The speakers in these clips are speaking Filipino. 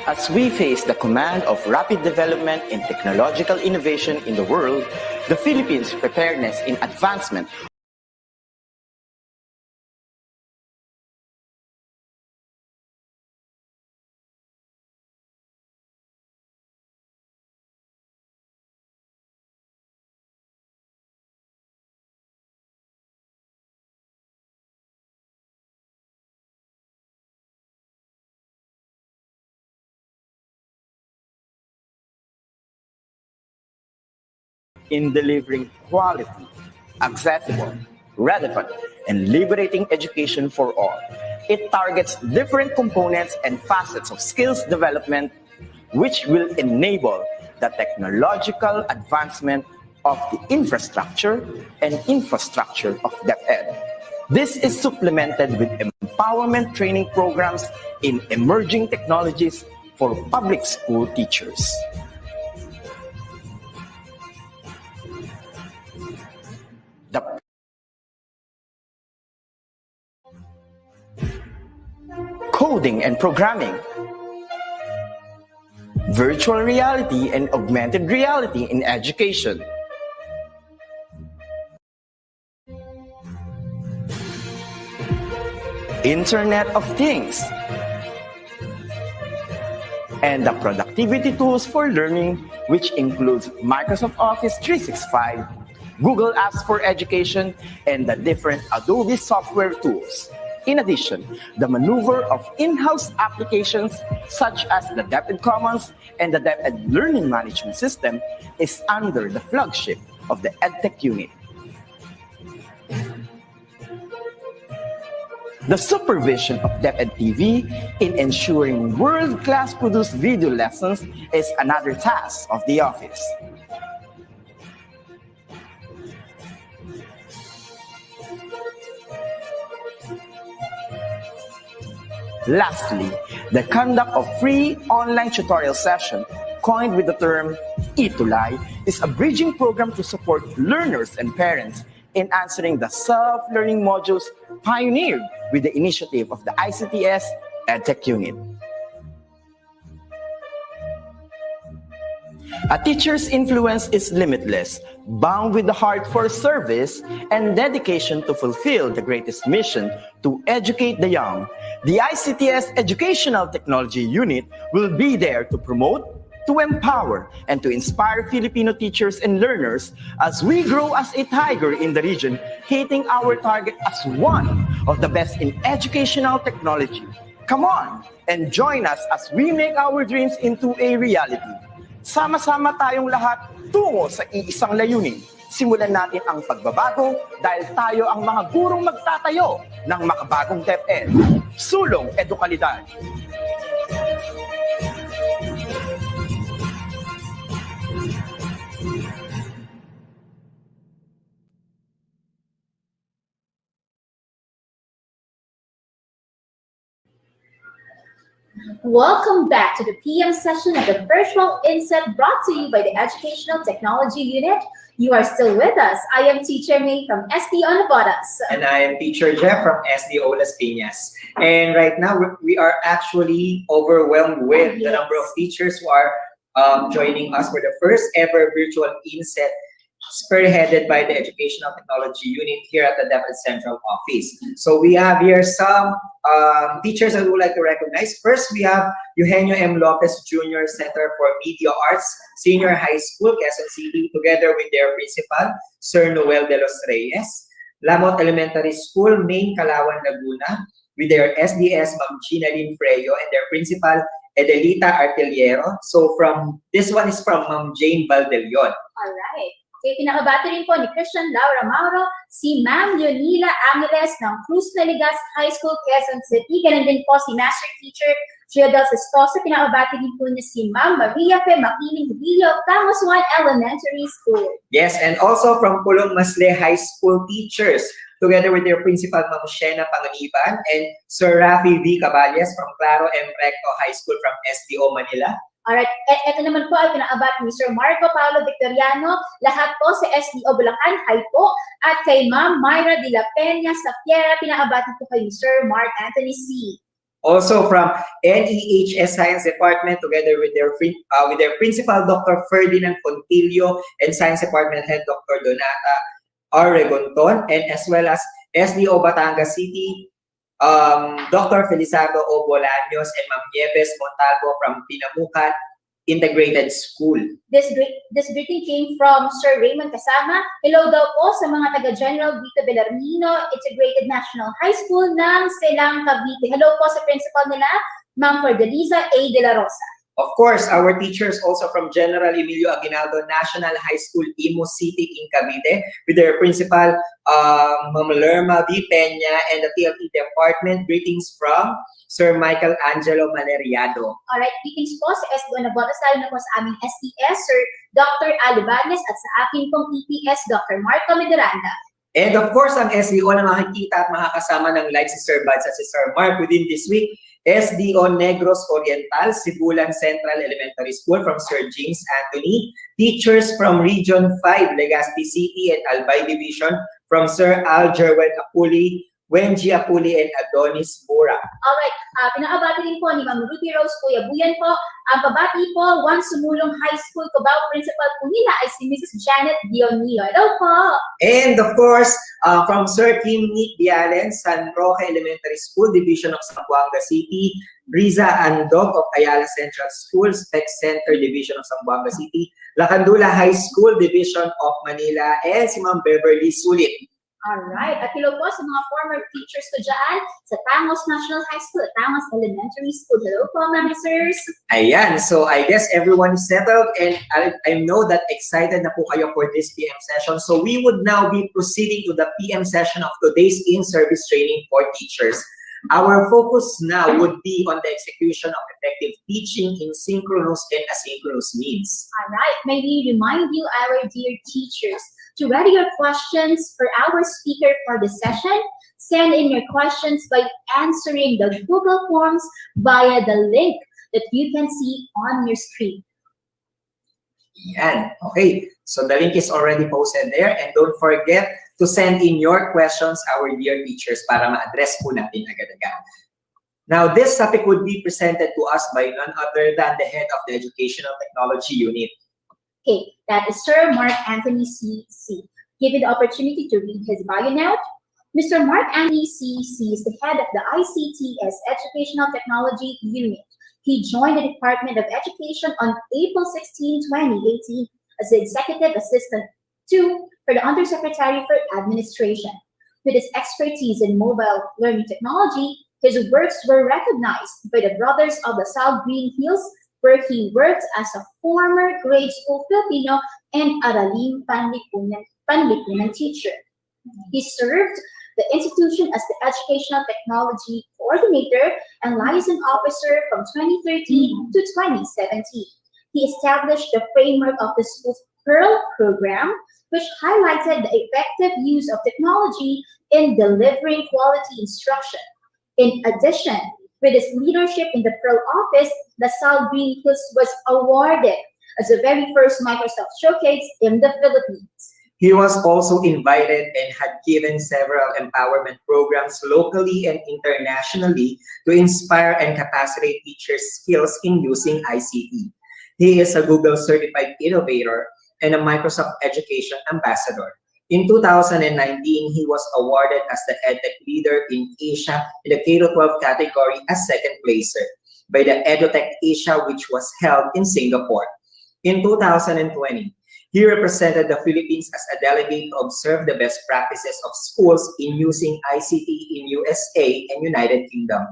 As we face the command of rapid development in technological innovation in the world, the Philippines' preparedness in advancement in delivering quality, accessible, relevant, and liberating education for all. It targets different components and facets of skills development, which will enable the technological advancement of the infrastructure of DepEd. This is supplemented with empowerment training programs in emerging technologies for public school teachers. Coding and programming, virtual reality and augmented reality in education, Internet of Things, and the productivity tools for learning, which includes Microsoft Office 365, Google Apps for Education, and the different Adobe software tools. In addition, the maneuver of in-house applications such as the DepEd Commons and the DepEd Learning Management System is under the flagship of the EdTech unit. The supervision of DepEd TV in ensuring world-class produced video lessons is another task of the office. Lastly, the conduct of free online tutorial session, coined with the term eTulay, is a bridging program to support learners and parents in answering the self-learning modules pioneered with the initiative of the ICTS EdTech unit. A teacher's influence is limitless, bound with the heart for service and dedication to fulfill the greatest mission to educate the young. The ICTS Educational Technology Unit will be there to promote, to empower, and to inspire Filipino teachers and learners as we grow as a tiger in the region, hitting our target as one of the best in educational technology. Come on and join us as we make our dreams into a reality. Sama-sama tayong lahat tungo sa iisang layunin. Simulan natin ang pagbabago dahil tayo ang mga gurong magtatayo ng makabagong DepEd. Sulong Edukalidad. Welcome back to the PM session of the virtual INSET brought to you by the Educational Technology Unit. You are still with us. I am Teacher May from SDO Navotas. And I am Teacher Jeff from SDO Las Piñas. And right now, we are actually overwhelmed with the number of teachers who are joining us for the first ever virtual INSET spearheaded by the Educational Technology Unit here at the DepEd Central Office. So we have here some teachers I would like to recognize. First, we have Eugenio M. Lopez Jr. Center for Media Arts, Senior High School, Quezon City, together with their principal, Sir Noel de los Reyes. Lamot Elementary School, Main, Calauan, Laguna, with their SDS, Ma'am Gina Lynn Freyo, and their principal, Edelita Artillero. So this one is from Ma'am Jane Valdelion. All right. Okay, pinakabati rin po ni Christian Laura Mauro, si Ma'am Leonila Angeles ng Cruz Naligas High School, Quezon City. Ganun din po si Master Teacher Giodel Sestoso. Pinakabati din po niya si Ma'am Maria Fe Makiling Hudillo of Tamos 1 Elementary School. Yes, and also from Pulong Masle High School teachers, together with their principal, Ma'am Shena Panganiban, and Sir Rafi V. Caballes from Claro M. Recto High School from SDO Manila. Alright, ito naman po ay pinakabati ni Sir Marco Paolo Victoriano, lahat po sa SDO Bulacan, hi po, at kay Ma'am Myra de la Peña sa Piera, pinakabati po kay Sir Mark Anthony C. Also from NEHS Science Department, together with their principal, Dr. Ferdinand Fontilio, and Science Department Head, Dr. Donata R. Regonton, and as well as SDO Batangas City, Dr. Felizardo O. Bolaños, and Ma'am Nieves Montalvo from Pinamukan Integrated School. This greeting came from Sir Raymond Kasama. Hello daw po sa mga taga-General Vito Bellarmino Integrated National High School ng Selang, Cavite. Hello po sa principal nila, Ma'am Fordeliza A. De La Rosa. Of course, our teachers also from General Emilio Aguinaldo National High School, Imus City in Cavite, with their principal, Ma'am Lerma B. Peña, and the TLE department. Greetings from Sir Michael Angelo Maleriado. Alright, greetings po sa SDO Nabotas, lalo na po sa aming STS, Sir Dr. Alibanes, at sa aking pong EPS, Dr. Marco Medoranda. And of course, ang SDO na makikita at makakasama ng live si Sir Buds at si Sir Mark within this week, SDO Negros Oriental, Sibulan Central Elementary School from Sir James Anthony, teachers from Region 5, Legazpi City and Albay Division from Sir Al Jerwin Apuli, Wenji Apuli, and Adonis Mura. Alright, pinakabati rin po ni Ma'am Ruby Rose Kuya Buyan po. Ang pabati po, 1 Sumulong High School, Cubao Principal po nila ay si Mrs. Janet Dionio. Hello po! And of course, from Sir Kim Nick Bialen, San Roque Elementary School, Division of Zamboanga City, Riza Andog of Ayala Central School, Spec Center Division of Zamboanga City, Lacandula High School, Division of Manila, and si Ma'am Beverly Sulit. Alright, at hello po sa mga former teachers ko dyan sa Tangos National High School at Tangos Elementary School. Hello po, mga sirs. Ayan, so I guess everyone is settled, and I know that excited na po kayo for this PM session. So we would now be proceeding to the PM session of today's in-service training for teachers. Our focus now would be on the execution of effective teaching in synchronous and asynchronous means. Alright, may we remind you, our dear teachers, to ready your questions for our speaker for the session. Send in your questions by answering the Google Forms via the link that you can see on your screen. Yan. Okay, so the link is already posted there, and don't forget to send in your questions, our dear teachers, para ma-address po natin agad-agad. Now, this topic would be presented to us by none other than the head of the Educational Technology Unit. Okay, that is Sir Mark Anthony C.C. Give you the opportunity to read his bio now. Mr. Mark Anthony C.C. is the head of the ICTS Educational Technology Unit. He joined the Department of Education on April 16, 2018 as the Executive Assistant 2 for the Undersecretary for Administration. With his expertise in mobile learning technology, his works were recognized by the Brothers of the South Green Hills, where he worked as a former grade school Filipino and Araling Panlipunan teacher. He served the institution as the Educational Technology Coordinator and Liaison Officer from 2013 to 2017. He established the framework of the school's Pearl program, which highlighted the effective use of technology in delivering quality instruction. In addition, with his leadership in the Pearl office, the South Green Hills was awarded as the very first Microsoft Showcase in the Philippines. He was also invited and had given several empowerment programs locally and internationally to inspire and capacitate teachers' skills in using ICT. He is a Google Certified Innovator and a Microsoft Education Ambassador. In 2019, he was awarded as the EdTech Leader in Asia in the K-12 category as second placer by the EdTech Asia, which was held in Singapore. In 2020, he represented the Philippines as a delegate to observe the best practices of schools in using ICT in USA and United Kingdom.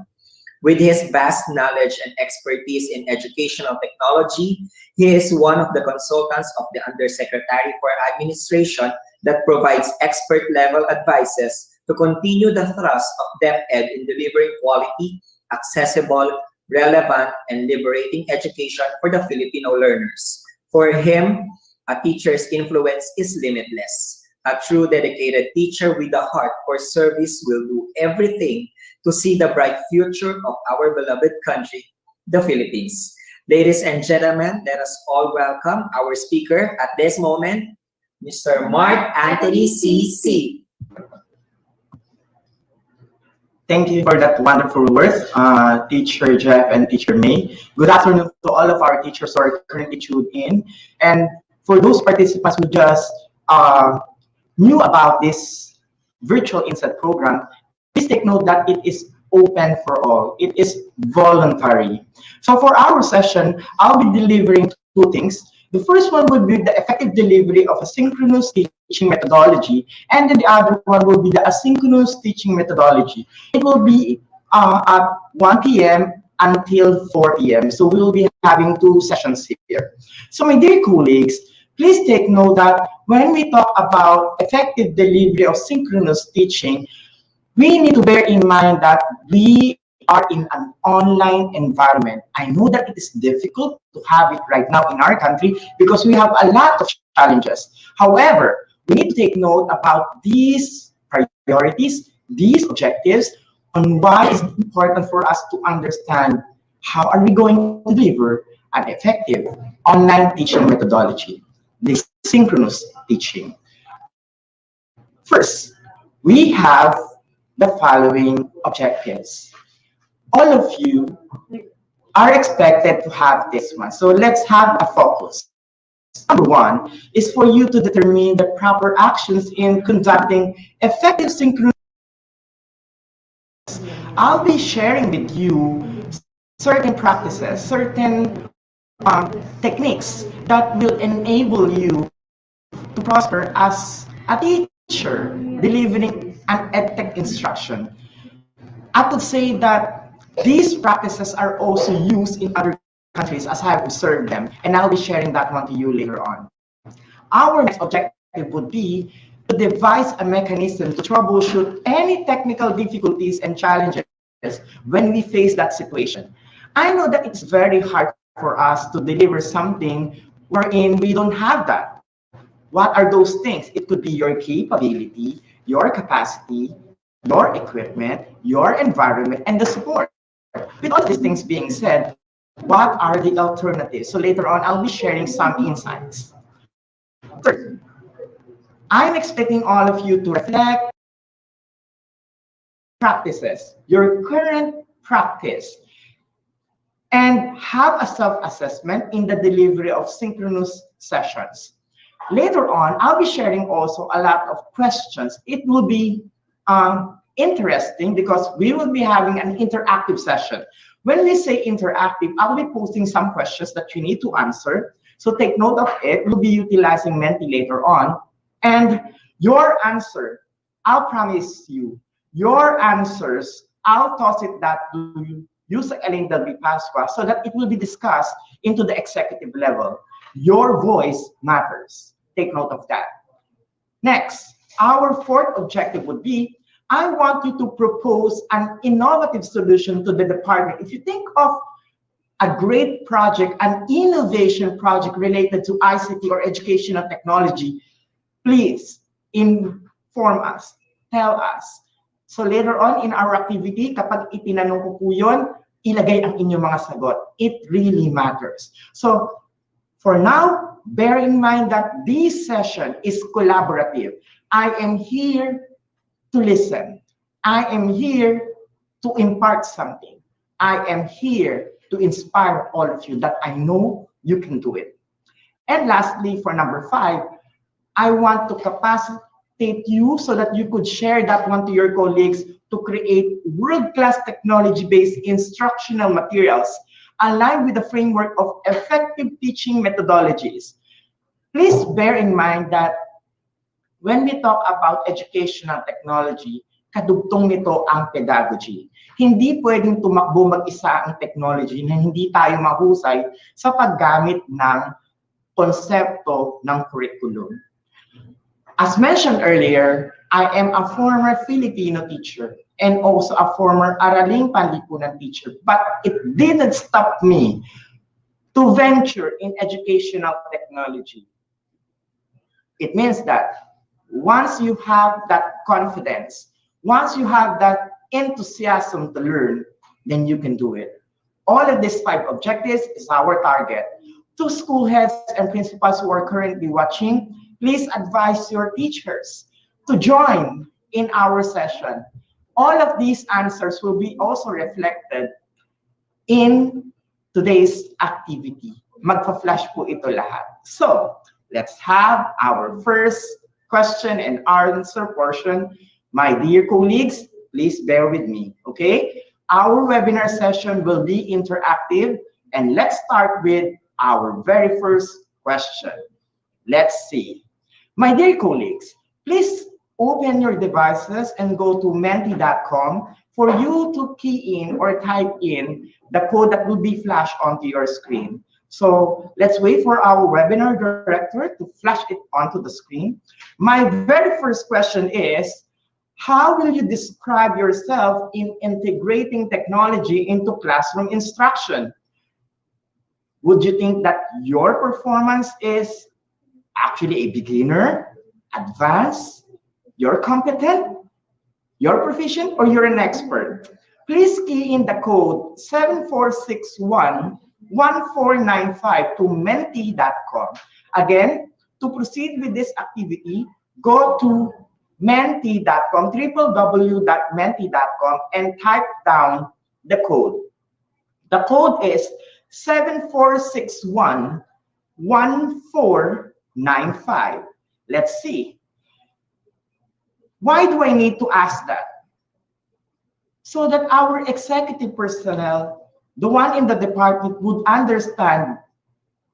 With his vast knowledge and expertise in educational technology, he is one of the consultants of the Undersecretary for Administration that provides expert-level advices to continue the thrust of DepEd in delivering quality, accessible, relevant, and liberating education for the Filipino learners. For him, a teacher's influence is limitless. A true dedicated teacher with a heart for service will do everything to see the bright future of our beloved country, the Philippines. Ladies and gentlemen, let us all welcome our speaker at this moment, Mr. Mark Anthony C.C. Thank you for that wonderful words, Teacher Jeff and Teacher May. Good afternoon to all of our teachers who are currently tuned in. And for those participants who just knew about this virtual INSET program, please take note that it is open for all. It is voluntary. So for our session, I'll be delivering two things. The first one would be the effective delivery of a synchronous teaching methodology, and then the other one will be the asynchronous teaching methodology. It will be at 1 p.m. until 4 p.m. So we will be having two sessions here. So my dear colleagues, please take note that when we talk about effective delivery of synchronous teaching, we need to bear in mind that we are in an online environment. I know that it is difficult to have it right now in our country because we have a lot of challenges. However, we need to take note about these priorities, these objectives, on why it's important for us to understand how are we going to deliver an effective online teaching methodology, this synchronous teaching. First, we have the following objectives. All of you are expected to have this one. So let's have a focus. Number one is for you to determine the proper actions in conducting effective synchronous. I'll be sharing with you certain practices, certain techniques that will enable you to prosper as a teacher delivering an edtech instruction. I could say that these practices are also used in other countries as I have observed them, and I'll be sharing that one to you later on. Our next objective would be to devise a mechanism to troubleshoot any technical difficulties and challenges when we face that situation. I know that it's very hard for us to deliver something wherein we don't have that. What are those things? It could be your capability, your capacity, your equipment, your environment, and the support. With all these things being said, what are the alternatives? So later on, I'll be sharing some insights. Third, I'm expecting all of you to reflect practices, your current practice, and have a self-assessment in the delivery of synchronous sessions. Later on, I'll be sharing also a lot of questions. It will be interesting because we will be having an interactive session. When we say interactive, I'll be posting some questions that you need to answer. So take note of it. We'll be utilizing Menti later on. And your answer, I'll promise you, your answers, I'll toss it that to Yusek Aling Dalby Pasqua so that it will be discussed into the executive level. Your voice matters. Take note of that. Next, our fourth objective would be, I want you to propose an innovative solution to the department. If you think of a great project, an innovation project related to ICT or educational technology, please inform us, tell us. So later on in our activity, kapag itinanong ko po yun, ilagay ang inyong mga sagot. It really matters. So for now, bear in mind that this session is collaborative. I am here to listen. I am here to impart something. I am here to inspire all of you that I know you can do it. And lastly, for number 5, I want to capacitate you so that you could share that one to your colleagues to create world-class technology-based instructional materials aligned with the framework of effective teaching methodologies. Please bear in mind that when we talk about educational technology, kadugtong nito ang pedagogy. Hindi pwedeng tumakbo mag-isa ang technology na hindi tayo mahusay sa paggamit ng konsepto ng curriculum. As mentioned earlier, I am a former Filipino teacher and also a former Araling Panlipunan teacher, but it didn't stop me to venture in educational technology. It means that once you have that confidence, once you have that enthusiasm to learn, then you can do it. All of these 5 objectives is our target. To school heads and principals who are currently watching, please advise your teachers to join in our session. all of these answers will be also reflected in today's activity. Magpa-flash po ito lahat. So, let's have our first question and answer portion. My dear colleagues, please bear with me, okay? Our webinar session will be interactive, and let's start with our very first question. Let's see. My dear colleagues, please open your devices and go to menti.com for you to key in or type in the code that will be flashed onto your screen. So let's wait for our webinar director to flash it onto the screen. My very first question is, how will you describe yourself in integrating technology into classroom instruction? Would you think that your performance is actually a beginner, advanced, you're competent, you're proficient, or you're an expert? Please key in the code 7461-1495 to menti.com. Again, to proceed with this activity, go to menti.com, www.menti.com, and type down the code. The code is 7461-1495. Let's see. Why do I need to ask that? So that our executive personnel, the one in the department, would understand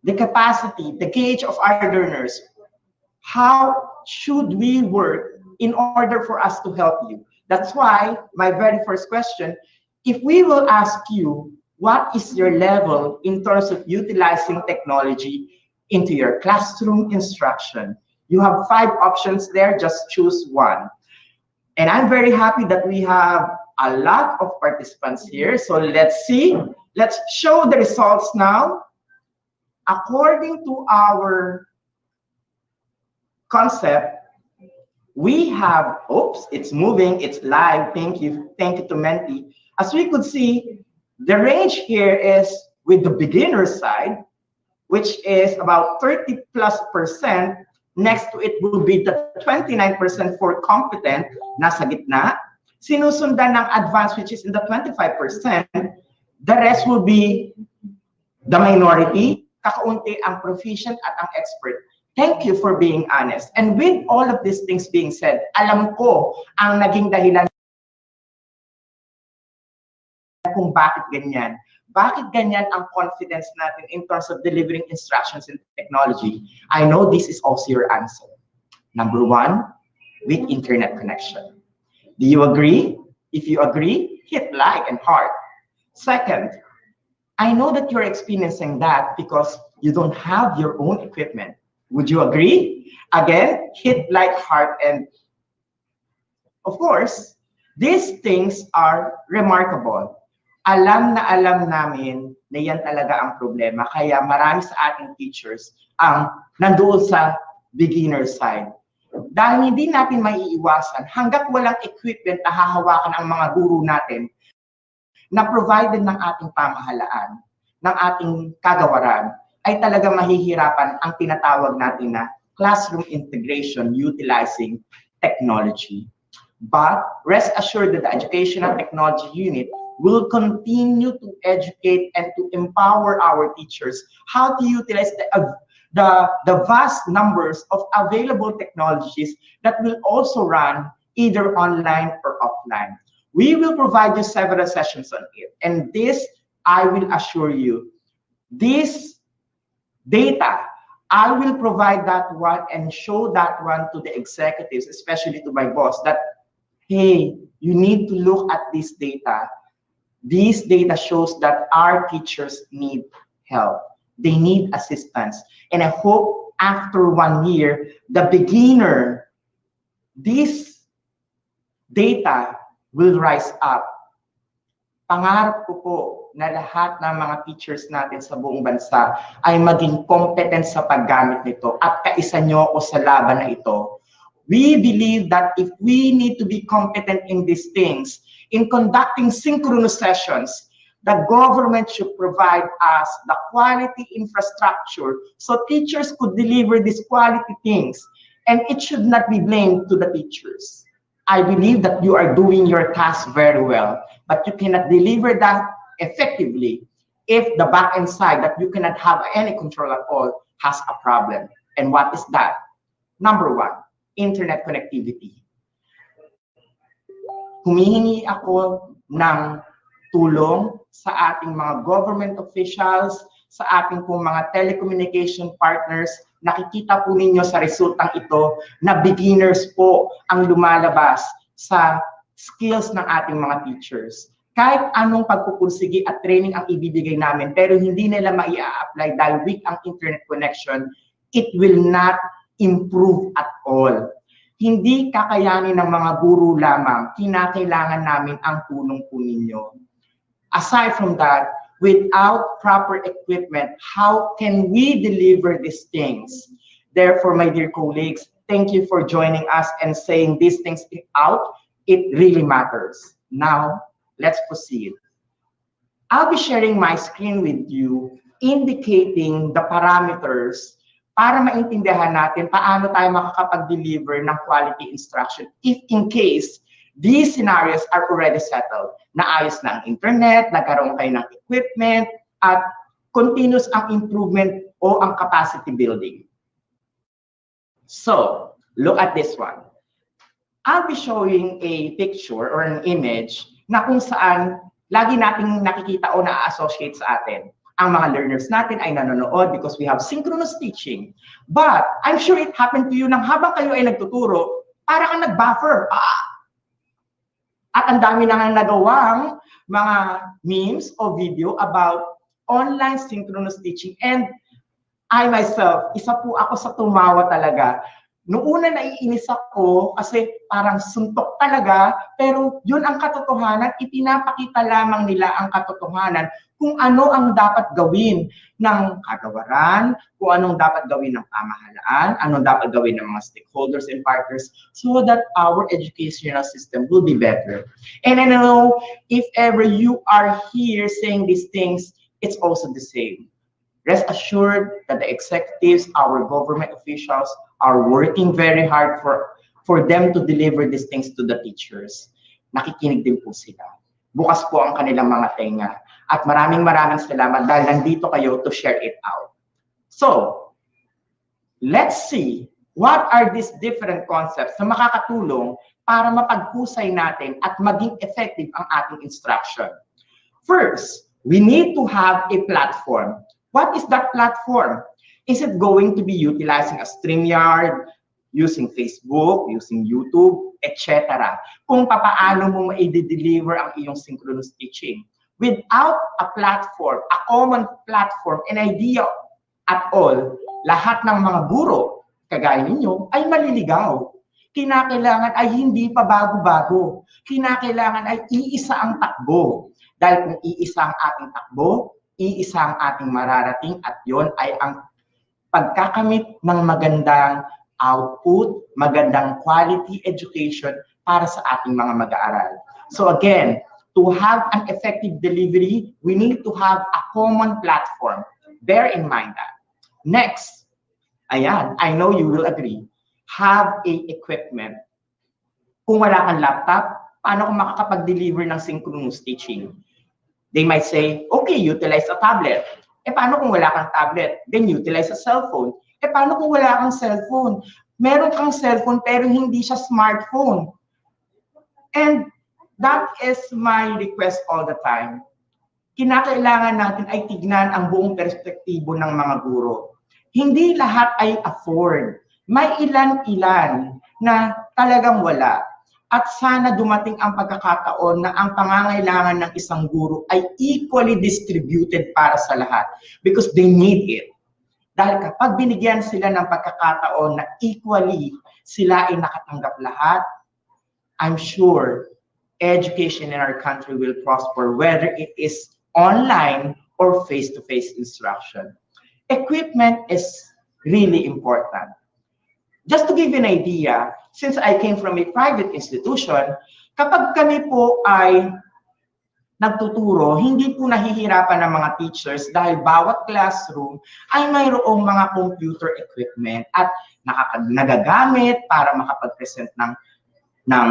the capacity, the gauge of our learners. How should we work in order for us to help you? That's why my very first question, if we will ask you, what is your level in terms of utilizing technology into your classroom instruction? You have 5 options there, just choose one. And I'm very happy that we have a lot of participants here. So let's see, let's show the results now. According to our concept, we have, oops, it's moving, it's live. Thank you to Menti. As we could see, the range here is with the beginner side, which is about 30+%. Next to it will be the 29% for competent, nasa gitna. Sinusundan ng advanced, which is in the 25%. The rest will be the minority, kakaunti ang proficient at ang expert. Thank you for being honest. And with all of these things being said, alam ko ang naging dahilan kung bakit ganyan. Bakit ganyan ang confidence natin in terms of delivering instructions in technology? I know this is also your answer. Number 1, with internet connection. Do you agree? If you agree, hit like and heart. Second, I know that you're experiencing that because you don't have your own equipment. Would you agree? Again, hit like, heart, and of course, these things are remarkable. Alam namin na yan talaga ang problema. Kaya marami sa ating teachers ang nandoon sa beginner side. Dahil hindi natin maiiwasan, hanggat walang equipment na hahawakan ang mga guru natin na provided ng ating pamahalaan, ng ating kagawaran, ay talaga mahihirapan ang tinatawag natin na classroom integration utilizing technology. But rest assured that the Educational Technology Unit will continue to educate and to empower our teachers how to utilize the vast numbers of available technologies that will also run either online or offline. We will provide you several sessions on it. And this, I will assure you, this data, I will provide that one and show that one to the executives, especially to my boss, that, hey, you need to look at this data. This data shows that our teachers need help. They need assistance. And I hope after 1 year, the beginner, this data will rise up. Pangarap ko po na lahat ng mga teachers natin sa buong bansa ay maging competent sa paggamit nito at kaisa nyo ako sa laban na ito. We believe that if we need to be competent in these things, in conducting synchronous sessions, the government should provide us the quality infrastructure so teachers could deliver these quality things, and it should not be blamed to the teachers. I believe that you are doing your task very well, but you cannot deliver that effectively if the back-end side that you cannot have any control at all has a problem. And what is that? Number one, internet connectivity. Humihingi ako ng tulong sa ating mga government officials, sa ating pong mga telecommunication partners. Nakikita po ninyo sa resultang ito na beginners po ang lumalabas sa skills ng ating mga teachers. Kahit anong pagpupursige at training ang ibibigay namin, pero hindi nila maia-apply dahil weak ang internet connection, it will not improve at all. Hindi kakayanin ng mga guru lamang, kinakailangan namin ang tulong po ninyo. Aside from that, without proper equipment, how can we deliver these things? Therefore, my dear colleagues, thank you for joining us and saying these things out. It really matters. Now, let's proceed. I'll be sharing my screen with you, indicating the parameters para maintindihan natin paano tayo makakapag-deliver ng quality instruction if in case these scenarios are already settled. Naayos na ang internet, nagkaroon kayo ng equipment, at continuous ang improvement o ang capacity building. So, look at this one. I'll be showing a picture or an image na kung saan lagi nating nakikita o na-associate sa atin. Ang mga learners natin ay nanonood because we have synchronous teaching. But I'm sure it happened to you nang habang kayo ay nagtuturo, para kang nag-buffer. At ang dami na nga nagawang mga memes o video about online synchronous teaching. And I myself, isa po ako sa tumawa talaga. Noong una naiinis ako kasi parang suntok talaga, pero yun ang katotohanan, ipinapakita lamang nila ang katotohanan kung ano ang dapat gawin ng kagawaran, kung anong dapat gawin ng pamahalaan, anong dapat gawin ng mga stakeholders and partners so that our educational system will be better. And I know if ever you are here saying these things, it's also the same. Rest assured that the executives, our government officials, are working very hard for them to deliver these things to the teachers. Nakikinig din po sila. Bukas po ang kanilang mga tenga. At maraming salamat dahil nandito kayo to share it out. So, let's see what are these different concepts na makakatulong para mapagpusay natin at maging effective ang ating instruction. First, we need to have a platform. What is that platform? Is it going to be utilizing a StreamYard, using Facebook, using YouTube, etc.? Kung papaano mo ma-deliver ang iyong synchronous teaching. Without a platform, a common platform, an idea at all, lahat ng mga guro, kagaya ninyo, ay maliligaw. Kinakailangan ay hindi pa bago-bago. Kinakailangan ay iisa ang takbo. Dahil kung iisa ang ating takbo, iisa ang ating mararating at yon ay ang pagkakamit ng magandang output, magandang quality education para sa ating mga mag-aaral. So again, to have an effective delivery, we need to have a common platform. Bear in mind that. Next, ayan, I know you will agree, have a equipment. Kung wala kang laptop, paano kung makakapag-deliver ng synchronous teaching? They might say, okay, utilize a tablet. Paano kung wala kang tablet? Then utilize a cellphone. Paano kung wala kang cellphone? Meron kang cellphone pero hindi siya smartphone. And that is my request all the time. Kinakailangan natin ay tignan ang buong perspektibo ng mga guro. Hindi lahat ay afford. May ilan-ilan na talagang wala. At sana dumating ang pagkakataon na ang pangangailangan ng isang guro ay equally distributed para sa lahat because they need it. Dahil kapag binigyan sila ng pagkakataon na equally sila ay nakatanggap lahat, I'm sure education in our country will prosper whether it is online or face-to-face instruction. Equipment is really important. Just to give you an idea, since I came from a private institution, kapag kami po ay nagtuturo, hindi po nahihirapan ng mga teachers dahil bawat classroom ay mayroong mga computer equipment at nagagamit para makapag-present ng ng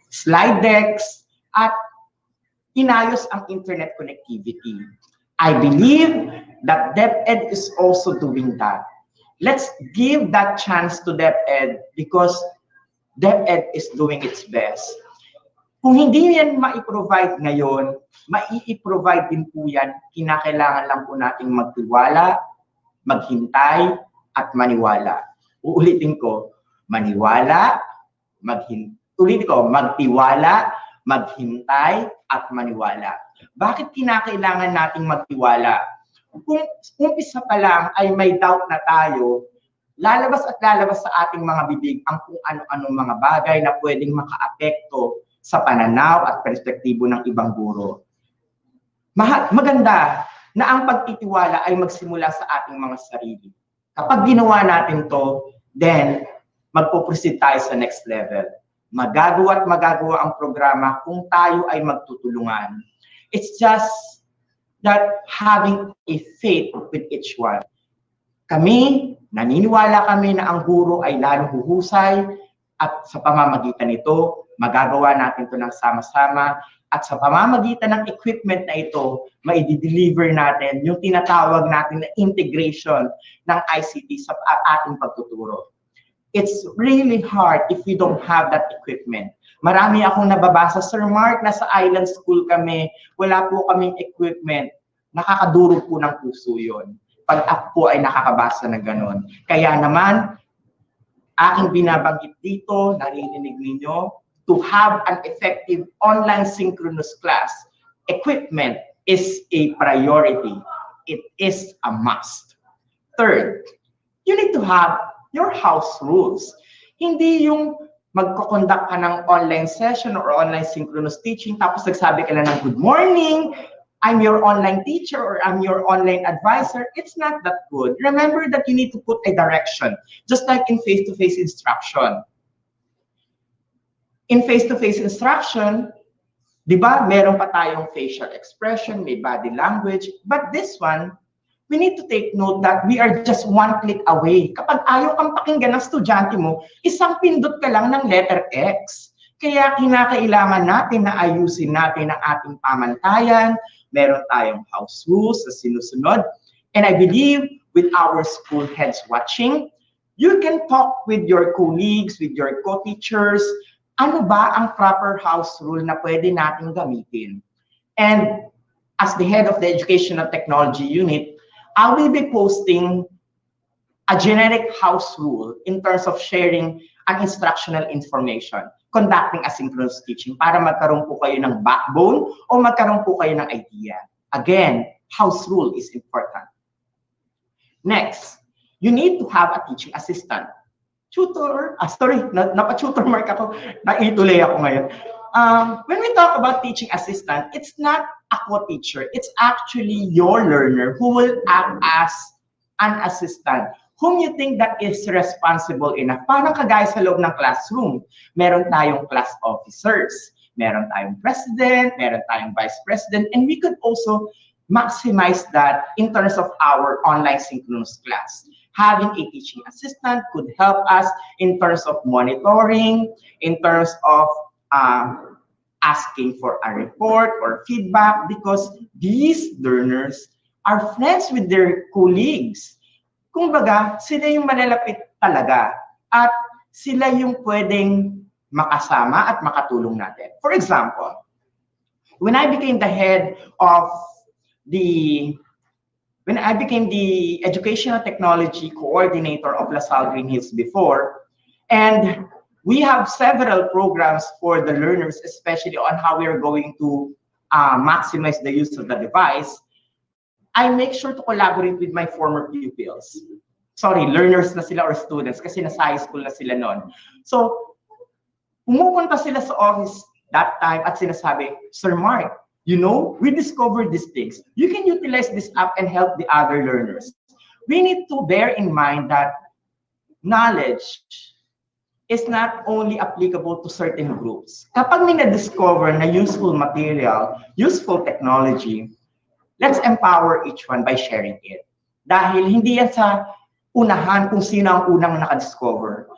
slide decks, at inayos ang internet connectivity. I believe that DepEd is also doing that. Let's give that chance to DepEd because DepEd is doing its best. Kung hindi yan ma-provide ngayon, mai-provide din po yan, kinakailangan lang po nating magtiwala, maghintay, at maniwala. Uulitin ko, magtiwala, maghintay, at maniwala. Bakit kinakailangan nating magtiwala? Kung umpisa pa lang ay may doubt na tayo, lalabas at lalabas sa ating mga bibig ang kung ano-ano mga bagay na pwedeng makaapekto sa pananaw at perspektibo ng ibang guro. Maganda na ang pagtitiwala ay magsimula sa ating mga sarili. Kapag ginawa natin to, then magpo-proceed tayo sa next level. Magagawa at magagawa ang programa kung tayo ay magtutulungan. It's just that having a faith with each one. Kami, naniniwala kami na ang guro ay lalong huhusay at sa pamamagitan nito, magagawa natin ito ng sama-sama at sa pamamagitan ng equipment na ito, maidi-deliver natin yung tinatawag natin na integration ng ICT sa ating pagtuturo. It's really hard if we don't have that equipment. Marami akong nababasa, Sir Mark, nasa island school kami, wala po kaming equipment. Nakakadurog po ng puso yun. Pag ako po ay nakakabasa ng ganon. Kaya naman, aking binabanggit dito, narinig ninyo, to have an effective online synchronous class, equipment is a priority. It is a must. Third, you need to have your house rules. Hindi yung magko-conduct ka ng online session or online synchronous teaching, tapos nagsabi ka lang ng good morning, I'm your online teacher or I'm your online advisor. It's not that good. Remember that you need to put a direction, just like in face-to-face instruction. In face-to-face instruction, di ba, meron pa tayong facial expression, may body language, but this one, we need to take note that we are just one click away. Kapag ayaw kang pakinggan ng estudyante mo, isang pindot ka lang ng letter X. Kaya kinakailangan natin na ayusin natin ang ating pamantayan, meron tayong house rules na sinusunod, and I believe with our school heads watching, you can talk with your colleagues, with your co-teachers, ano ba ang proper house rule na pwede natin gamitin? And as the head of the Educational Technology Unit, I will be posting a generic house rule in terms of sharing an instructional information, conducting asynchronous teaching para magkaroon po kayo ng backbone o magkaroon po kayo ng idea. Again, house rule is important. Next, you need to have a teaching assistant. Tutor, napa-tutor mark ako, naituloy ako ngayon. When we talk about teaching assistant, it's not a co-teacher, it's actually your learner who will act as an assistant, whom you think that is responsible enough. Parang kagaya sa loob ng classroom, meron tayong class officers, meron tayong president, meron tayong vice president, and we could also maximize that in terms of our online synchronous class. Having a teaching assistant could help us in terms of monitoring, in terms of asking for a report or feedback, because these learners are friends with their colleagues. Kumbaga, sila yung malalapit talaga at sila yung pwedeng makasama at makatulong natin. For example, when I became the head of when I became the Educational Technology Coordinator of LaSalle Green Hills before, and we have several programs for the learners, especially on how we are going to maximize the use of the device, I make sure to collaborate with my former pupils. Sorry, learners na sila or students kasi nasa high school na sila noon. So, pumupunta sila sa office that time at sinasabi, Sir Mark, you know, we discovered these things. You can utilize this app and help the other learners. We need to bear in mind that knowledge is not only applicable to certain groups. Kapag may na-discover na useful material, useful technology, let's empower each one by sharing it. Dahil hindi yan sa unahan kung sino ang unang nakadiscover.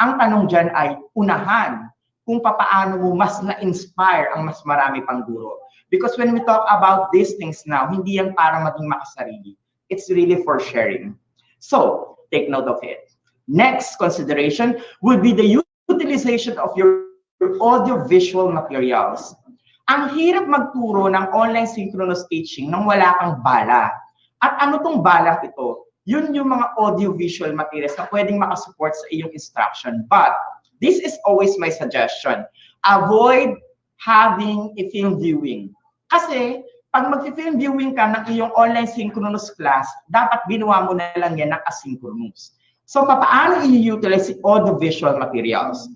Ang tanong dyan ay unahan kung papaano mo mas na-inspire ang mas marami pang guro. Because when we talk about these things now, hindi yan para maging makasarili. It's really for sharing. So, take note of it. Next consideration would be the utilization of your audio-visual materials. Ang hirap magturo ng online synchronous teaching nang wala kang bala. At ano tong bala ito? Yun yung mga audio-visual materials na pwedeng makasupport sa iyong instruction. But, this is always my suggestion. Avoid having a film viewing. Kasi, pag mag-film viewing ka ng iyong online synchronous class, dapat ginawa mo na lang yan ng asynchronous. So, paano i-utilize si audio-visual materials?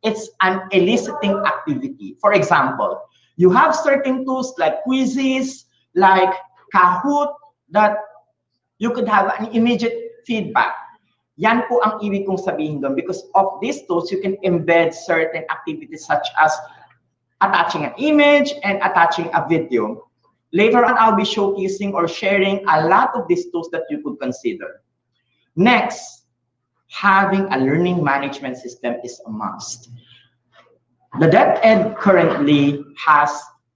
It's an eliciting activity. For example, you have certain tools like quizzes, like Kahoot, that you could have an immediate feedback. Yan po ang ibig kong sabihin doon. Because of these tools, you can embed certain activities such as attaching an image and attaching a video. Later on, I'll be showcasing or sharing a lot of these tools that you could consider. Next, having a learning management system is a must. The DepEd currently has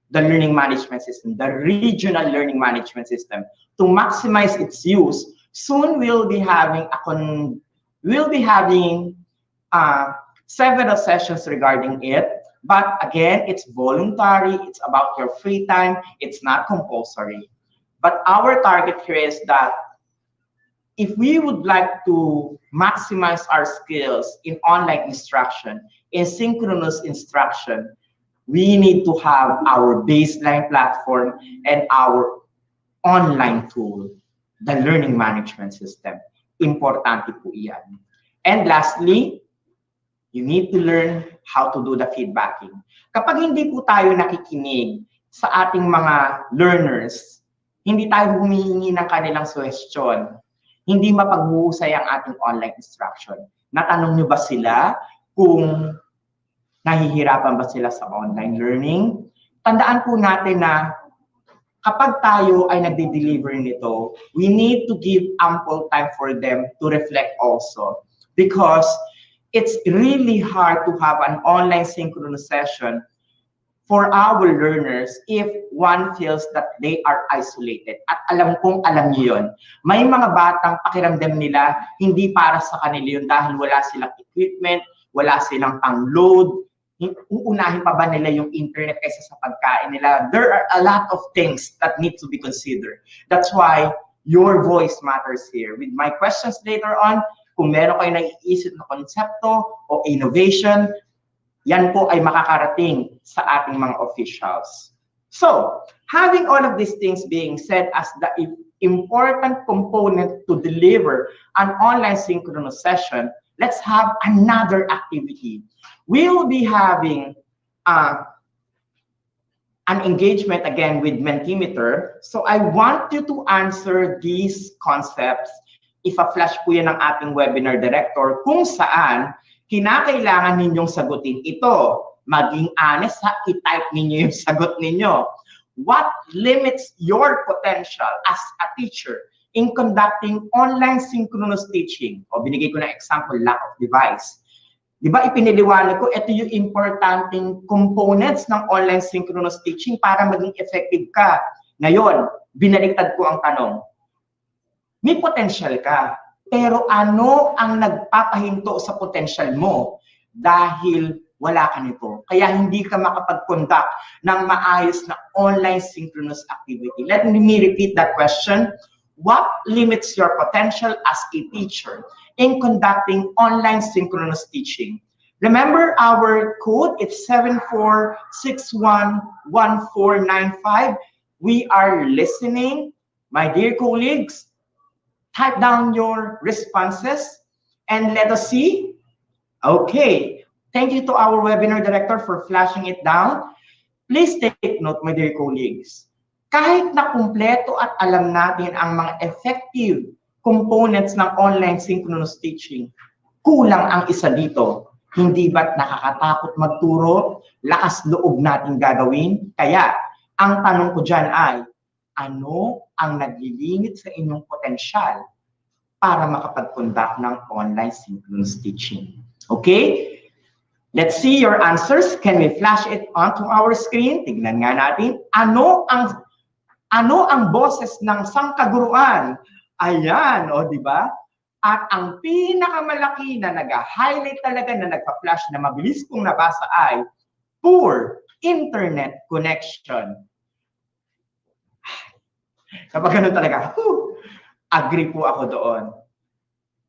the learning management system, the regional learning management system. To maximize its use, soon we'll be having several sessions regarding it. But again, it's voluntary, it's about your free time, it's not compulsory. But our target here is that if we would like to maximize our skills in online instruction, in synchronous instruction, we need to have our baseline platform and our online tool, the learning management system. Importante po iyan. And lastly, you need to learn how to do the feedbacking. Kapag hindi po tayo nakikinig sa ating mga learners, hindi tayo humihingi ng kanilang suggestion, hindi mapaghuhusay ang ating online instruction. Natanong nyo ba sila kung nahihirapan ba sila sa online learning? Tandaan po natin na kapag tayo ay nagde-deliver nito, we need to give ample time for them to reflect also. Because it's really hard to have an online synchronous session for our learners if one feels that they are isolated. At alam kong alam niyo yun. May mga batang pakiramdam nila, hindi para sa kanila yun dahil wala silang equipment, wala silang pang-load, uunahin pa ba nila yung internet kaysa sa pagkain nila? There are a lot of things that need to be considered. That's why your voice matters here. With my questions later on, kung meron kayo naiisip na konsepto o innovation, yan po ay makakarating sa ating mga officials. So, having all of these things being said as the important component to deliver an online synchronous session, let's have another activity. We will be having an engagement again with Mentimeter. So I want you to answer these concepts. Ipa-flash po yan ng ating webinar director kung saan kinakailangan ninyong sagutin ito. Maging honest ha, i-type ninyo yung sagot ninyo. What limits your potential as a teacher in conducting online synchronous teaching? O binigay ko na example, lack of device. Di ba ipiniliwanag ko, ito yung importanteng components ng online synchronous teaching para maging effective ka. Ngayon, binaliktad ko ang tanong. May potential ka, pero ano ang nagpapahinto sa potential mo dahil wala ka nito? Kaya hindi ka makapag-conduct ng maayos na online synchronous activity. Let me repeat that question. What limits your potential as a teacher in conducting online synchronous teaching? Remember our code, it's 74611495. We are listening. My dear colleagues, type down your responses and let us see. Okay, thank you to our webinar director for flashing it down. Please take note, my dear colleagues. Kahit na kumpleto at alam natin ang mga effective components ng online synchronous teaching, kulang ang isa dito. Hindi ba't nakakatakot magturo? Lakas loob natin gagawin? Kaya, ang tanong ko dyan ay, ano ang naglilingit sa inyong potensyal para makapag-conduct ng online synchronous teaching? Okay? Let's see your answers. Can we flash it onto our screen? Tignan nga natin. Ano ang boses ng sangkaguruan? Ayan, o di ba? At ang pinakamalaki na nag-highlight talaga na nagpa-flash na mabilis kong nabasa ay poor internet connection. Kapag ganun talaga, agree po ako doon.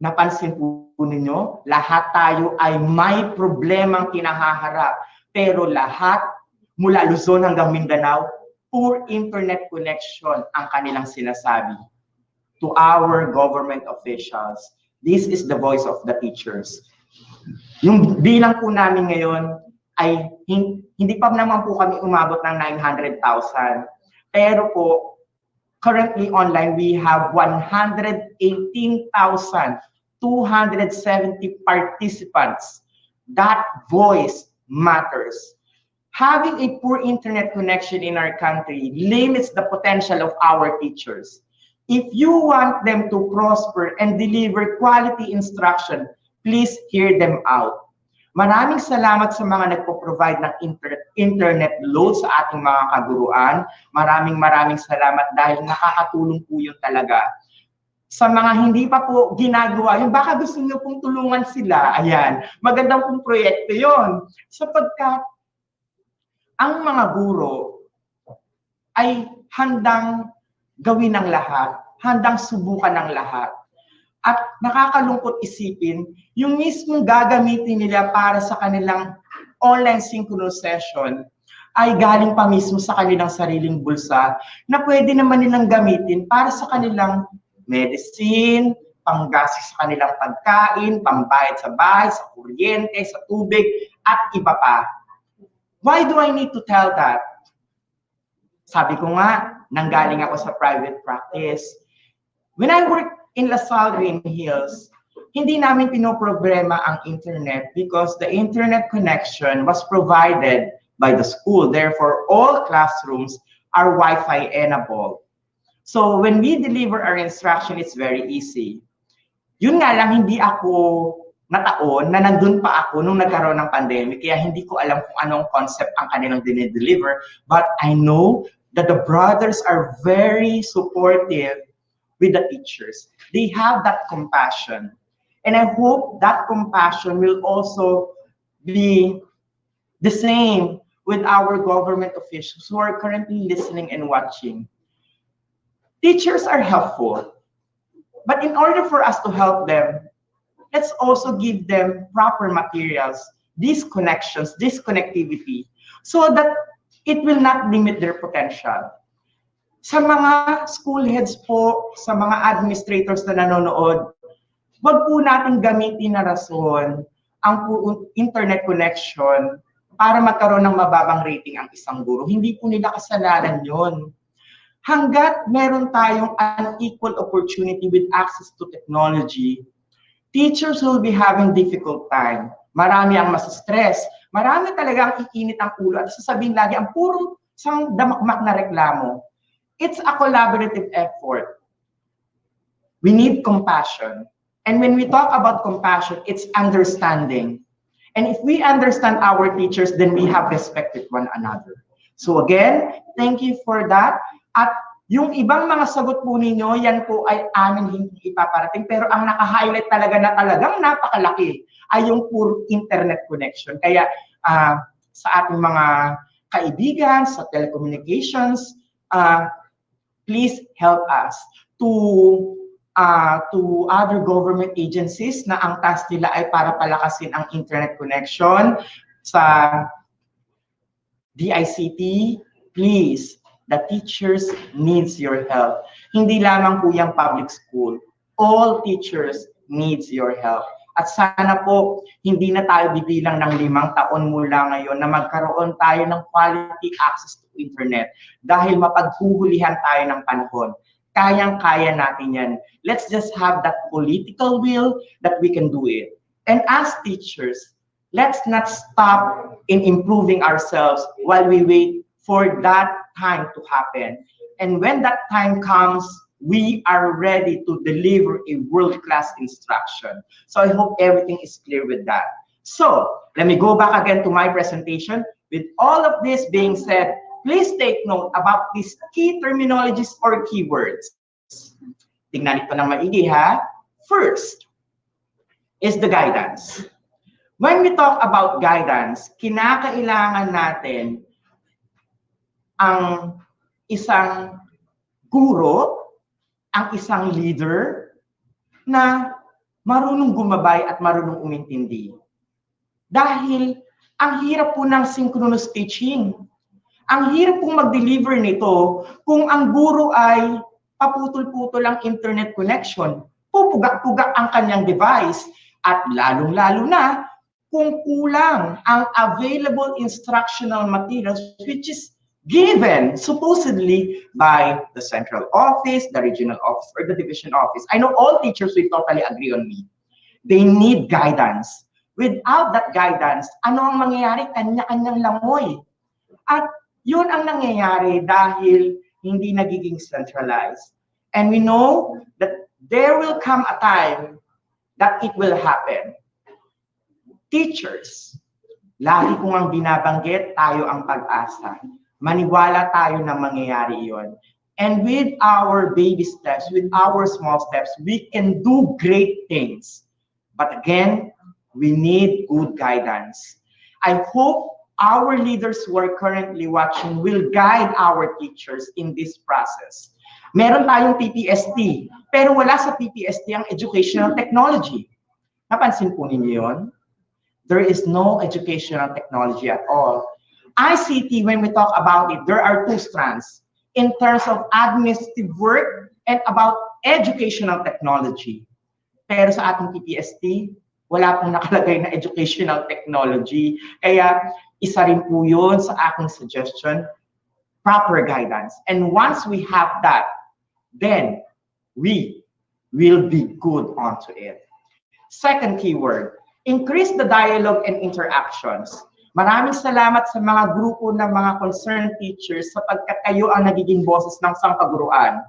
Napansin po ninyo, lahat tayo ay may problemang kinahaharap. Pero lahat, mula Luzon hanggang Mindanao, poor internet connection ang kanilang sinasabi. To our government officials, this is the voice of the teachers. Yung bilang po namin ngayon ay hindi pa naman po kami umabot ng 900,000. Pero po, currently online, we have 118,270 participants. That voice matters. Having a poor internet connection in our country limits the potential of our teachers. If you want them to prosper and deliver quality instruction, please hear them out. Maraming salamat sa mga nagpo-provide ng internet load sa ating mga kaguruan. Maraming salamat dahil nakakatulong po yun talaga. Sa mga hindi pa po ginagawa, yung baka gusto nyo pong tulungan sila, ayan, magandang pong proyekto yun. Sapagkat ang mga guro ay handang gawin ng lahat, handang subukan ng lahat. At nakakalungkot isipin, yung mismong gagamitin nila para sa kanilang online synchronous session ay galing pa mismo sa kanilang sariling bulsa na pwede naman nilang gamitin para sa kanilang medicine, panggastos sa kanilang pagkain, pambayad sa bahay, sa kuryente, sa tubig, at iba pa. Why do I need to tell that? Sabi ko nga, nanggaling ako sa private practice. When I worked in LaSalle Green Hills, hindi namin pinoproblema ang internet because the internet connection was provided by the school. Therefore, all classrooms are Wi-Fi enabled. So when we deliver our instruction, it's very easy. Yun nga lang, hindi ako nataon na nandun pa ako nung nagkaroon ng pandemic, kaya hindi ko alam kung anong concept ang kanilang dinideliver. But I know that the brothers are very supportive with the teachers. They have that compassion. And I hope that compassion will also be the same with our government officials who are currently listening and watching. Teachers are helpful, but in order for us to help them, let's also give them proper materials, these connections, this connectivity, so that it will not limit their potential. Sa mga school heads po, sa mga administrators na nanonood, wag po natin gamitin na rason ang internet connection para magkaroon ng mababang rating ang isang guro. Hindi po nila kasalanan yon. Hanggat meron tayong unequal opportunity with access to technology, teachers will be having difficult time. Marami ang masistress. Marami talagang iinit ang ulo at sasabihin lagi ang purong isang damakmak na reklamo. It's a collaborative effort. We need compassion. And when we talk about compassion, it's understanding. And if we understand our teachers, then we have respect with one another. So again, thank you for that. At yung ibang mga sagot po ninyo, yan po ay amin hindi ipaparating. Pero ang naka-highlight talaga na talagang napakalaki ay yung poor internet connection. Kaya sa ating mga kaibigan, sa telecommunications, please help us to other government agencies na ang task nila ay para palakasin ang internet connection sa DICT. Please, the teachers needs your help. Hindi lamang po yung public school. All teachers needs your help. At sana po, hindi na tayo bibilang ng 5 taon mula ngayon na magkaroon tayo ng quality access to internet dahil mapaghuhulihan tayo ng panahon. Kayang-kaya natin yan. Let's just have that political will that we can do it. And as teachers, let's not stop in improving ourselves while we wait for that time to happen. And when that time comes, we are ready to deliver a world-class instruction. So I hope everything is clear with that. So, let me go back again to my presentation. With all of this being said, please take note about these key terminologies or keywords. Tingnan ito ng maigi ha. First is the guidance. When we talk about guidance, kinakailangan natin ang isang guro, ang isang leader na marunong gumabay at marunong umintindi. Dahil ang hirap po ng synchronous teaching. Ang hirap pong mag-deliver nito kung ang guro ay paputol-putol ang internet connection, pupugak-pugak ang kanyang device, at lalong-lalo na kung kulang ang available instructional materials which is given supposedly by the central office, the regional office, or the division office. I know all teachers will totally agree on me. They need guidance. Without that guidance, ano ang mangyayari? Kanya-kanyang langoy. At yun ang nangyayari dahil hindi nagiging centralized. And we know that there will come a time that it will happen. Teachers, lagi kong ang binabanggit, tayo ang pag-asa. Maniwala tayo na mangyayari yon. And with our baby steps, with our small steps, we can do great things. But again, we need good guidance. I hope our leaders who are currently watching will guide our teachers in this process. Meron tayong PPST, pero wala sa PPST ang educational technology. Napansin po ninyo yun? There is no educational technology at all. ICT, when we talk about it, there are two strands in terms of administrative work and about educational technology. Pero sa ating PPST, wala pong nakalagay na educational technology. Kaya isa rin po yun sa aking suggestion, proper guidance. And once we have that, then we will be good onto it. Second keyword, increase the dialogue and interactions. Maraming salamat sa mga grupo ng mga concerned teachers sapagkat kayo ang nagiging boses ng sangkaguruan.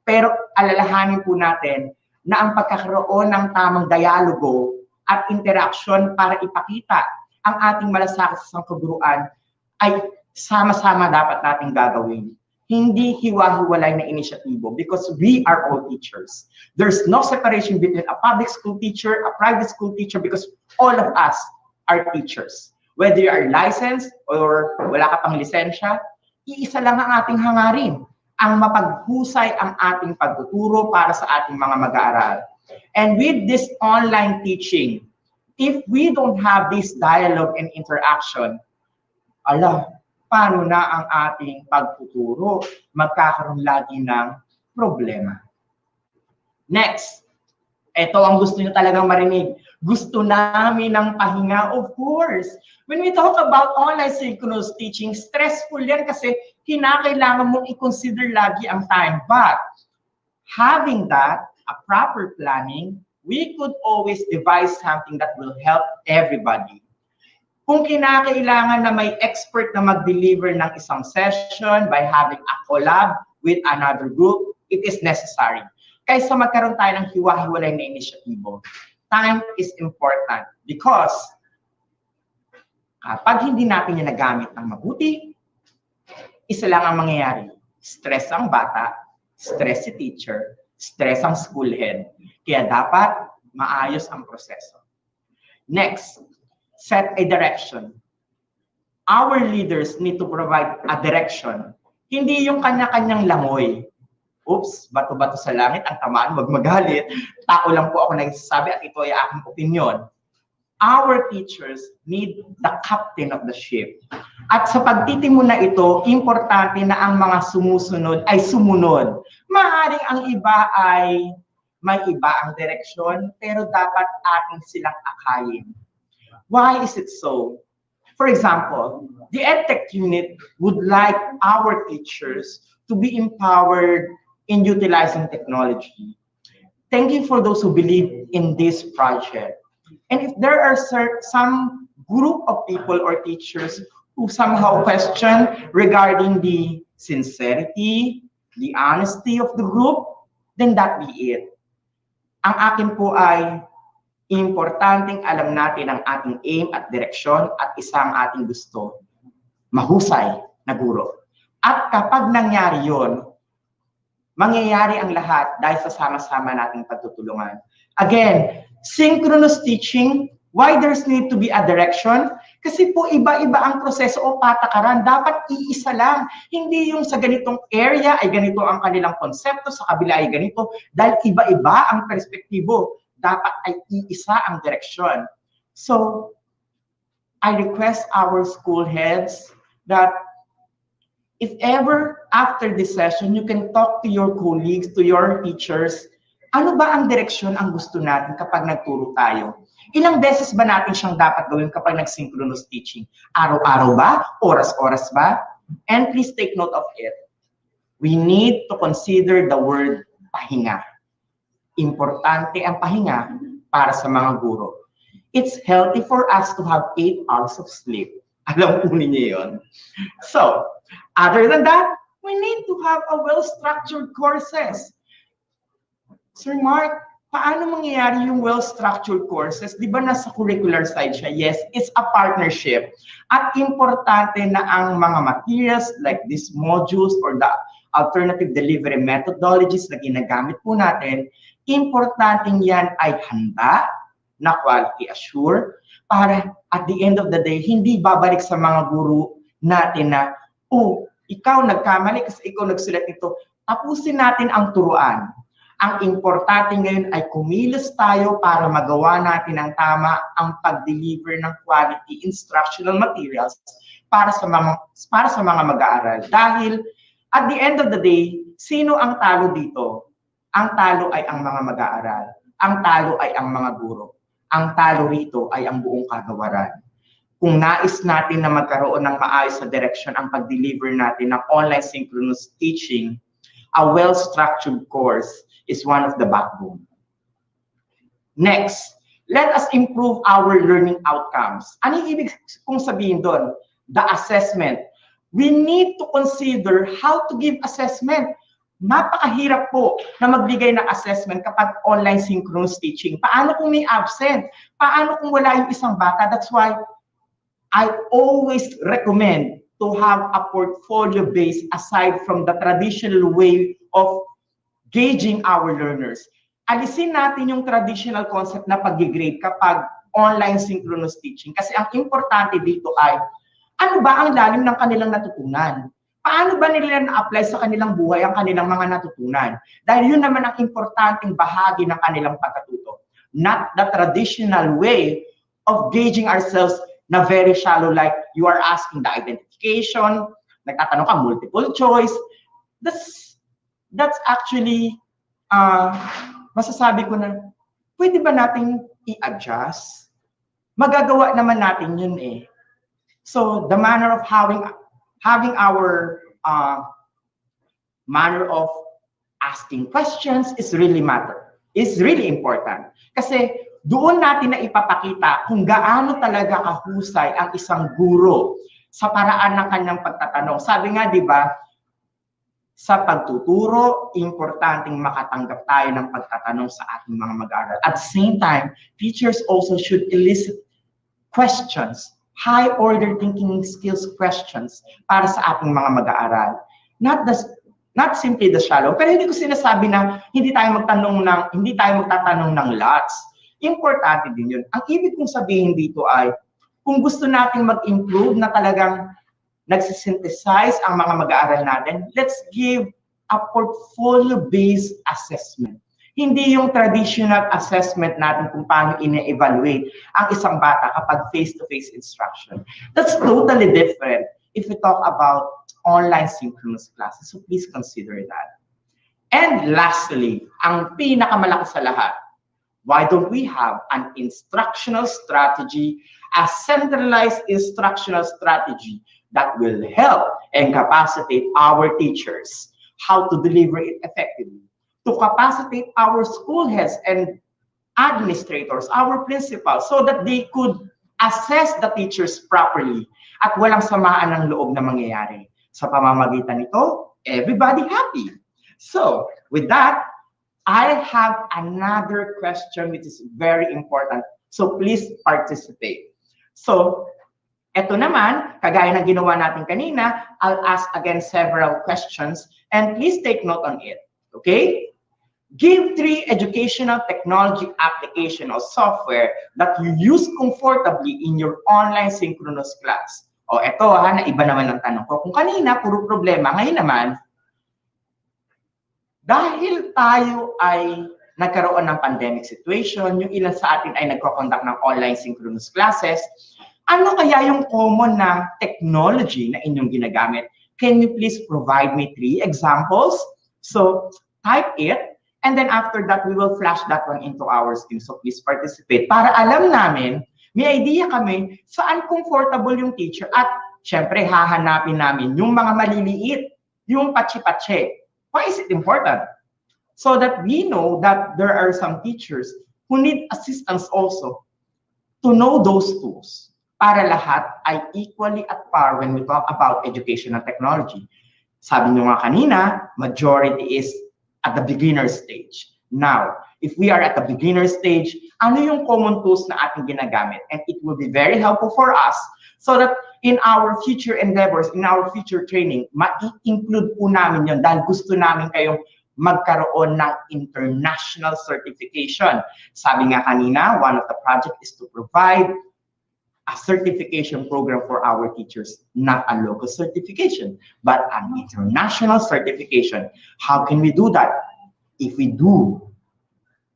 Pero alalahanin po natin na ang pagkakaroon ng tamang dialogo at interaction para ipakita ang ating malasakit sa sangkaguruan ay sama-sama dapat nating gagawin. Hindi hiwa-hiwalay na inisyatibo because we are all teachers. There's no separation between a public school teacher, a private school teacher because all of us are teachers. Whether you are licensed or wala ka pang lisensya, iisa lang ang ating hangarin, ang mapaghusay ang ating pagtuturo para sa ating mga mag-aaral. And with this online teaching, if we don't have this dialogue and interaction, paano na ang ating pagtuturo? Magkakaroon lagi ng problema. Next, ito ang gusto nyo talagang marinig. Gusto namin ng pahinga, of course. When we talk about online synchronous teaching, stressful yan kasi kinakailangan mong i-consider lagi ang time. But having that, a proper planning, we could always devise something that will help everybody. Kung kinakailangan na may expert na mag-deliver ng isang session by having a collab with another group, it is necessary. Kaysa magkaroon tayo ng hiwa-hiwalay na inisyatibo. Time is important because kapag hindi natin yan nagamit ng mabuti, isa lang ang mangyayari. Stress ang bata, stress si teacher, stress ang school head. Kaya dapat maayos ang proseso. Next, set a direction. Our leaders need to provide a direction. Hindi yung kanya-kanyang langoy. Oops, bato-bato sa langit, ang tamaan, wag magalit. Tao lang po ako nagsasabi at ito ay aking opinion. Our teachers need the captain of the ship. At sa pagtitimon na ito, importante na ang mga sumusunod ay sumunod. Maaaring ang iba ay may iba ang direksyon, pero dapat ating silang akayin. Why is it so? For example, the edtech unit would like our teachers to be empowered in utilizing technology. Thank you for those who believe in this project. And if there are some group of people or teachers who somehow question regarding the sincerity, the honesty of the group, then that be it. Ang akin po ay Importanteng alam natin ang ating aim at direksyon at isang ating gusto, mahusay na guro. At kapag nangyari yon, mangyayari ang lahat dahil sa sama-sama nating pagtutulungan. Again, synchronous teaching, why there's need to be a direction? Kasi po iba-iba ang proseso o patakaran. Dapat iisa lang. Hindi yung sa ganitong area ay ganito ang kanilang konsepto, sa kabila ay ganito. Dahil iba-iba ang perspektibo. Dapat ay iisa ang direksyon. So, I request our school heads that if ever after this session, you can talk to your colleagues, to your teachers, ano ba ang direksyon ang gusto natin kapag nagturo tayo? Ilang beses ba natin siyang dapat gawin kapag nag-synchronous teaching? Araw-araw ba? Oras-oras ba? And please take note of it. We need to consider the word pahinga. Importante ang pahinga para sa mga guro. It's healthy for us to have 8 hours of sleep. Alam po ninyo yun. So, other than that, we need to have a well-structured courses. Sir Mark, paano mangyayari yung well-structured courses? Di ba nasa curricular side siya? Yes, it's a partnership. At importante na ang mga materials like these modules or the alternative delivery methodologies na ginagamit po natin, importanteng yan ay handa na quality assure para at the end of the day, hindi babalik sa mga guru natin na, oh, ikaw nagkamali kasi ikaw nagsulat nito. Tapusin natin ang turuan. Ang importante ngayon ay kumilos tayo para magawa natin ang tama ang pag-deliver ng quality instructional materials para sa mga mag-aaral. Dahil at the end of the day, sino ang talo dito? Ang talo ay ang mga mag-aaral. Ang talo ay ang mga guro. Ang talo rito ay ang buong kagawaran. Kung nais natin na magkaroon ng maayos na direction ang pag-deliver natin ng online synchronous teaching, a well-structured course is one of the backbone. Next, let us improve our learning outcomes. Ano yung ibig kong sabihin doon? The assessment. We need to consider how to give assessment. Napakahirap po na magbigay ng assessment kapag online synchronous teaching. Paano kung may absent? Paano kung wala yung isang bata? That's why I always recommend to have a portfolio base aside from the traditional way of gauging our learners. Alisin natin yung traditional concept na pag-grade kapag online synchronous teaching. Kasi ang importante dito ay, ano ba ang lalim ng kanilang natutunan? Paano ba nila na-apply sa kanilang buhay ang kanilang mga natutunan? Dahil yun naman ang importanteng bahagi ng kanilang pagkatuto. Not the traditional way of gauging ourselves na very shallow, like you are asking the identification, nagtatanong ka multiple choice. That's actually, masasabi ko na, pwede ba nating i-adjust? Magagawa naman natin yun eh. So, the manner of having our manner of asking questions is really important. Kasi doon natin na ipapakita kung gaano talaga kahusay ang isang guro sa paraan ng kanyang pagtatanong. Sabi nga, di ba, sa pagtuturo, importanteng makatanggap tayo ng pagtatanong sa ating mga mag-aaral. At the same time, teachers also should elicit questions, high-order thinking skills questions para sa ating mga mag-aaral. Not simply the shallow, pero hindi ko sinasabi na hindi tayo magtatanong ng lots. Importante din yun. Ang ibig kong sabihin dito ay, kung gusto nating mag-improve na talagang nagsisynthesize ang mga mag-aaral natin, let's give a portfolio-based assessment. Hindi yung traditional assessment natin kung paano ine-evaluate ang isang bata kapag face-to-face instruction. That's totally different if we talk about online synchronous classes. So please consider that. And lastly, ang pinakamalaki sa lahat, why don't we have an instructional strategy, a centralized instructional strategy that will help and capacitate our teachers how to deliver it effectively, to capacitate our school heads and administrators, our principals, so that they could assess the teachers properly at walang samaan ng loob na mangyayari. Sa pamamagitan nito, everybody happy. So, with that, I have another question which is very important. So please participate. So, eto naman, kagaya ng ginawa natin kanina, I'll ask again several questions and please take note on it. Okay? Give 3 educational technology application or software that you use comfortably in your online synchronous class. O eto ha, na iba naman ang tanong ko. Kung kanina, puro problema, ngayon naman, dahil tayo ay nagkaroon ng pandemic situation, yung ilan sa atin ay nagko-conduct ng online synchronous classes, ano kaya yung common na technology na inyong ginagamit? Can you please provide me 3 examples? So, type it, and then after that, we will flash that one into our screen. So, please participate. Para alam namin, may idea kami saan comfortable yung teacher at syempre hahanapin namin yung mga maliliit, yung patsi-patsi. Why is it important? So that we know that there are some teachers who need assistance also to know those tools para lahat ay equally at par when we talk about educational technology. Sabi nyo nga kanina, majority is at the beginner stage. Now, if we are at the beginner stage, ano yung common tools na ating ginagamit? And it will be very helpful for us so that in our future endeavors, in our future training, ma-include po namin yun dahil gusto namin kayong magkaroon ng international certification. Sabi nga kanina, one of the project is to provide a certification program for our teachers, not a local certification, but an international certification. How can we do that? If we do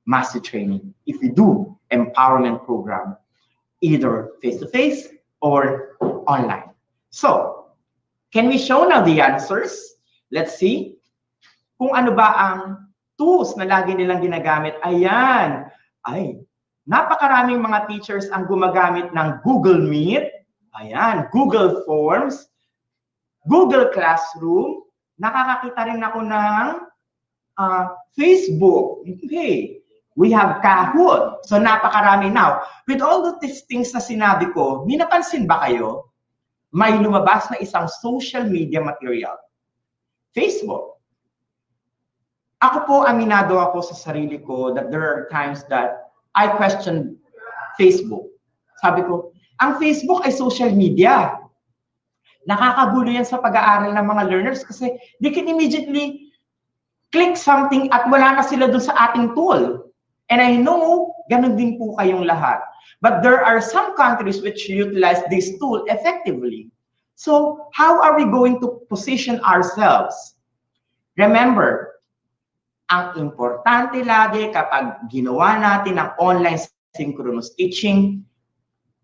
master training, if we do empowerment program, either face-to-face or online. So, can we show now the answers? Let's see. Kung ano ba ang tools na lagi nilang ginagamit. Ayan. Ay, napakaraming mga teachers ang gumagamit ng Google Meet. Ayan, Google Forms, Google Classroom. Nakakakita rin ako ng Facebook. Okay. We have Kahoot. So napakarami now. With all of these things na sinabi ko, may napansin ba kayo? May lumabas na isang social media material. Facebook. Ako po, aminado ako sa sarili ko that there are times that I question Facebook. Sabi ko, ang Facebook ay social media. Nakakagulo yan sa pag-aaral ng mga learners kasi they can immediately click something at wala na sila dun sa ating tool. And I know, ganun din po kayong lahat. But there are some countries which utilize this tool effectively. So, how are we going to position ourselves? Remember, ang importante lagi kapag ginawa natin ang online synchronous teaching,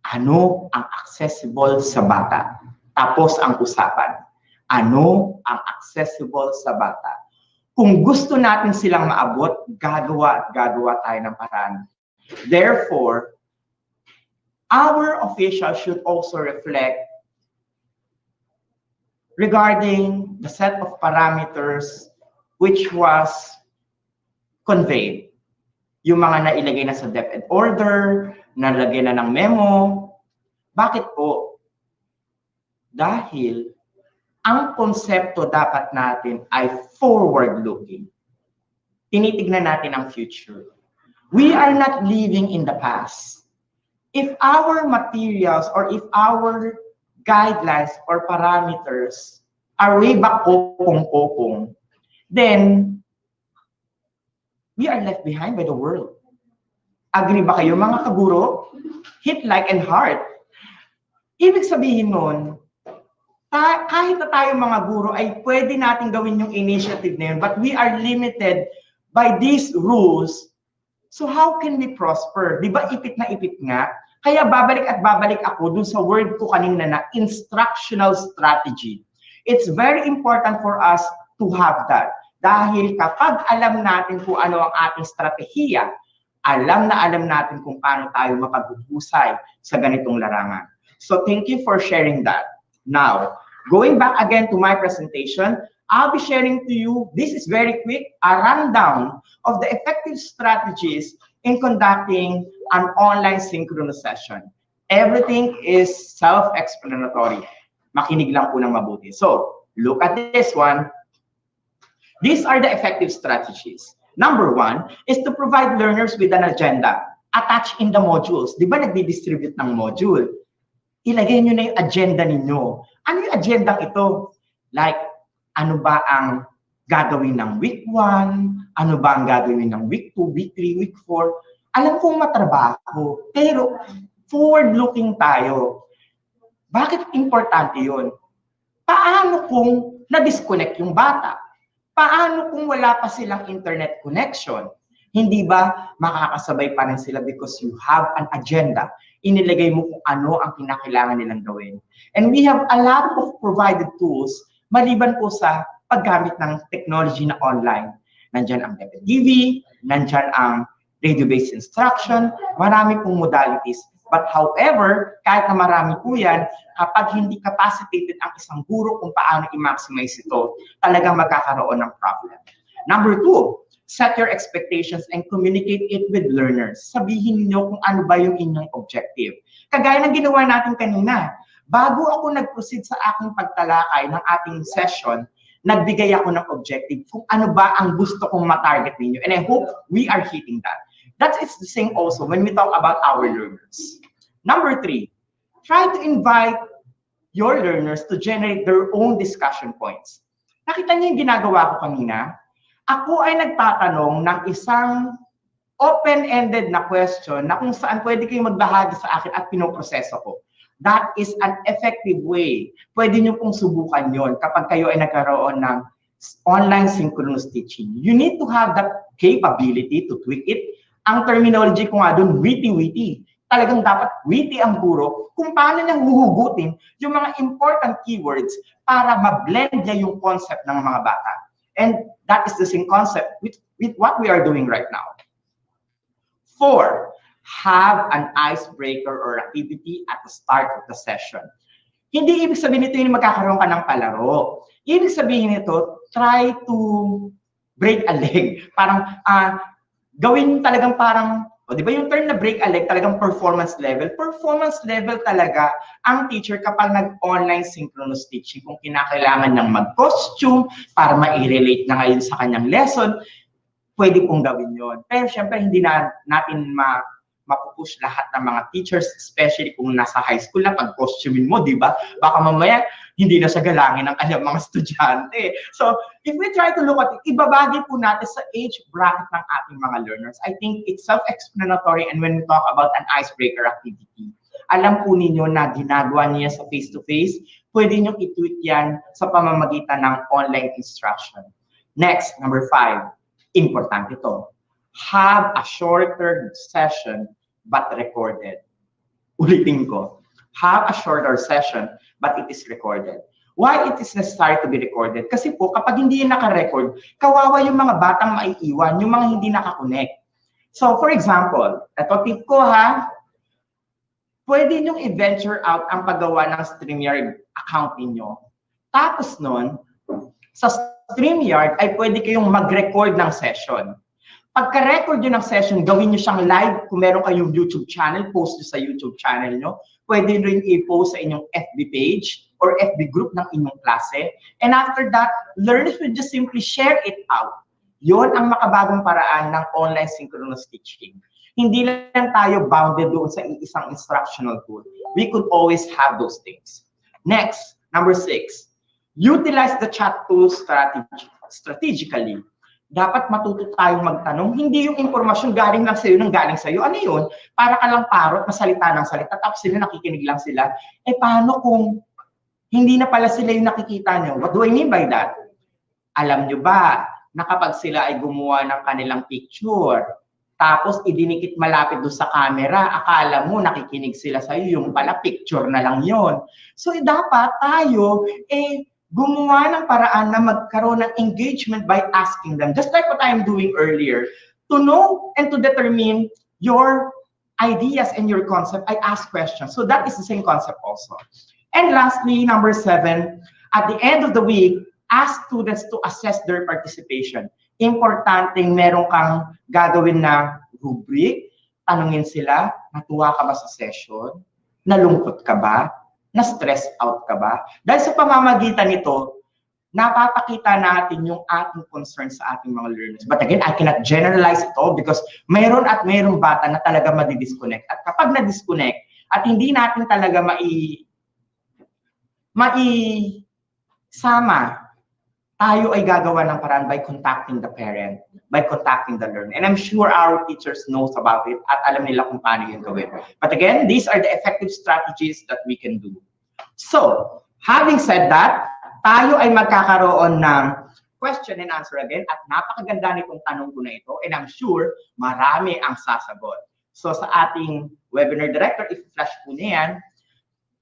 ano ang accessible sa bata? Tapos ang usapan, ano ang accessible sa bata? Kung gusto natin silang maabot, gagawa at gagawa tayo ng paraan. Therefore, our officials should also reflect regarding the set of parameters which was conveyed. Yung mga nailagay na sa DepEd order, nalagay na ng memo. Bakit po? Dahil ang konsepto dapat natin ay forward-looking. Tinitignan natin ang future. We are not living in the past. If our materials or if our guidelines or parameters are way back kopong-kopong, then we are left behind by the world. Agree ba kayo mga kaguro? Hit like and heart. Ibig sabihin nun, kahit na tayo mga guro ay pwede natin gawin yung initiative na yun, but we are limited by these rules. So how can we prosper? Di ba ipit na ipit nga? Kaya babalik at babalik ako dun sa word ko kanina na instructional strategy. It's very important for us to have that. Dahil kapag alam natin kung ano ang ating strategiya, alam natin kung paano tayo mapaghuhusay sa ganitong larangan. So thank you for sharing that. Now, going back again to my presentation, I'll be sharing to you, this is very quick, a rundown of the effective strategies in conducting an online synchronous session. Everything is self-explanatory. Makinig lang po ng mabuti. So, look at this one. These are the effective strategies. Number one is to provide learners with an agenda attached in the modules. Di ba nagdi-distribute ng module? Ilagay nyo na yung agenda ninyo. Ano yung agenda ito? Like, ano ba ang gagawin ng week 1? Ano ba ang gagawin ng week 2, week 3, week 4? Alam kong matrabaho, pero forward-looking tayo. Bakit importante yun? Paano kung na-disconnect yung bata? Paano kung wala pa silang internet connection? Hindi ba makakasabay pa rin sila because you have an agenda? Inilagay mo kung ano ang kinakailangan nilang gawin. And we have a lot of provided tools maliban po sa paggamit ng technology na online. Nandyan ang DepEd TV, nandyan ang radio-based instruction, marami pong modalities. But however, kahit na marami po yan, kapag hindi capacitated ang isang guro kung paano i-maximize ito, talagang magkakaroon ng problem. Number 2, set your expectations and communicate it with learners. Sabihin niyo kung ano ba yung inyong objective. Kagaya ng ginawa natin kanina, bago ako nag-proceed sa aking pagtalakay ng ating session, nagbigay ako ng objective kung ano ba ang gusto kong ma-target ninyo. And I hope we are hitting that. That is the same also when we talk about our learners. Number 3, try to invite your learners to generate their own discussion points. Nakita niyo yung ginagawa ko kanina? Ako ay nagtatanong ng isang open-ended na question na kung saan pwede kayong magbahagi sa akin at pinoproseso ko. That is an effective way. Pwede niyo pong subukan yon kapag kayo ay nagkaroon ng online synchronous teaching. You need to have that capability to tweak it. Ang terminology ko nga doon, witty-witty. Talagang dapat witty ang guro kung paano niyang huhugutin yung mga important keywords para ma-blend niya yung concept ng mga bata. And that is the same concept with what we are doing right now. 4, have an icebreaker or activity at the start of the session. Hindi ibig sabihin nito yung magkakaroon ka ng palaro. Ibig sabihin nito, try to break a leg. Parang gawin talagang parang, di ba yung term na break a leg, talagang performance level? Performance level talaga ang teacher kapag nag-online synchronous teaching. Kung kinakailangan ng mag-costume para ma-relate na ngayon sa kanyang lesson, pwede pong gawin yon. Pero syempre, hindi na natin mapupush lahat ng mga teachers, especially kung nasa high school na pag-costumein mo, di ba? Baka mamaya, hindi na siya galangin ng kanyang mga estudyante. So, if we try to look at it, ibabagi po natin sa age bracket ng ating mga learners. I think it's self-explanatory, and when we talk about an icebreaker activity, alam po ninyo na ginagawa niya sa face-to-face, pwede nyo i-tweak yan sa pamamagitan ng online instruction. Next, number 5, importante ito. Have a shorter session but recorded. Ulitin ko. Have a shorter session but it is recorded. Why it is necessary to be recorded? Kasi po, kapag hindi yung naka-record, kawawa yung mga batang maiiwan, yung mga hindi naka-connect. So, for example, ito tip ko ha, pwede nyong i-venture out ang paggawa ng StreamYard account ninyo. Tapos nun, sa StreamYard ay pwede kayong mag-record ng session. Pagka-record nyo ng session, gawin nyo siyang live. Kung meron kayong YouTube channel, post nyo sa YouTube channel nyo. Pwede rin i-post sa inyong FB page or FB group ng inyong klase. And after that, learners will just simply share it out. Yon ang makabagong paraan ng online synchronous teaching. Hindi lang tayo bounded doon sa isang instructional tool. We could always have those things. Next, number 6, utilize the chat tools strategically. Dapat matuto tayong magtanong, hindi yung informasyon galing lang sa'yo, nang galing sa'yo. Ano yun? Para ka lang parot na salita ng salita, tapos sila nakikinig lang sila. Eh paano kung hindi na pala sila yung nakikita nyo? What do I mean by that? Alam nyo ba na kapag sila ay gumawa ng kanilang picture, tapos idinikit malapit doon sa camera, akala mo nakikinig sila sa'yo, yung pala picture na lang yon. So dapat tayo, gumawa ng paraan na magkaroon ng engagement by asking them. Just like what I'm doing earlier. To know and to determine your ideas and your concept, I ask questions. So that is the same concept also. And lastly, number 7, at the end of the week, ask students to assess their participation. Importante, meron kang gagawin na rubric, tanungin sila, natuwa ka ba sa session? Nalungkot ka ba? Na-stress out ka ba? Dahil sa pamamagitan nito, napapakita natin yung ating concern sa ating mga learners. But again, I cannot generalize it all because mayroon at mayroong bata na talaga madi-disconnect. At kapag na-disconnect at hindi natin talaga maisama, tayo ay gagawa ng paraan by contacting the parent, by contacting the learner. And I'm sure our teachers knows about it at alam nila kung paano yun gawin. But again, these are the effective strategies that we can do. So, having said that, tayo ay magkakaroon ng question and answer again at napakaganda nitong tanong ko na ito and I'm sure marami ang sasagot. So sa ating webinar director, if flash po niyan,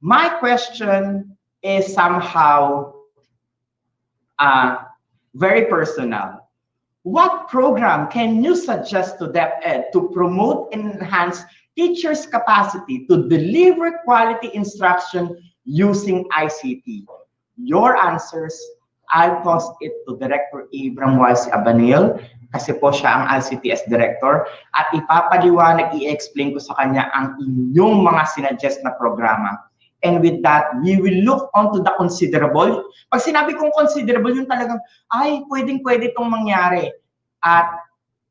my question is somehow very personal. What program can you suggest to DepEd to promote and enhance teachers' capacity to deliver quality instruction using ICT? Your answers, I'll toss it to Director Abram Walsi Abanil kasi po siya ang ICTS Director at ipapaliwanag, i-explain ko sa kanya ang inyong mga sinuggest na programa. And with that, we will look onto the considerable. Pag sinabi kong considerable, yun talagang, ay, pwedeng-pwede itong mangyari. At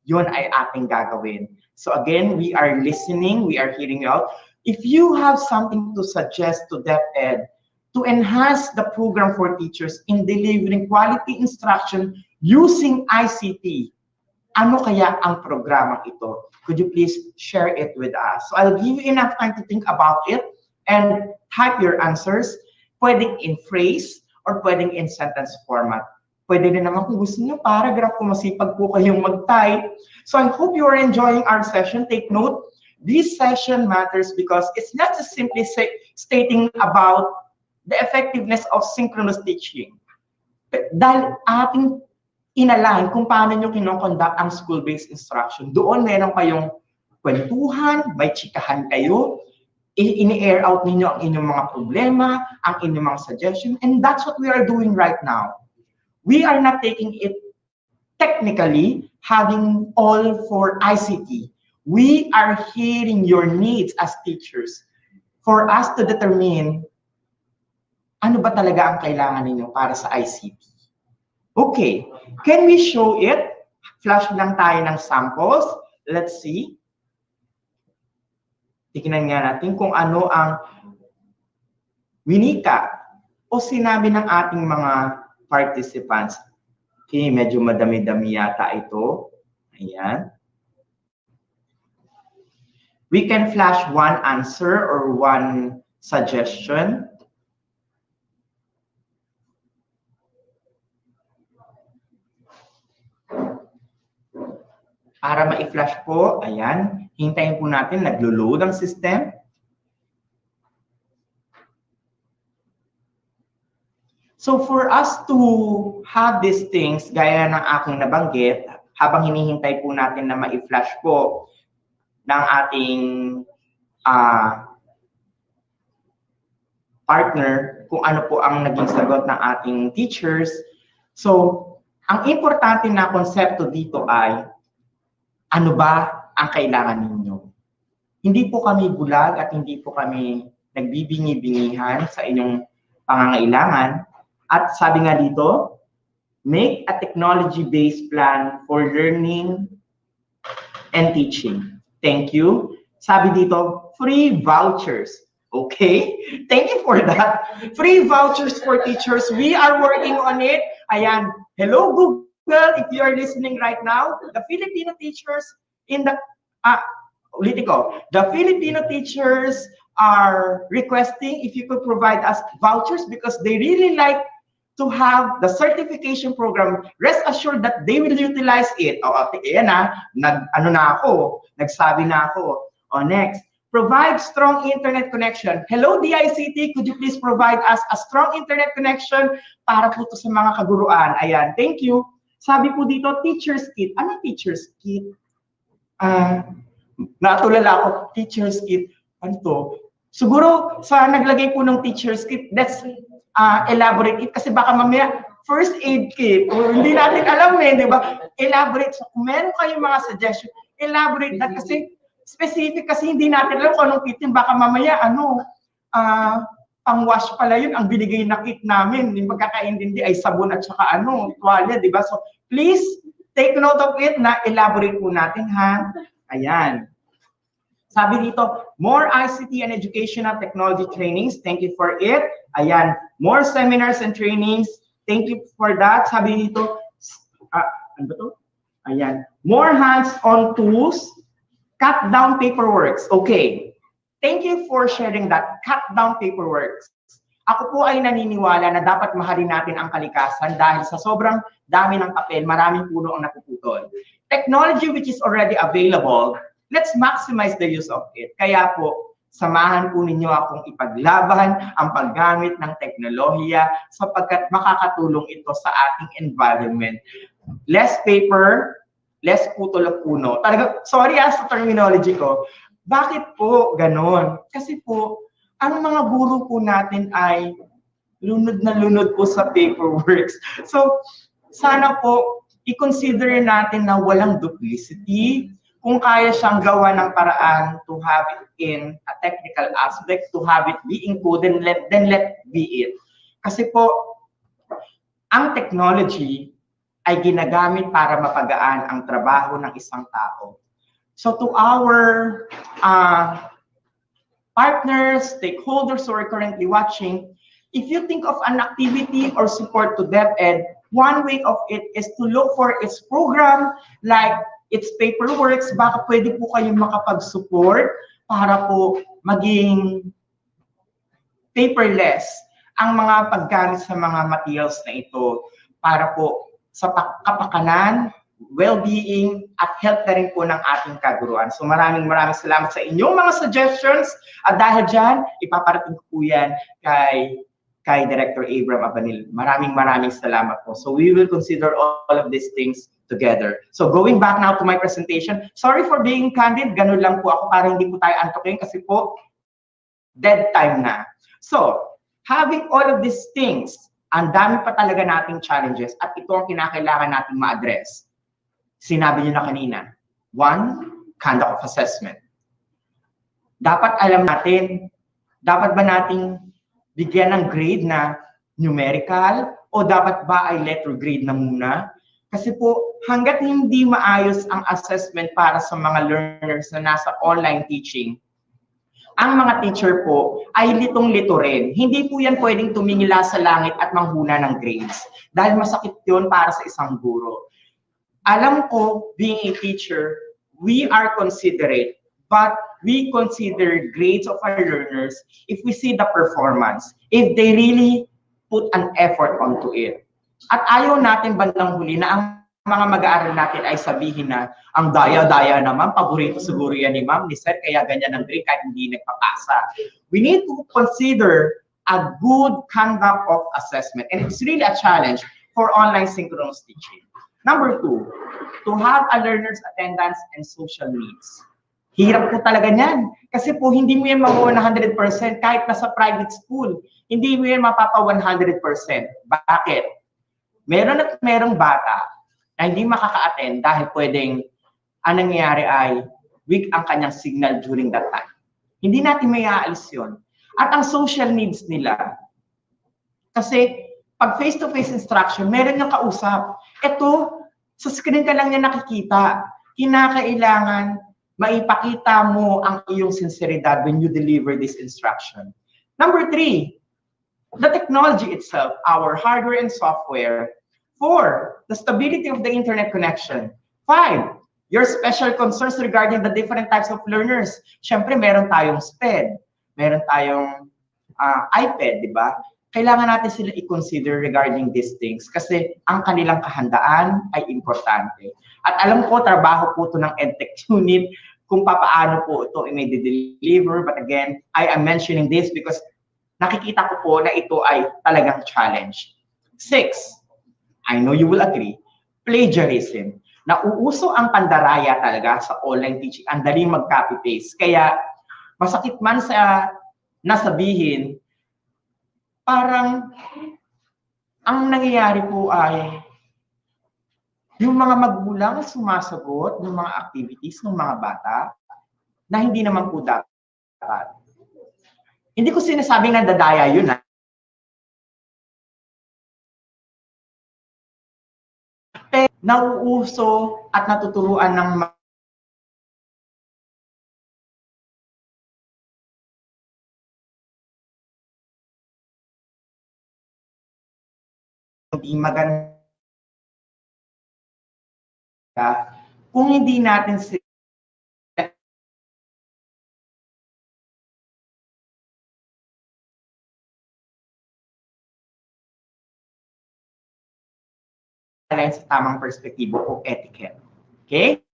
yun ay ating gagawin. So again, we are listening, we are hearing you out. If you have something to suggest to DepEd, to enhance the program for teachers in delivering quality instruction using ICT. Ano kaya ang programang ito? Could you please share it with us? So I'll give you enough time to think about it and type your answers. Pwedeng in phrase or pwedeng in sentence format. Pwede rin naman kung gusto niyo paragraph kung masipag po kayong mag-type. So I hope you are enjoying our session. Take note, this session matters because it's not just simply stating about the effectiveness of synchronous teaching. Dahil ating inalign kung paano nyo kinoconduct ang school-based instruction. Doon meron kayong kwentuhan, may chikahan kayo, ini-air out ninyo ang inyong mga problema, ang inyong mga suggestion, and that's what we are doing right now. We are not taking it technically, having all for ICT. We are hearing your needs as teachers for us to determine ano ba talaga ang kailangan ninyo para sa ICT? Okay, can we show it? Flash lang tayo ng samples. Let's see. Tingnan nga natin kung ano ang winika o sinabi ng ating mga participants. Okay, medyo madami-dami yata ito. Ayan. We can flash one answer or one suggestion. Para ma-flash po, ayan, hintayin po natin, naglo-load ang system. So for us to have these things, gaya ng aking nabanggit, habang hinihintay po natin na ma-flash po ng ating partner, kung ano po ang naging sagot ng ating teachers. So, ang importante na konsepto dito ay, ano ba ang kailangan ninyo? Hindi po kami bulag at hindi po kami nagbibingi-bingihan sa inyong pangangailangan. At sabi nga dito, make a technology-based plan for learning and teaching. Thank you. Sabi dito, free vouchers. Okay, thank you for that. Free vouchers for teachers. We are working on it. Ayan, hello Google. Well, if you are listening right now, the Filipino teachers in the the Filipino teachers are requesting if you could provide us vouchers because they really like to have the certification program. Rest assured that they will utilize it. Ayan nagsabi na ako. Next, provide strong internet connection. Hello DICT, could you please provide us a strong internet connection para po to sa mga kaguruan? Ayan, thank you. Sabi po dito, teacher's kit. Ano teacher's kit? Natulala ako, teacher's kit. Ano to? Siguro, sa naglagay po ng teacher's kit, let's elaborate it. Kasi baka mamaya, first aid kit. Hindi natin alam di ba? Elaborate. So, kung meron kayong mga suggestion, elaborate that kasi specific kasi hindi natin alam kung anong kit. Baka mamaya, pang-wash pala yun, ang binigay na kit namin, yung pagkakaintindi ay sabon at saka tuwalya, di ba? So, please, take note of it na elaborate po natin, ha? Ayan. Sabi dito, more ICT and educational technology trainings. Thank you for it. Ayan. More seminars and trainings. Thank you for that. Sabi dito, ano ba to? Ayan. More hands-on tools. Cut down paperwork. Okay. Thank you for sharing that. Cut down paperwork. Ako po ay naniniwala na dapat mahalin natin ang kalikasan dahil sa sobrang dami ng papel, maraming puno ang napuputol. Technology which is already available, let's maximize the use of it. Kaya po, samahan po ninyo akong ipaglaban ang paggamit ng teknolohiya sapagkat makakatulong ito sa ating environment. Less paper, less putol ng puno. Talaga, sorry sa terminology ko. Bakit po ganon? Kasi po, ang mga guro po natin ay lunod na lunod po sa paperwork. So, sana po, i-consider natin na walang duplicity. Kung kaya siyang gawa ng paraan to have it in a technical aspect, to have it be included, then let be it. Kasi po, ang technology ay ginagamit para mapagaan ang trabaho ng isang tao. So to our partners, stakeholders who are currently watching, if you think of an activity or support to DepEd, one way of it is to look for its program, like its paperwork. Baka pwede po kayong makapag-support para po maging paperless ang mga paggamit sa mga materials na ito para po sa kapakanan, well-being, at health na rin po ng ating kaguruan. So maraming salamat sa inyong mga suggestions. At dahil dyan, ipaparating ko po yan kay Director Abram Abanil. Maraming salamat po. So we will consider all of these things together. So going back now to my presentation, sorry for being candid, ganun lang po ako para hindi po tayo antokin kasi po, dead time na. So, having all of these things, ang dami pa talaga nating challenges at ito ang kinakailangan nating ma-address. Sinabi niyo na kanina, one, conduct of assessment. Dapat alam natin, dapat ba nating bigyan ng grade na numerical o dapat ba ay letter grade na muna? Kasi po, hanggat hindi maayos ang assessment para sa mga learners na nasa online teaching, ang mga teacher po ay litong-lito rin. Hindi po yan pwedeng tumingila sa langit at manghuna ng grades. Dahil masakit yun para sa isang guro. Alam ko, being a teacher, we are considerate, but we consider grades of our learners if we see the performance, if they really put an effort onto it. At ayaw natin bandang huli na ang mga mag-aaral natin ay sabihin na ang daya-daya naman, paborito siguro yan ni Ma'am, ni Sir, kaya ganyan ang grade kahit hindi nagpapasa. We need to consider a good conduct of assessment, and it's really a challenge for online synchronous teaching. Number two, to have a learner's attendance and social needs. Hirap po talaga niyan. Kasi po, hindi mo yan makuha 100% kahit nasa private school. Hindi mo yan mapapa 100%. Bakit? Meron at merong bata na hindi makaka-attend dahil pwedeng ang nangyayari ay weak ang kanyang signal during that time. Hindi natin may aalis yun. At ang social needs nila, kasi pag face-to-face instruction, meron niyang kausap. Ito, sa screen ka lang niya nakikita. Kinakailangan maipakita mo ang iyong sinseridad when you deliver this instruction. Number three, the technology itself, our hardware and software. Four, the stability of the internet connection. Five, your special concerns regarding the different types of learners. Siyempre, meron tayong SPED, meron tayong iPad, di ba? Kailangan natin sila i-consider regarding these things kasi ang kanilang kahandaan ay importante. At alam ko, trabaho po ito ng edtech unit kung paano po ito i-deliver. But again, I am mentioning this because nakikita ko po na ito ay talagang challenge. Six, I know you will agree, plagiarism. Nauuso ang pandaraya talaga sa online teaching. Ang daling mag-copy-paste. Kaya masakit man sa nasabihin, parang ang nangyayari po ay yung mga magulang sumasagot ng mga activities ng mga bata na hindi naman po dapat. Hindi ko sinasabing nandadaya yun, ha? Pero nauuso at natuturuan ng hindi maganda kung hindi natin sila sa tamang perspektibo o etiquette. Okay?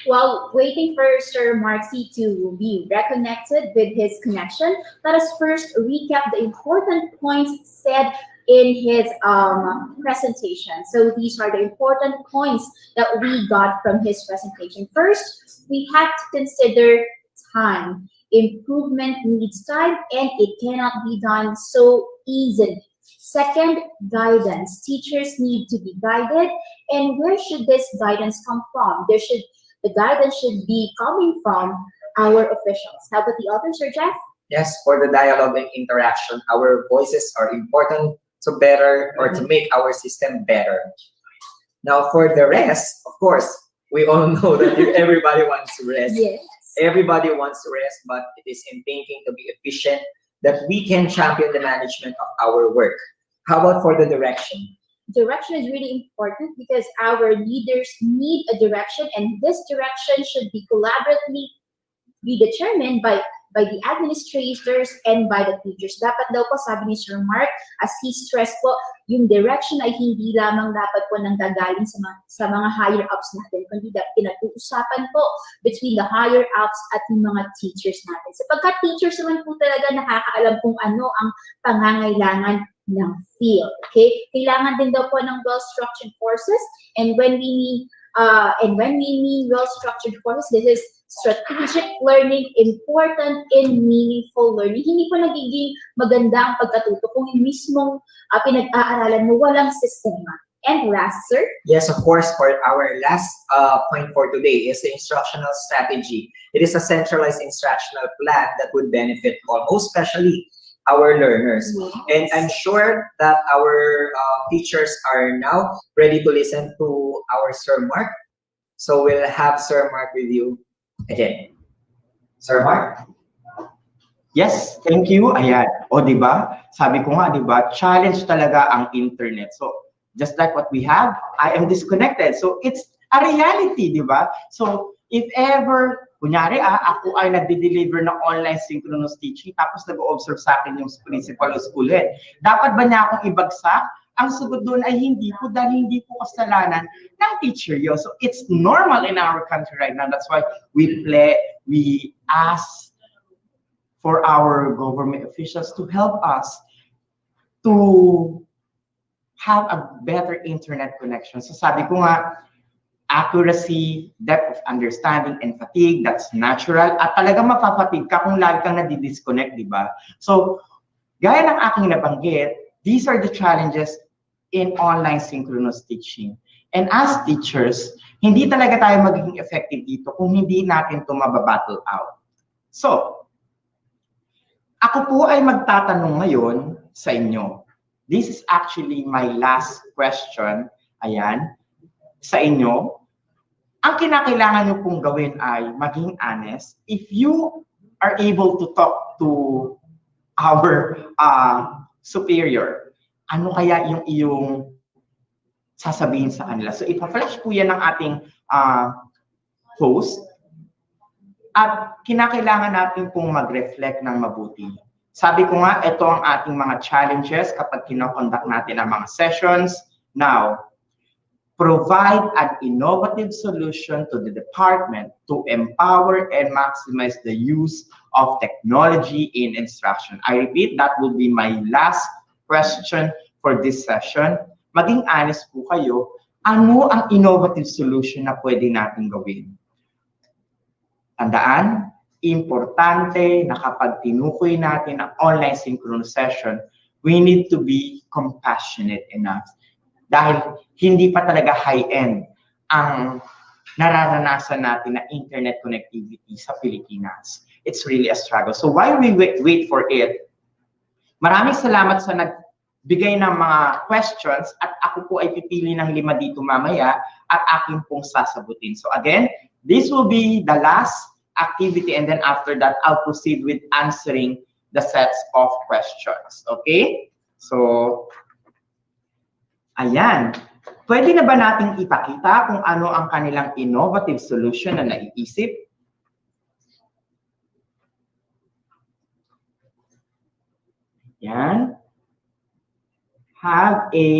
While waiting for Sir Marcy to be reconnected with his connection, let us first recap the important points said in his presentation. So these are the important points that we got from his presentation. First, we have to consider time. Improvement needs time and it cannot be done so easily. Second, guidance. Teachers need to be guided. And where should this guidance come from? The guidance should be coming from our officials. How about the others, Sir Jeff? Yes, for the dialogue and interaction, our voices are important to better or to make our system better. Now, for the rest, of course, we all know that everybody wants to rest. Yes. Everybody wants to rest, but it is in thinking to be efficient that we can champion the management of our work. How about for the direction? Direction is really important because our leaders need a direction, and this direction should be collaboratively be determined by the administrators and by the teachers. Dapat daw po, sabi ni Sir Mark, as he stressed po, yung direction ay hindi lamang dapat po nanggagaling sa mga higher ups natin, kundi pinag-uusapan po between the higher ups at yung mga teachers natin. Sapagkat teachers naman po talaga nakakaalam kung ano ang pangangailangan ng field. Okay? Kailangan din daw po ng well-structured courses, and when we mean well-structured courses, this is strategic learning, important and meaningful learning. Hindi po nagiging maganda ang pagkatuto kung yung mismong pinag-aaralan mo walang sistema. And last, sir? Yes, of course, for our last point for today is the instructional strategy. It is a centralized instructional plan that would benefit all, most especially our learners. Yes. And I'm sure that our teachers are now ready to listen to our Sir Mark. So we'll have Sir Mark with you again. Sir Mark? Yes, thank you. Ayan. O, di ba? Sabi ko nga, di ba? Challenge talaga ang internet. So, just like what we have, I am disconnected. So, it's a reality, di ba? So, if ever, kunyari, ako ay nagde-deliver ng online synchronous teaching, tapos nag-observe sa akin yung principal o school head, dapat ba niya akong ibagsak? Ang sagot doon ay hindi po, dahil hindi po kasalanan ng teacher yun. So, it's normal in our country right now. That's why we ask for our government officials to help us to have a better internet connection. So sabi ko nga, accuracy, depth of understanding, and fatigue, that's natural. At talagang mapapatig ka kung lagi kang nadi-disconnect, di ba? So, gaya ng aking nabanggit, these are the challenges in online synchronous teaching. And as teachers, hindi talaga tayo magiging effective dito kung hindi natin ito mababattle out. So, ako po ay magtatanong ngayon sa inyo. This is actually my last question. Ayan. Sa inyo. Ang kinakailangan nyo pong gawin ay maging honest. If you are able to talk to our superior, ano kaya yung iyong sasabihin sa kanila? So, ipa-flash po yan ng ating host. At kinakailangan natin pong mag-reflect ng mabuti. Sabi ko nga, ito ang ating mga challenges kapag kinoconduct natin ang mga sessions. Now, provide an innovative solution to the department to empower and maximize the use of technology in instruction. I repeat, that will be my last question for this session. Maging honest po kayo, ano ang innovative solution na pwede natin gawin? Tandaan, importante na kapag tinukoy natin ang online synchronous session, we need to be compassionate enough. Dahil hindi pa talaga high-end ang nararanasan natin na internet connectivity sa Pilipinas. It's really a struggle. So while we wait for it, maraming salamat sa nagbigay ng mga questions at ako po ay pipili ng 5 dito mamaya at aking pong sasagutin. So again, this will be the last activity and then after that, I'll proceed with answering the sets of questions. Okay? So, ayan. Pwede na ba nating ipakita kung ano ang kanilang innovative solution na naiisip? Ayan. Have a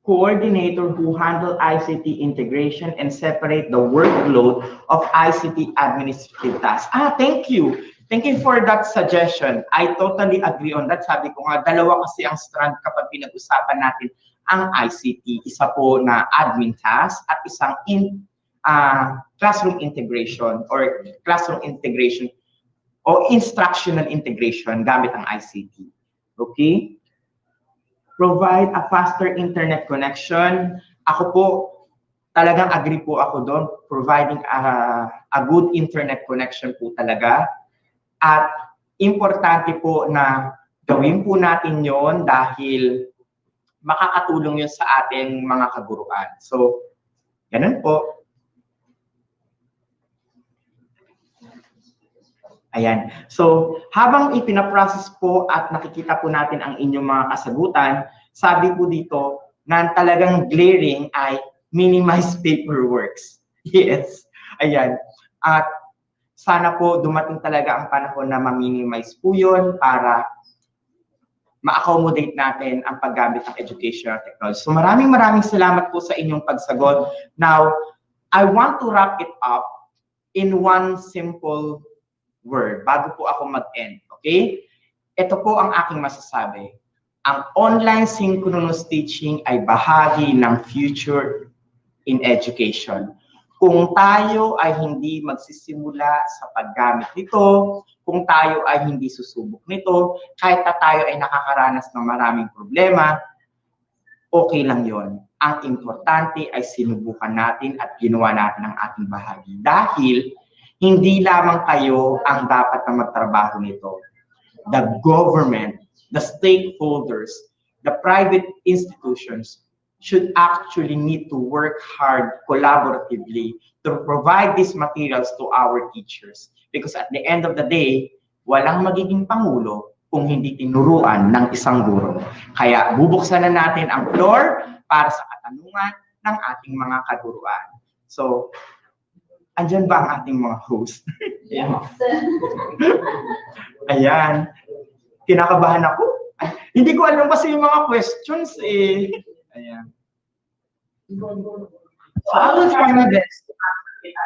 coordinator who handle ICT integration and separate the workload of ICT administrative tasks. Thank you. Thank you for that suggestion. I totally agree on that. Sabi ko nga, dalawa kasi ang strand kapag pinag-usapan natin ang ICT. Isa po na admin task at isang classroom integration or instructional integration gamit ang ICT. Okay? Provide a faster internet connection. Ako po, talagang agree po ako doon. Providing a good internet connection po talaga. At importante po na gawin po natin yon dahil makakatulong yun sa ating mga kaguruan. So, ganun po. Ayan. So, habang ipinaprocess po at nakikita po natin ang inyong mga kasagutan, sabi po dito na talagang glaring ay minimize paperworks. Yes. Ayan. At sana po dumating talaga ang panahon na ma-minimize po yun para ma-accommodate natin ang paggamit ng educational technology. So maraming salamat po sa inyong pagsagot. Now, I want to wrap it up in one simple word bago po ako mag-end. Okay? Ito po ang aking masasabi. Ang online synchronous teaching ay bahagi ng future in education. Kung tayo ay hindi magsisimula sa paggamit nito, kung tayo ay hindi susubok nito, kahit na tayo ay nakakaranas ng maraming problema, okay lang yon. Ang importante ay sinubukan natin at ginawa natin ang ating bahagi. Dahil hindi lamang kayo ang dapat na magtrabaho nito. The government, the stakeholders, the private institutions should actually need to work hard collaboratively to provide these materials to our teachers. Because at the end of the day, walang magiging pangulo kung hindi tinuruan ng isang guro. Kaya bubuksan na natin ang floor para sa katanungan ng ating mga kaguruan. So, andyan ba ang ating mga host? Yes. Ayan. Kinakabahan ako. Hindi ko alam kasi yung mga questions eh. Ayan. So I will try my best to answer it.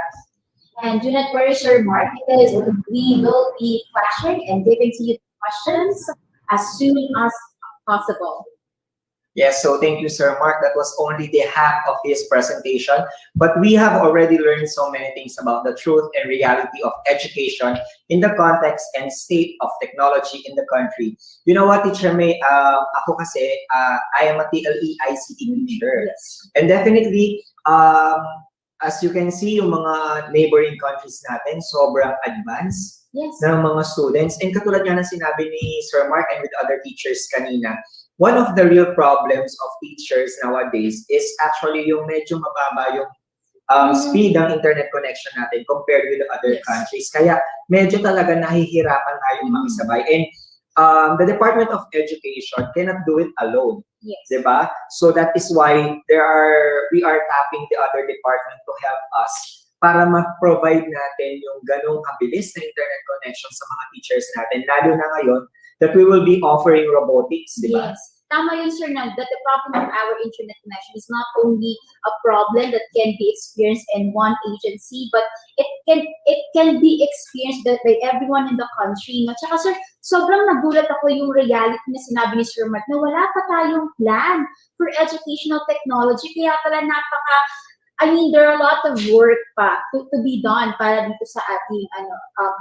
And do not worry, Sir Mark, because we will be flashing and giving to you questions as soon as possible. Yes, so thank you, Sir Mark. That was only the half of his presentation, but we have already learned so many things about the truth and reality of education in the context and state of technology in the country. You know what, Teacher May, ako kasi, I am a TLE ICT teacher. Yes. And definitely, as you can see, yung mga neighboring countries natin, sobrang advanced Yes. ng mga students. And katulad nga ng sinabi ni Sir Mark and with other teachers kanina, one of the real problems of teachers nowadays is actually yung medyo mababa yung speed ng internet connection natin compared with the other countries. Kaya medyo talaga nahihirapan tayong makisabay. And the Department of Education cannot do it alone. Yes. Diba? So that is why we are tapping the other department to help us para ma-provide natin yung ganong kabilis na internet connection sa mga teachers natin. Lalo na ngayon that we will be offering robotics, diba? Yes. tama yun, sir, that the problem of our internet connection is not only a problem that can be experienced in one agency, but it can be experienced by everyone in the country. No? Tsaka, sir, sobrang nagulat ako yung reality na sinabi ni Sir Mark na wala pa tayong plan for educational technology. Kaya pala there are a lot of work pa to be done para dito sa ating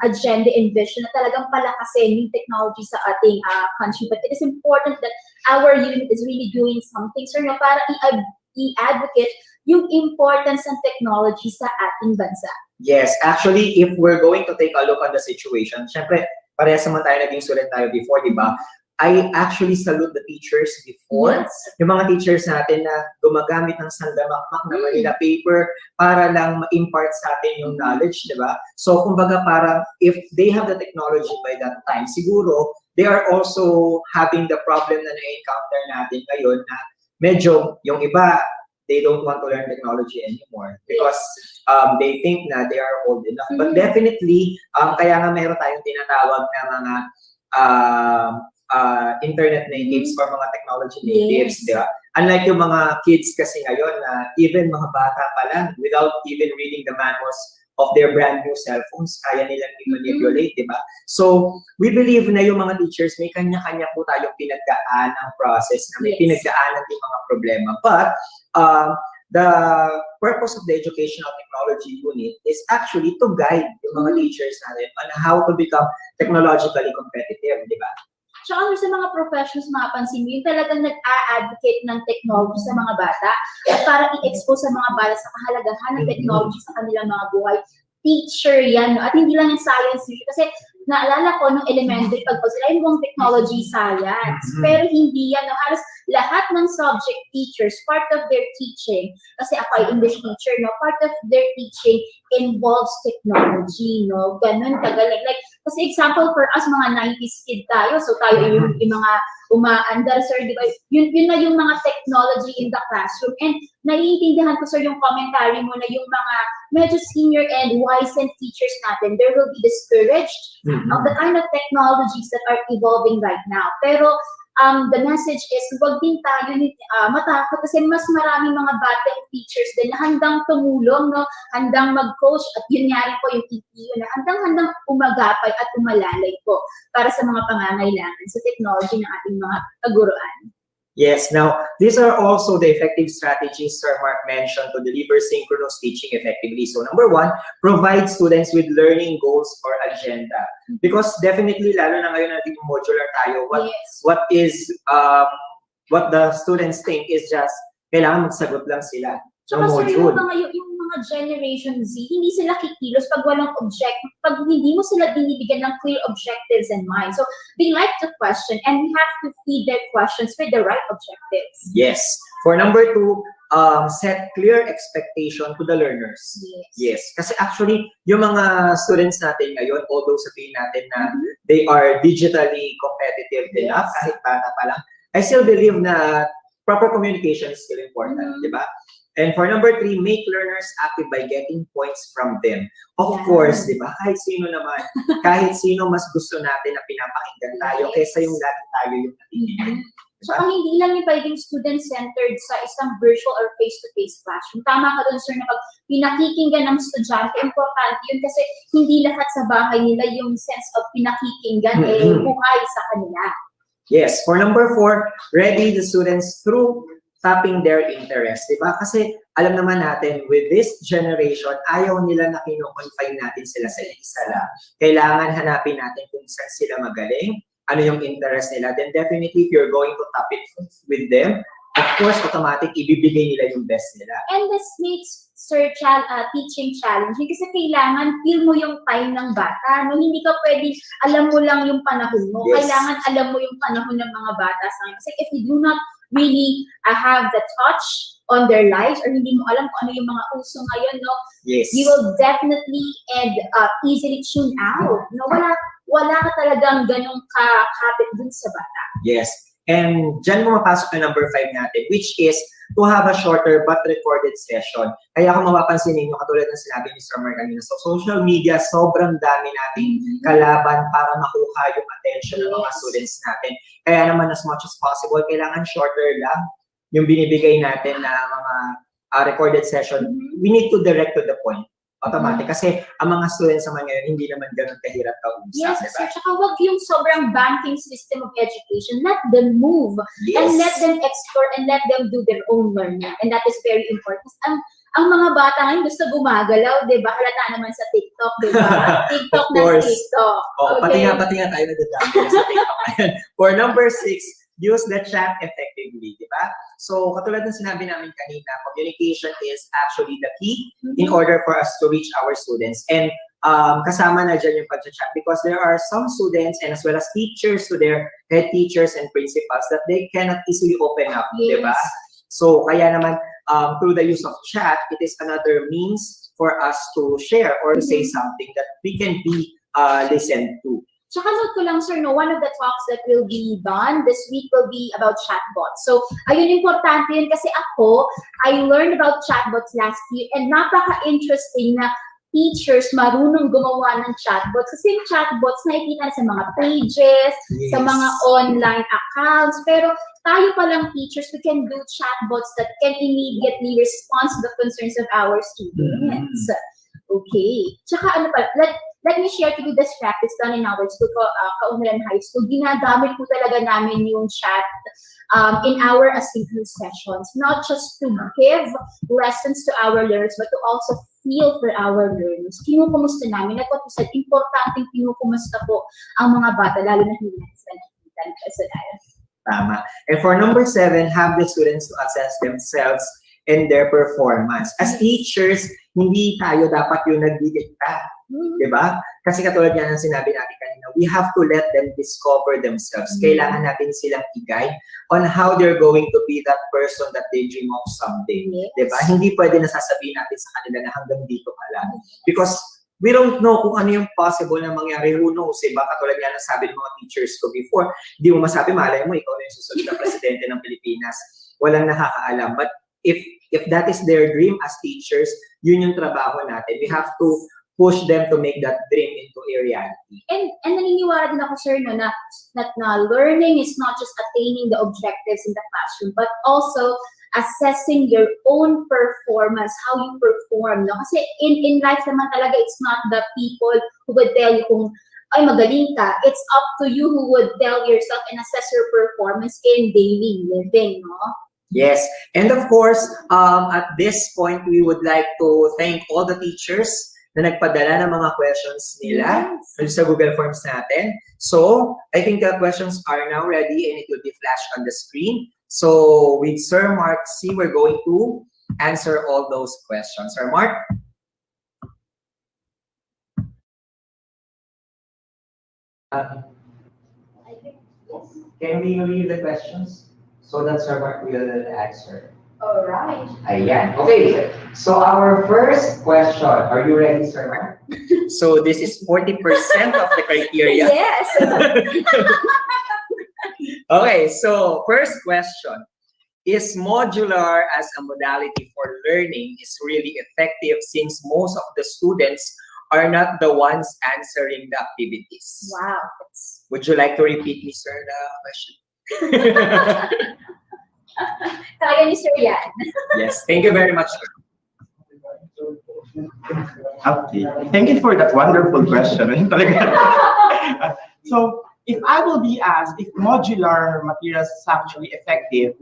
agenda and vision na talagang palakasin yung technology sa ating country. But it is important that our unit is really doing something, sir, na para i-advocate yung importance ng technology sa ating bansa. Yes, actually, if we're going to take a look on the situation, syempre, parehas naman tayo naging student tayo before, di ba? I actually salute the teachers before. Yes. Yung mga teachers natin na gumagamit ng sandamakmak na Manila paper para lang ma-impart sa atin yung knowledge, di ba? So, kumbaga parang if they have the technology by that time, siguro, they are also having the problem na na-encounter natin ngayon na medyo yung iba, they don't want to learn technology anymore because they think na they are old enough. But definitely, kaya nga meron tayong tinatawag na mga internet natives or mga technology natives, di ba? Unlike yung mga kids kasi ngayon na even mga bata pa lang, without even reading the manuals of their brand new cell phones, kaya nilang i-manipulate, di ba? So, we believe na yung mga teachers, may kanya-kanya po tayong pinagdaan ng process, na may pinagdaanan din mga problema. But, the purpose of the Educational Technology Unit is actually to guide yung mga teachers natin on how to become technologically competitive, di ba? Tsaka sa mga professionals, mapapansin mo, yung talagang nag-a-advocate ng technology sa mga bata at para i-expose sa mga bata sa kahalagahan ng technology sa kanilang mga buhay. Teacher yan, no? At hindi lang yung science teacher. Kasi naalala ko nung elementary, pag sila yung technology science. Pero hindi yan, no? Halos lahat ng subject teachers, part of their teaching, kasi ako ay English teacher, no? Part of their teaching involves technology, no? Ganun kagaling. Like, kasi example for us, mga 90s kid tayo, so tayo yung mga umaandar, sir, di ba? Yun na yung mga technology in the classroom. And naiintindihan ko, sir, yung commentary mo na yung mga medyo senior and wizened teachers natin, there will be discouraged of the kind of technologies that are evolving right now. Pero the message is, huwag din tayo matakot kasi mas maraming mga batang teachers din na handang tumulong, no? Handang mag-coach at yun nga rin po yung TPU na handang umagapay at umalalay po para sa mga pangangailangan sa technology ng ating mga kaguruan. Yes, now, these are also the effective strategies Sir Mark mentioned to deliver synchronous teaching effectively. So, number one, provide students with learning goals or agenda. Because definitely, lalo na ngayon natin modular tayo, what the students think is just, kailangan magsagot lang sila. Tsaka sir, yung mga Generation Z, hindi sila kikilos pag walang pag hindi mo sila binibigyan ng clear objectives in mind. So, they like to question and we have to feed their questions with the right objectives. Yes. For number two, set clear expectation to the learners. Yes. Kasi actually, yung mga students natin ngayon, although sabihin natin na they are digitally competitive enough, kahit bata pa lang, I still believe na proper communication is still important, di ba? And for number three, make learners active by getting points from them. Of course, di ba? Kahit sino naman, kahit sino mas gusto natin na pinapakinggan tayo kaysa yung lagi tayo yung nakikinig. So, hindi lang yung pwedeng student-centered sa isang virtual or face-to-face classroom. Tama ka dun, sir, na pag pinakikinggan ng estudyante, importante yun kasi hindi lahat sa bahay nila yung sense of pinakikinggan buhay sa kanila. Yes. For number four, ready the students through tapping their interest, di ba? Kasi alam naman natin, with this generation, ayaw nila na kino-confine natin sila sa isa lang. Kailangan hanapin natin kung saan sila magaling, ano yung interest nila. Then definitely, if you're going to tap it with them, of course, automatic, ibibigay nila yung best nila. And this makes teaching challenging kasi kailangan feel mo yung time ng bata. No? Hindi ka pwede, alam mo lang yung panahon mo. Kailangan alam mo yung panahon ng mga bata sa akin. Kasi if you do not really have the touch on their lives or hindi mo alam kung ano yung mga uso ngayon, no? You will definitely and easily tune out. No? Wala ka talagang ganong kapit dun sa bata. Yes. And dyan mo mapasok na number 5 natin, which is to have a shorter but recorded session. Kaya kung mapapansin ninyo, katulad ng sinabi ni Sir Mark kanina, so social media, sobrang dami nating kalaban para makuha yung attention ng mga students natin. Kaya naman as much as possible, kailangan shorter lang yung binibigay natin na mga recorded session. We need to direct to the point. Automatic. Kasi ang mga students naman ngayon, hindi naman ganun kahirap kausap. Yes, diba? sir. Tsaka wag yung sobrang banking system of education. Let them move. Yes. And let them explore and let them do their own learning. And that is very important. Ang mga bata ngayon gusto gumagalaw, di ba? Halata naman sa TikTok, di ba? TikTok na TikTok. Oh, Okay. pati nga tayo nadadami sa TikTok. For number 6, use the chat effectively, di ba? So, katulad ng sinabi namin kanina, communication is actually the key in order for us to reach our students. And kasama na dyan yung pag-chat because there are some students and as well as teachers to their head teachers and principals that they cannot easily open up, di ba? So, kaya naman, through the use of chat, it is another means for us to share or to say something that we can be listened to. Tsaka note ko lang, sir, no, one of the talks that will be done this week will be about chatbots. So, ayun, importante yun kasi I learned about chatbots last year and napaka-interesting na teachers marunong gumawa ng chatbots. Kasi yung chatbots nakikita na sa mga pages, sa mga online accounts, pero tayo palang teachers, we can do chatbots that can immediately respond to the concerns of our students. Okay. Tsaka ano pa, let me share to you this practice done in our school, Kaunlaran High School. Ginagamit po talaga namin yung chat in our asynchronous sessions, not just to give lessons to our learners, but to also feel for our learners. Kinukumusta namin. At po sa importanteng kinukumusta po ang mga bata, lalo na hindi sa nakikita ng kasalanan. Tama. And for number 7, have the students to assess themselves and their performance. As teachers, hindi tayo dapat yung nagdidikta. Diba? Kasi katulad nga ng sinabi natin kanina, we have to let them discover themselves. Kailangan natin silang i-guide on how they're going to be that person that they dream of someday. Diba? Hindi pwede na sasabihin natin sa kanila na hanggang dito ka lang. Because we don't know kung ano yung possible na mangyari. Who knows, diba? Katulad nga ng sabi ng mga teachers ko before, di mo masabi, malay mo, ikaw na yung susunod na presidente ng Pilipinas. Walang nakakaalam. But if that is their dream as teachers, yun yung trabaho natin. We have to push them to make that dream into a reality. And naniniwala din ako, sir, no, na learning is not just attaining the objectives in the classroom, but also assessing your own performance, how you perform. No? Kasi in life naman talaga, it's not the people who would tell you kung ay magaling ka. It's up to you who would tell yourself and assess your performance in daily living. No? Yes. And of course, at this point, we would like to thank all the teachers na nagpadala ng mga questions nila sa Google Forms natin. So, I think the questions are now ready and it will be flashed on the screen. So, with Sir Mark C, we're going to answer all those questions. Sir Mark? Can we read the questions so that Sir Mark will answer? All right. Ayan. Okay. So our first question. Are you ready, Sir Mark? So this is 40% of the criteria. Yes. Okay. So first question. Is modular as a modality for learning is really effective since most of the students are not the ones answering the activities? Wow. Would you like to repeat, Mr. the question? Kaya ni Sir yan. Yes, thank you very much. Okay, thank you for that wonderful question. So, if I will be asked if modular materials is actually effective,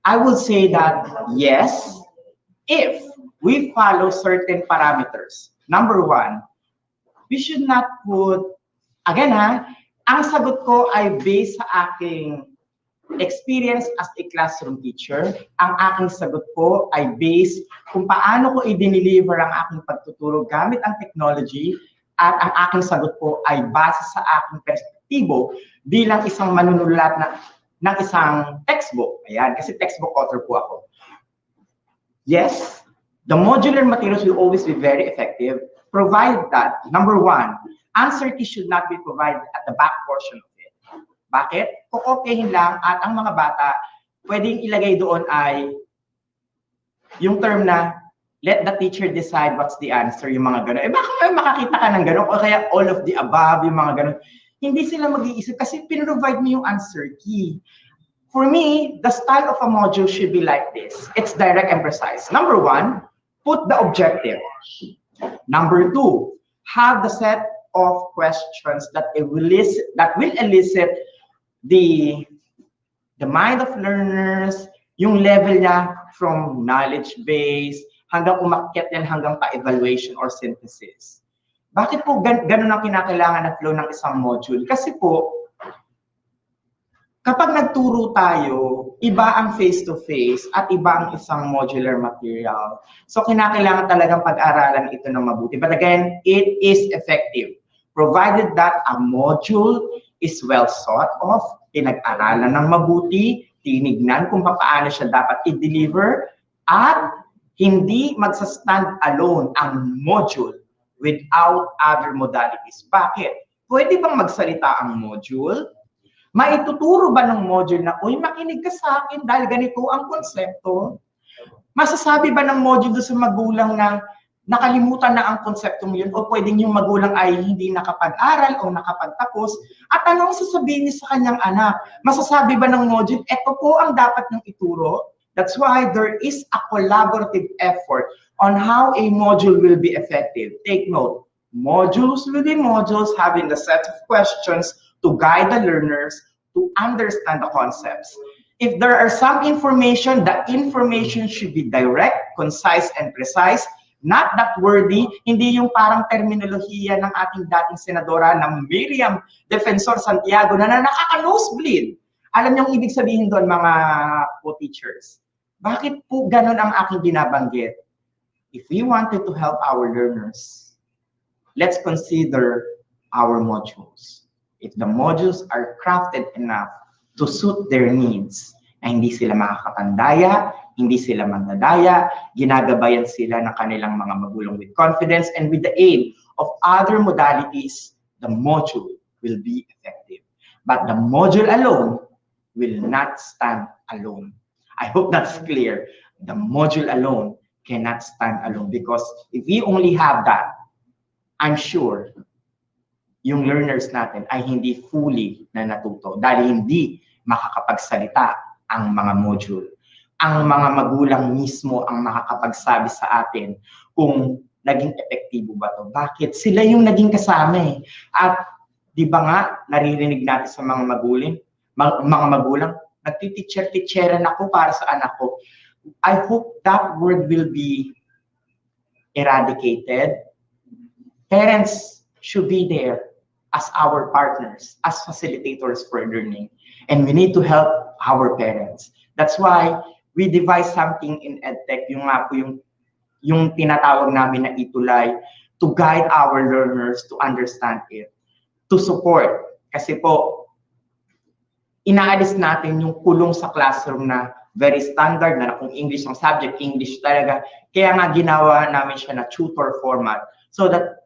I will say that yes, if we follow certain parameters. Number 1, we should not put, again ang sagot ko ay based sa aking experience as a classroom teacher. Ang aking sagot ko ay based kung paano ko i-deliver ang aking pagtuturo gamit ang technology, at ang aking sagot ko ay base sa aking perspektibo bilang isang manunulat ng isang textbook. Ayan, kasi textbook author po ako. Yes, the modular materials will always be very effective, provided that, number 1, answer key should not be provided at the back portion of it. Bakit? Kukopyahin lang at ang mga bata pwedeng ilagay doon ay yung term na let the teacher decide what's the answer, yung mga gano'n. Baka makakita ka ng gano'n, o kaya all of the above, yung mga gano'n. Hindi sila mag-iisip kasi pinrovide mo yung answer key. For me, the style of a module should be like this. It's direct and precise. Number 1, put the objective. Number 2, have the set of questions that will elicit the mind of learners, yung level niya from knowledge base hanggang umakyat yan hanggang pa-evaluation or synthesis. Bakit po ganun ang kinakailangan na flow ng isang module? Kasi po, kapag nagturo tayo, iba ang face-to-face at iba ang isang modular material. So, kinakailangan talagang pag-aralan ito ng mabuti. But again, it is effective, provided that a module is well thought of, pinag-aralan ng mabuti, tinignan kung paano siya dapat i-deliver, at hindi magsa-stand alone ang module without other modalities. Bakit? Pwede bang magsalita ang module? Maituturo ba ng module na, uy, makinig ka sa akin dahil ganito ang konsepto? Masasabi ba ng module sa magulang na nakalimutan na ang konseptong yun, o pwedeng yung magulang ay hindi nakapag-aral o nakapagtapos, at anong sasabihin niya sa kanyang anak? Masasabi ba ng module, eto po ang dapat niyang ituro? That's why there is a collaborative effort on how a module will be effective. Take note, modules will be modules having the set of questions to guide the learners to understand the concepts. If there are some information, the information should be direct, concise, and precise, not that wordy, hindi yung parang terminolohiya ng ating dating senadora na Miriam Defensor Santiago na nakaka-nosebleed. Alam niyo ang ibig sabihin doon, mga co-teachers? Bakit po ganun ang aking binabanggit? If we wanted to help our learners, let's consider our modules. If the modules are crafted enough to suit their needs, na hindi sila makakapandaya, hindi sila mandadaya, ginagabayan sila ng kanilang mga magulang with confidence, and with the aid of other modalities, the module will be effective. But the module alone will not stand alone. I hope that's clear. The module alone cannot stand alone, because if we only have that, I'm sure yung learners natin ay hindi fully na natuto dahil hindi makakapagsalita ang mga module. Ang mga magulang mismo ang makakapagsabi sa atin kung naging epektibo ba to. Bakit? Sila yung naging kasama eh. At di ba nga, naririnig natin sa mga magulang, nagtiteacher-teacheran ako para sa anak ko. I hope that word will be eradicated. Parents should be there as our partners, as facilitators for learning. And we need to help our parents. That's why we devised something in EdTech, yung nga po yung tinatawag namin na itulay, to guide our learners to understand it, to support. Kasi po, inaalis natin yung kulong sa classroom na very standard na kung English ang subject, English talaga. Kaya nga ginawa namin siya na tutor format so that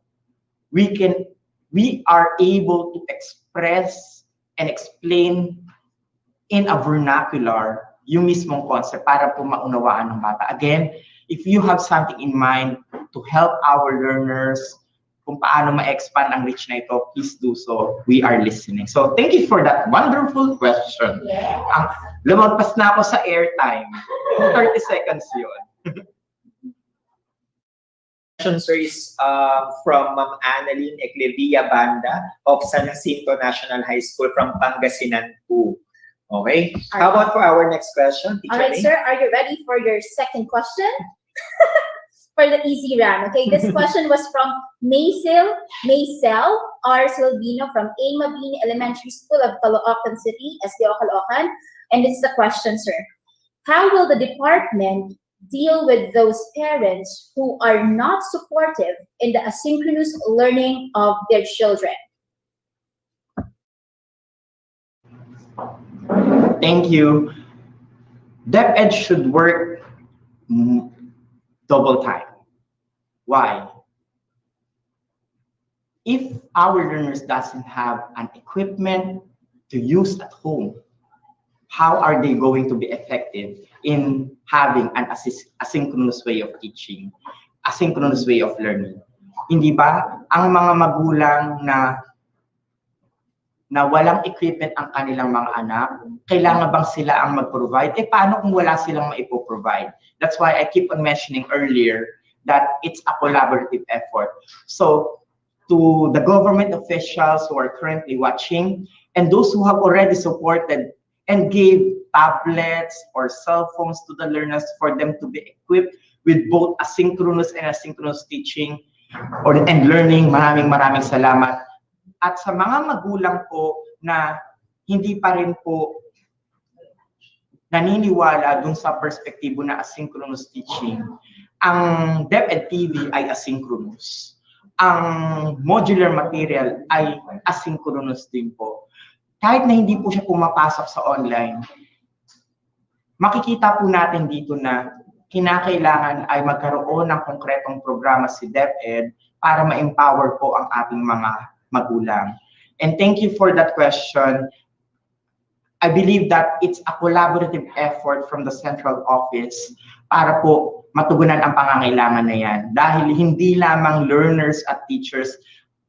we are able to express and explain in a vernacular yung mismong concept para po maunawaan ng bata. Again, if you have something in mind to help our learners kung paano ma-expand ang reach na ito, please do so. We are listening. So thank you for that wonderful question. Yeah. Lumagpas na ako sa airtime. 30 seconds yun. Question, sir, is from Ma'am Annalyn Eclevia Banda of San Jacinto National High School from Pangasinan 2. Okay. How about for our next question, Teacher All right, May? sir, are you ready for your second question? For the easy round, okay? This question was from Maysel R. Silvino from A. Mabini Elementary School of Caloocan City, SD Caloocan. And this is the question, sir. How will the department deal with those parents who are not supportive in the asynchronous learning of their children? Thank you. DepEd should work double time. Why? If our learners doesn't have an equipment to use at home, how are they going to be effective in having an asynchronous way of teaching, asynchronous way of learning. Hindi ba ang mga magulang na walang equipment ang kanilang mga anak, kailangan bang sila ang mag-provide? Paano kung wala silang maipo-provide? That's why I keep on mentioning earlier that it's a collaborative effort. So, to the government officials who are currently watching, and those who have already supported and gave tablets or cell phones to the learners for them to be equipped with both asynchronous and asynchronous teaching and learning, maraming salamat. At sa mga magulang po na hindi pa rin po naniniwala dun sa perspektibo na asynchronous teaching, ang DepEd TV ay asynchronous. Ang modular material ay asynchronous din po. Kahit na hindi po siya pumapasok sa online, makikita po natin dito na kinakailangan ay magkaroon ng konkretong programa si DepEd para ma-empower po ang ating mga magulang. And thank you for that question. I believe that it's a collaborative effort from the central office para po matugunan ang pangangailangan na yan. Dahil hindi lamang learners at teachers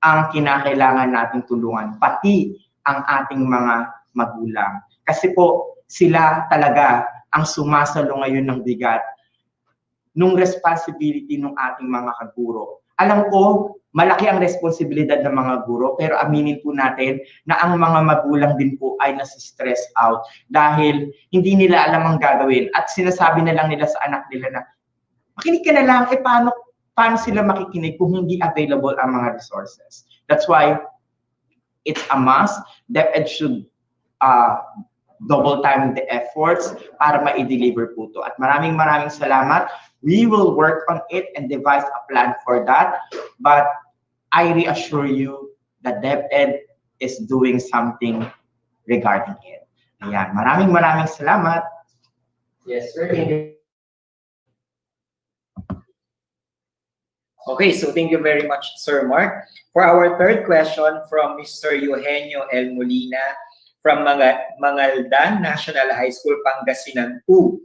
ang kinakailangan nating tulungan, pati ang ating mga magulang. Kasi po sila talaga ang sumasalo ngayon ng bigat nung responsibility ng ating mga kaguro. Alam ko, malaki ang responsibilidad ng mga guro, pero aminin po natin na ang mga magulang din po ay nasi-stress out dahil hindi nila alam ang gagawin at sinasabi na lang nila sa anak nila na makinig ka na lang, paano sila makikinig kung hindi available ang mga resources. That's why it's a must. DepEd should double time the efforts para ma-deliver po to. At maraming salamat. We will work on it and devise a plan for that. But I reassure you that DepEd is doing something regarding it. Ayan. Maraming salamat. Yes, sir. Okay, so thank you very much, Sir Mark. For our third question from Mr. Eugenio L. Molina from Mangaldan National High School, Pangasinan 2.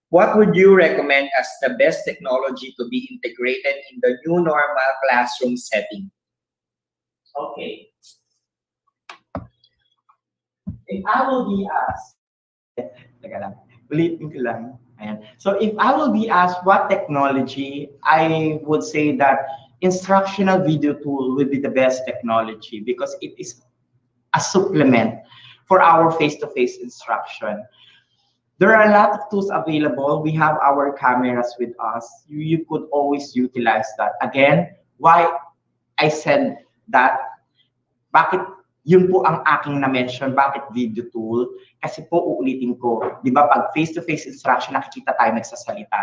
What would you recommend as the best technology to be integrated in the new normal classroom setting? Okay. If I will be asked, ulitin ko lang. Ayan. So if I will be asked what technology, I would say that instructional video tool will be the best technology because it is a supplement for our face-to-face instruction. There are a lot of tools available. We have our cameras with us. You could always utilize that. Again, why I said that, bakit yun po ang aking na-mention, bakit video tool? Kasi po uulitin ko, di ba pag face-to-face instruction, nakikita tayo nagsasalita.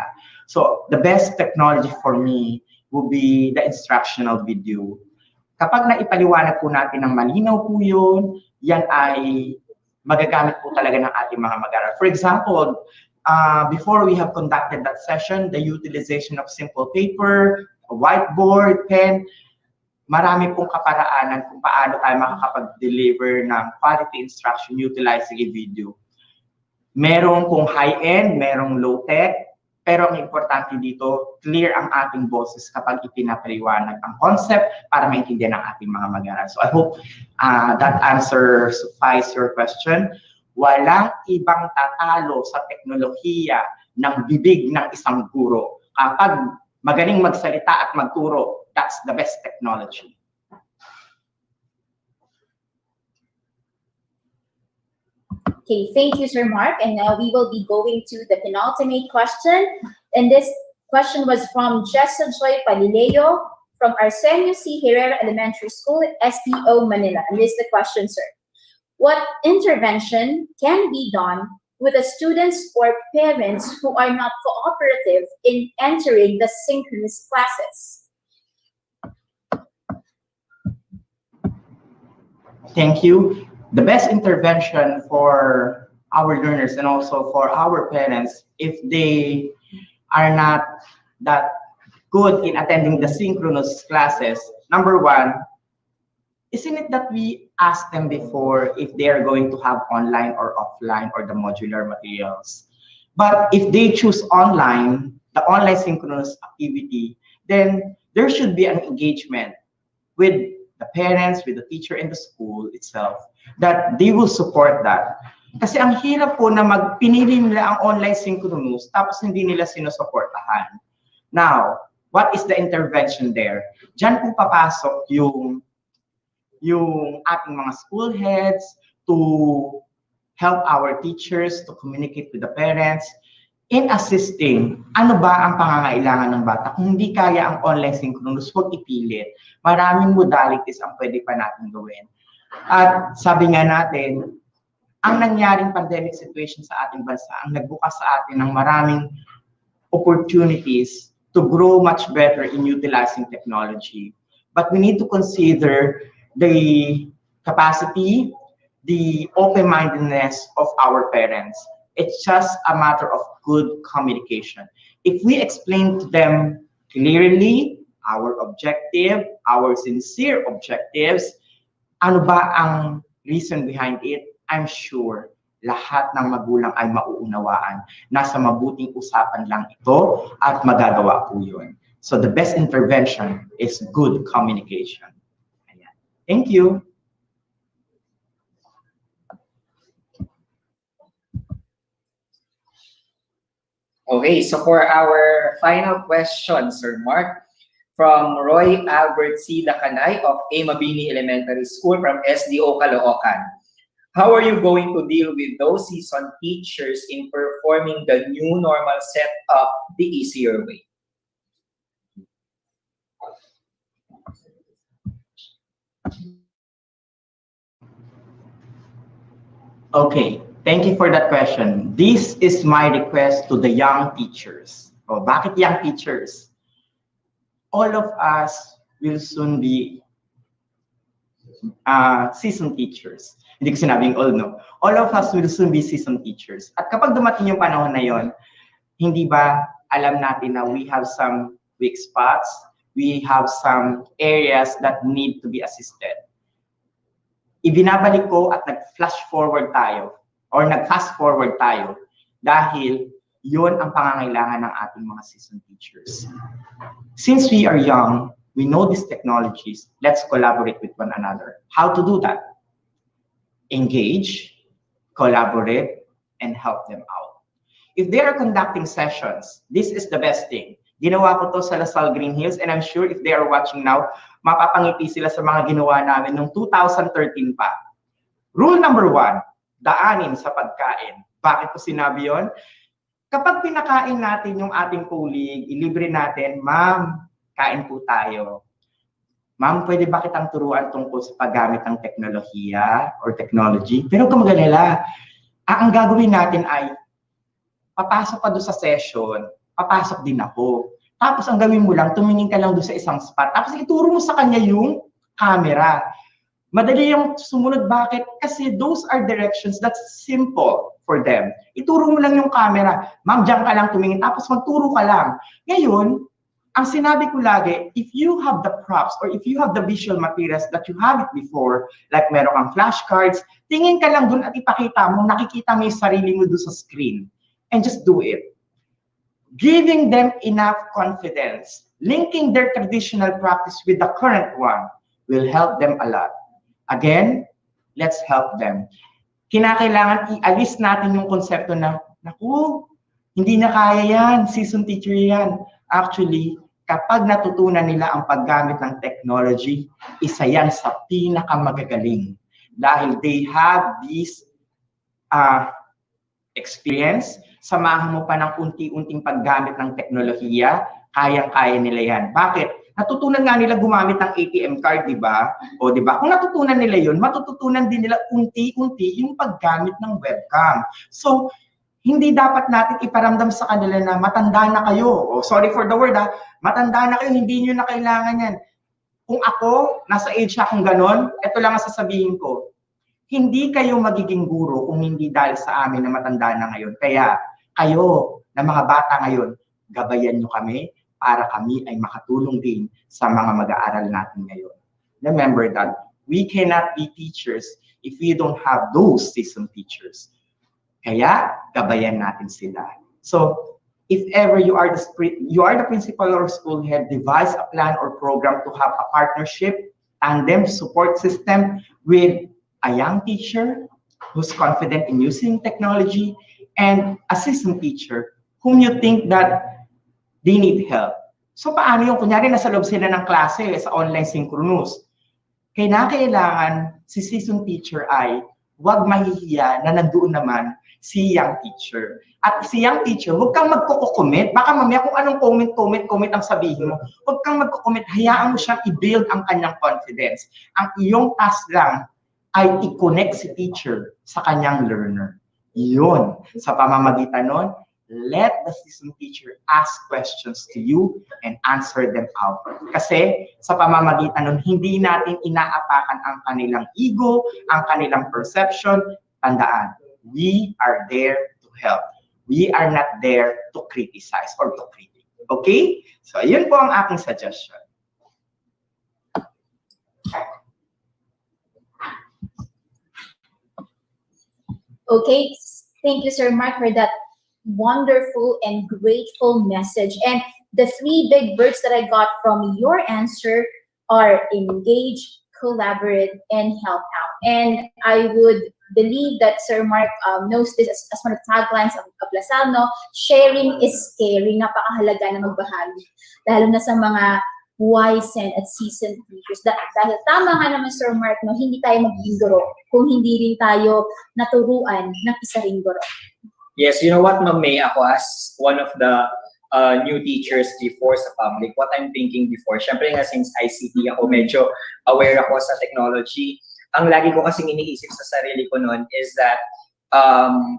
So the best technology for me would be the instructional video. Kapag naipaliwanag po natin ng malinaw po yun, yan ay magagamit po talaga ng ating mga mag-aaral. For example, before we have conducted that session, the utilization of simple paper, a whiteboard, pen, marami pong kaparaanan kung paano tayo makakapag-deliver ng quality instruction utilizing a video. Merong pong high-end, merong low-tech, pero ang importante dito, clear ang ating boses kapag ipinapaliwanag ang concept para maintindihan ng ating mga mag-aaral. So I hope that answer suffice your question. Walang ibang tatalo sa teknolohiya ng bibig ng isang guro. Kapag magaling magsalita at magturo, that's the best technology. Okay, thank you, Sir Mark. And now we will be going to the penultimate question. And this question was from Jessa Joy Palileo from Arsenio C. Herrera Elementary School, SDO, Manila. And this is the question, sir. What intervention can be done with the students or parents who are not cooperative in entering the synchronous classes? Thank you. The best intervention for our learners and also for our parents, if they are not that good in attending the synchronous classes, number one, isn't it that we ask them before if they are going to have online or offline or the modular materials? But if they choose online, the online synchronous activity, then there should be an engagement with the parents, with the teacher in the school itself, that they will support that. Kasi ang hirap po na pinili nila ang online synchronous tapos hindi nila sinusuportahan. Now, what is the intervention there? Diyan po papasok yung ating mga school heads to help our teachers to communicate with the parents in assisting ano ba ang pangangailangan ng bata. Kung hindi kaya ang online synchronous, huwag ipilit. Maraming modalities ang pwede pa natin gawin. At sabi nga natin, ang nangyaring pandemic situation sa ating bansa ang nagbukas sa atin ng maraming opportunities to grow much better in utilizing technology. But we need to consider the capacity, the open-mindedness of our parents. It's just a matter of good communication. If we explain to them clearly our objective, our sincere objectives, ano ba ang reason behind it, I'm sure lahat ng magulang ay mauunawaan. Nasa mabuting usapan lang ito at magagawa po yun. So the best intervention is good communication. Ayan. Thank you. Okay, so for our final question, Sir Mark, from Roy Albert C. Lacanay of A. Mabini Elementary School from SDO Caloocan. How are you going to deal with those seasoned teachers in performing the new normal setup the easier way? Okay, thank you for that question. This is my request to the young teachers. Oh, bakit young teachers? All of us will soon be seasoned teachers. Hindi ko sinabing all, no? All of us will soon be seasoned teachers. At kapag dumating yung panahon na yon, hindi ba alam natin na we have some weak spots, we have some areas that need to be assisted. Ibinabalik ko at nag-flash forward tayo or nag-fast forward tayo dahil yun ang pangangailangan ng ating mga seasoned teachers. Since we are young, we know these technologies, let's collaborate with one another. How to do that? Engage, collaborate, and help them out. If they are conducting sessions, this is the best thing. Ginawa ko to sa Lasal Green Hills, and I'm sure if they are watching now, mapapangiti sila sa mga ginawa namin noong 2013 pa. Rule number 1, daanin sa pagkain. Bakit ko sinabi yon? Kapag pinakain natin yung ating colleague, ilibre natin, ma'am, kain po tayo. Ma'am, pwede ba kitang turuan tungkol sa paggamit ng teknolohiya or technology? Pero kung mag-alala, ang gagawin natin ay, papasok ka doon sa session, papasok din ako. Tapos ang gawin mo lang, tumingin ka lang doon sa isang spot. Tapos ituro mo sa kanya yung camera. Madali yung sumunod. Bakit? Kasi those are directions that's simple for them. Ituro mo lang yung camera. Ma'am, diyan ka lang tumingin. Tapos magturo ka lang. Ngayon, ang sinabi ko lagi, if you have the props or if you have the visual materials that you have it before, like meron kang flashcards, tingin ka lang dun at ipakita mo, nakikita mo yung sarili mo dun sa screen. And just do it. Giving them enough confidence, linking their traditional practice with the current one will help them a lot. Again, let's help them. Kinakailangan ialis natin yung konsepto na, naku, hindi na kaya yan, seasoned teacher yan. Actually, kapag natutunan nila ang paggamit ng technology, isa yan sa pinakamagagaling. Dahil they have this experience, samahan mo pa ng unti-unting paggamit ng teknolohiya, kayang-kaya nila yan. Bakit? Natutunan nga nila gumamit ng ATM card, di ba? O di ba? Kung natutunan nila yun, matututunan din nila unti-unti yung paggamit ng webcam. So, hindi dapat natin iparamdam sa kanila na matanda na kayo. Oh, sorry for the word matanda na kayo, hindi nyo na kailangan yan. Kung ako, nasa age akong ganon, ito lang ang sasabihin ko. Hindi kayo magiging guro kung hindi dahil sa amin na matanda na ngayon. Kaya kayo na mga bata ngayon, gabayan nyo kami para kami ay makatulong din sa mga mag-aaral natin ngayon. Remember that We cannot be teachers if we don't have those seasoned teachers. Kaya, gabayan natin sila. So, if ever you are the principal or school head, devise a plan or program to have a partnership, tandem support system with a young teacher who's confident in using technology and a seasoned teacher whom you think that they need help. So paano yung kunyari nasa loob sila ng klase sa online synchronous? Kailangan si seasoned teacher ay huwag mahihiya na nandoon naman si young teacher. At si young teacher, huwag kang magko-comment. Baka mamaya kung anong comment ang sabihin mo, huwag kang magko-comment. Hayaan mo siyang i-build ang kanyang confidence. Ang iyong task lang ay i-connect si teacher sa kanyang learner. Yun. Sa pamamagitan nun, let the seasoned teacher ask questions to you and answer them out. Kasi sa pamamagitan nun, hindi natin inaatakan ang kanilang ego, ang kanilang perception. Tandaan, we are there to help. We are not there to criticize or to critique. Okay? So, yun po ang aking suggestion. Okay, thank you, Sir Mark, for that wonderful and grateful message. And the three big words that I got from your answer are engage, collaborate, and help out. And I would believe that Sir Mark knows this as one of the taglines of LaSalle, no? Sharing is caring. Napakahalaga na magbahagi. Lalo na sa mga wise at seasoned teachers. Dahil tama nga naman, Sir Mark, no? Hindi tayo magiging guro kung hindi rin tayo naturuan ng isa ring guro. Yes, you know what, Ma'am May, ako as one of the new teachers before sa public, what I'm thinking before, syempre nga since ICT ako, medyo aware ako sa technology. Ang lagi ko kasing iniisip sa sarili ko noon is that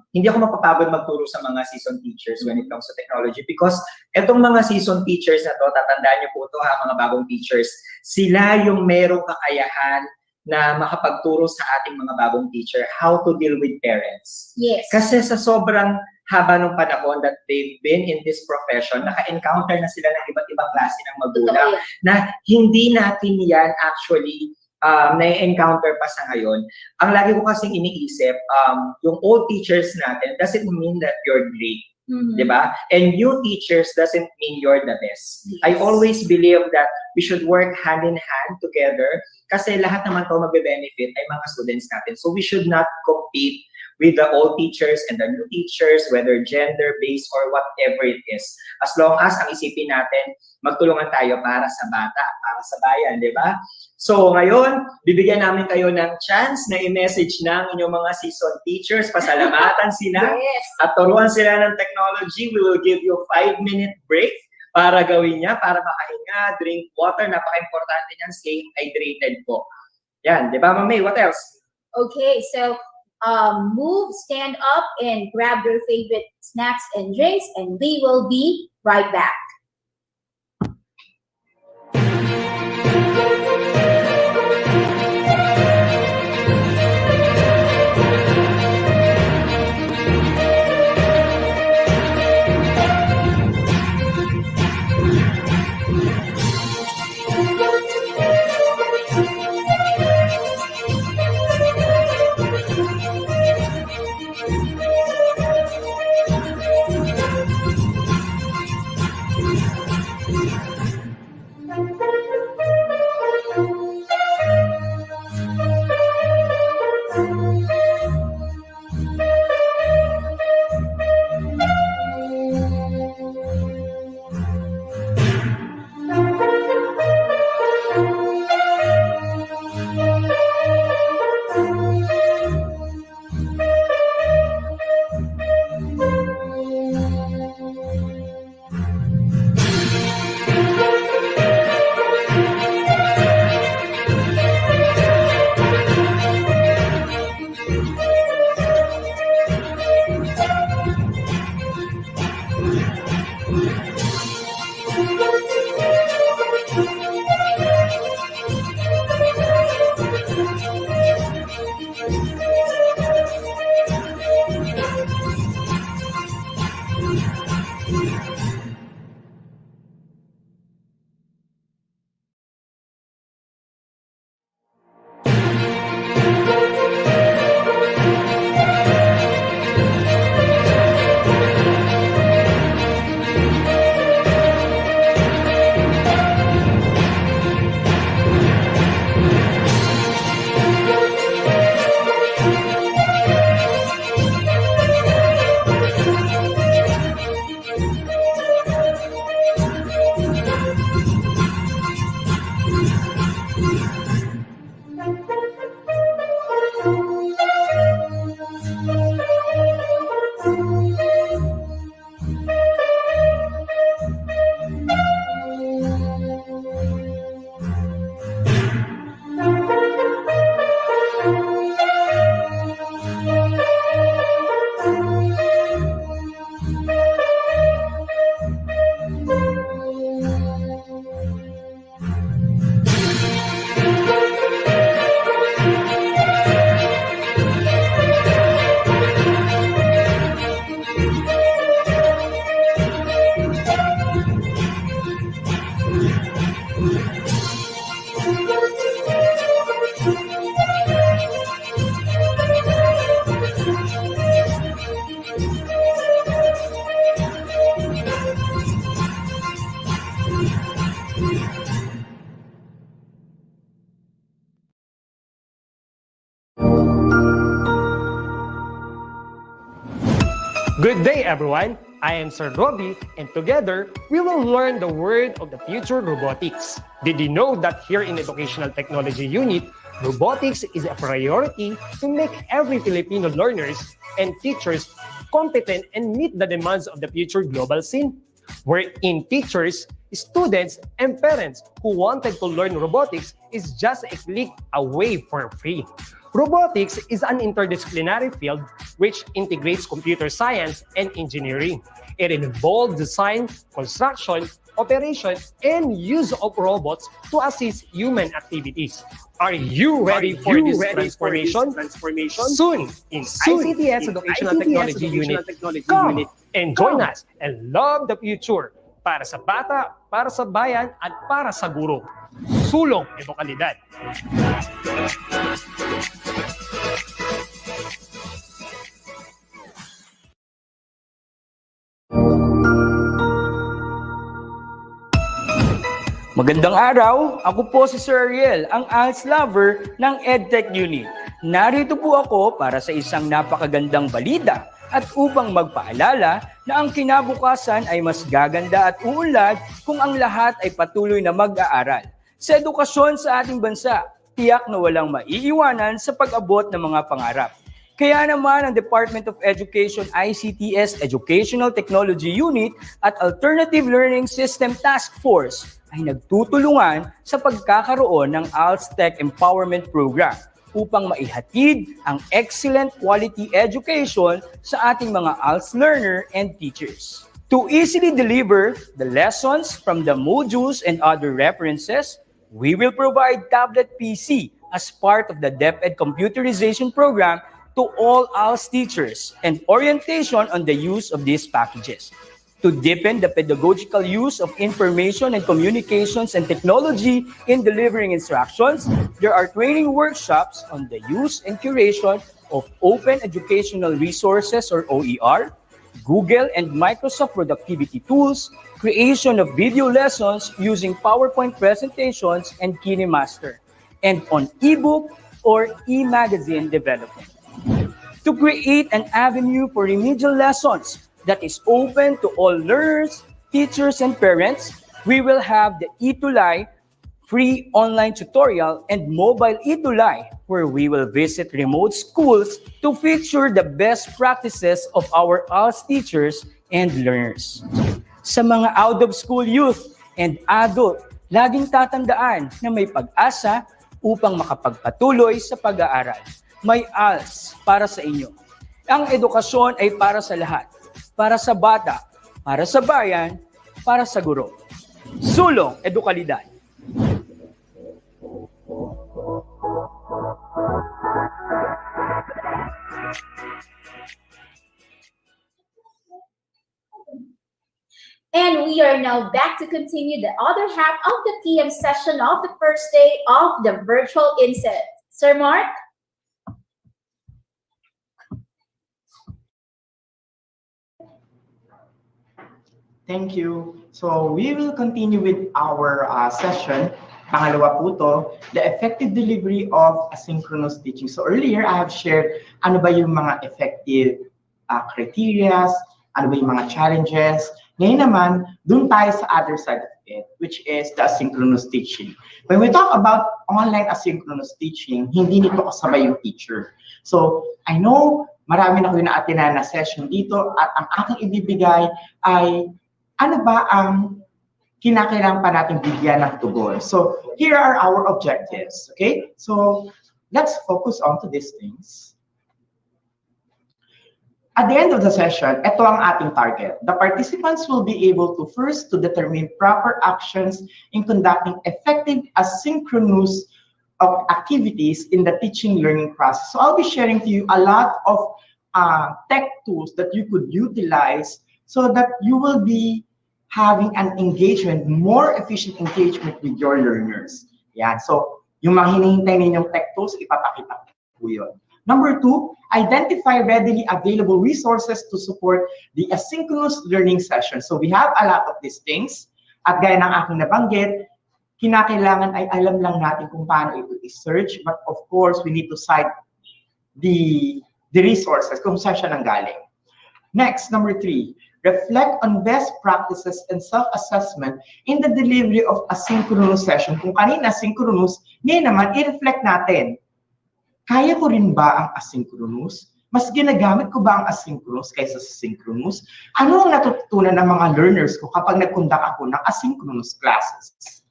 hindi ako mapapagod magturo sa mga seasoned teachers when it comes to technology because etong mga seasoned teachers na to, tatandaan niyo po ito ha, mga bagong teachers, sila yung merong kakayahan na makapagturo sa ating mga bagong teacher how to deal with parents. Yes. Kasi sa sobrang haba ng panahon that they've been in this profession, naka-encounter na sila ng iba't ibang klase ng magulang na hindi natin yan actually na-encounter pa sa ngayon. Ang lagi ko kasing iniisip, yung old teachers natin doesn't mean that you're great. Mm-hmm. Diba? And new teachers doesn't mean you're the best. Yes. I always believe that we should work hand in hand together kasi lahat naman to magbe-benefit ay mga students natin. So we should not compete with the old teachers and the new teachers, whether gender-based or whatever it is. As long as ang isipin natin, magtulungan tayo para sa bata, para sa bayan, di ba? So ngayon, bibigyan namin kayo ng chance na i-message ng inyong mga seasoned teachers, pasalamatan sila, Yes. at turuan sila ng technology. We will give you a 5-minute break para gawin niya, para makahinga, drink water, napaka-importante niyan, stay hydrated po. Yan, di ba, Ma'am May? What else? Okay, so move, stand up, and grab your favorite snacks and drinks, and we will be right back. Good day, everyone. I am Sir Robbie, and together, we will learn the word of the future, robotics. Did you know that here in Educational Technology Unit, robotics is a priority to make every Filipino learners and teachers competent and meet the demands of the future global scene? Wherein teachers, students, and parents who wanted to learn robotics is just a click away for free. Robotics is an interdisciplinary field which integrates computer science and engineering. It involves design, construction, operation, and use of robots to assist human activities. Are you ready for this transformation? Soon in ICTS Educational Technology Unit. Come and join us and love the future para sa bata, para sa bayan, at para sa guro. Sulong Edukalidad. Magandang araw, ako po si Sir Ariel, ang ALS lover ng EdTech Unit. Narito po ako para sa isang napakagandang balita at upang magpaalala na ang kinabukasan ay mas gaganda at uunlad kung ang lahat ay patuloy na mag-aaral. Sa edukasyon sa ating bansa, tiyak na walang maiiwanan sa pag-abot ng mga pangarap. Kaya naman ang Department of Education ICTS Educational Technology Unit at Alternative Learning System Task Force ay nagtutulungan sa pagkakaroon ng ALS Tech Empowerment Program upang maihatid ang excellent quality education sa ating mga ALS learner and teachers. To easily deliver the lessons from the modules and other references, we will provide tablet PC as part of the DepEd computerization program to all ALS teachers and orientation on the use of these packages. To deepen the pedagogical use of information and communications and technology in delivering instructions, there are training workshops on the use and curation of open educational resources or OER, Google and Microsoft productivity tools, creation of video lessons using PowerPoint presentations and KineMaster, and on ebook or e-magazine development. To create an avenue for remedial lessons that is open to all learners, teachers, and parents, we will have the eTulay free online tutorial and mobile eTulay, where we will visit remote schools to feature the best practices of our ALS teachers and learners. Sa mga out-of-school youth and adult, laging tatandaan na may pag-asa upang makapagpatuloy sa pag-aaral. May ALS para sa inyo. Ang edukasyon ay para sa lahat. Para sa bata, para sa bayan, para sa guro. Sulong Edukalidad. And we are now back to continue the other half of the PM session of the first day of the virtual INSET. Sir Mark? Thank you. So we will continue with our session. Pangalawa po to, the effective delivery of asynchronous teaching. So earlier, I have shared ano ba yung mga effective criteria, ano ba yung mga challenges. Ngayon naman, dun tayo sa other side of it, which is the asynchronous teaching. When we talk about online asynchronous teaching, hindi nito kasabay yung teacher. So I know marami na ko yung na-attenan na session dito at ang aking ibibigay ay ano ba ang kinakailangan pa natin bigyan ng tugon? So, here are our objectives, okay? So, let's focus on to these things. At the end of the session, ito ang ating target. The participants will be able to first to determine proper actions in conducting effective asynchronous activities in the teaching learning process. So, I'll be sharing to you a lot of tech tools that you could utilize so that you will be having an engagement, more efficient engagement with your learners. Yan. So, yung mga hinihintay ninyong tech tools, ipapakita ko yun. Number 2, identify readily available resources to support the asynchronous learning session. So, we have a lot of these things. At gaya ng aking nabanggit, kinakailangan ay alam lang natin kung paano ito i-search. But of course, we need to cite the resources kung saan siya nanggaling. Next, number 3, reflect on best practices and self-assessment in the delivery of asynchronous session. Kung kanina synchronous, ngayon naman i-reflect natin. Kaya ko rin ba ang asynchronous? Mas ginagamit ko ba ang asynchronous kaysa sa synchronous? Ano ang natututunan ng mga learners ko kapag nag-conduct ako ng asynchronous classes?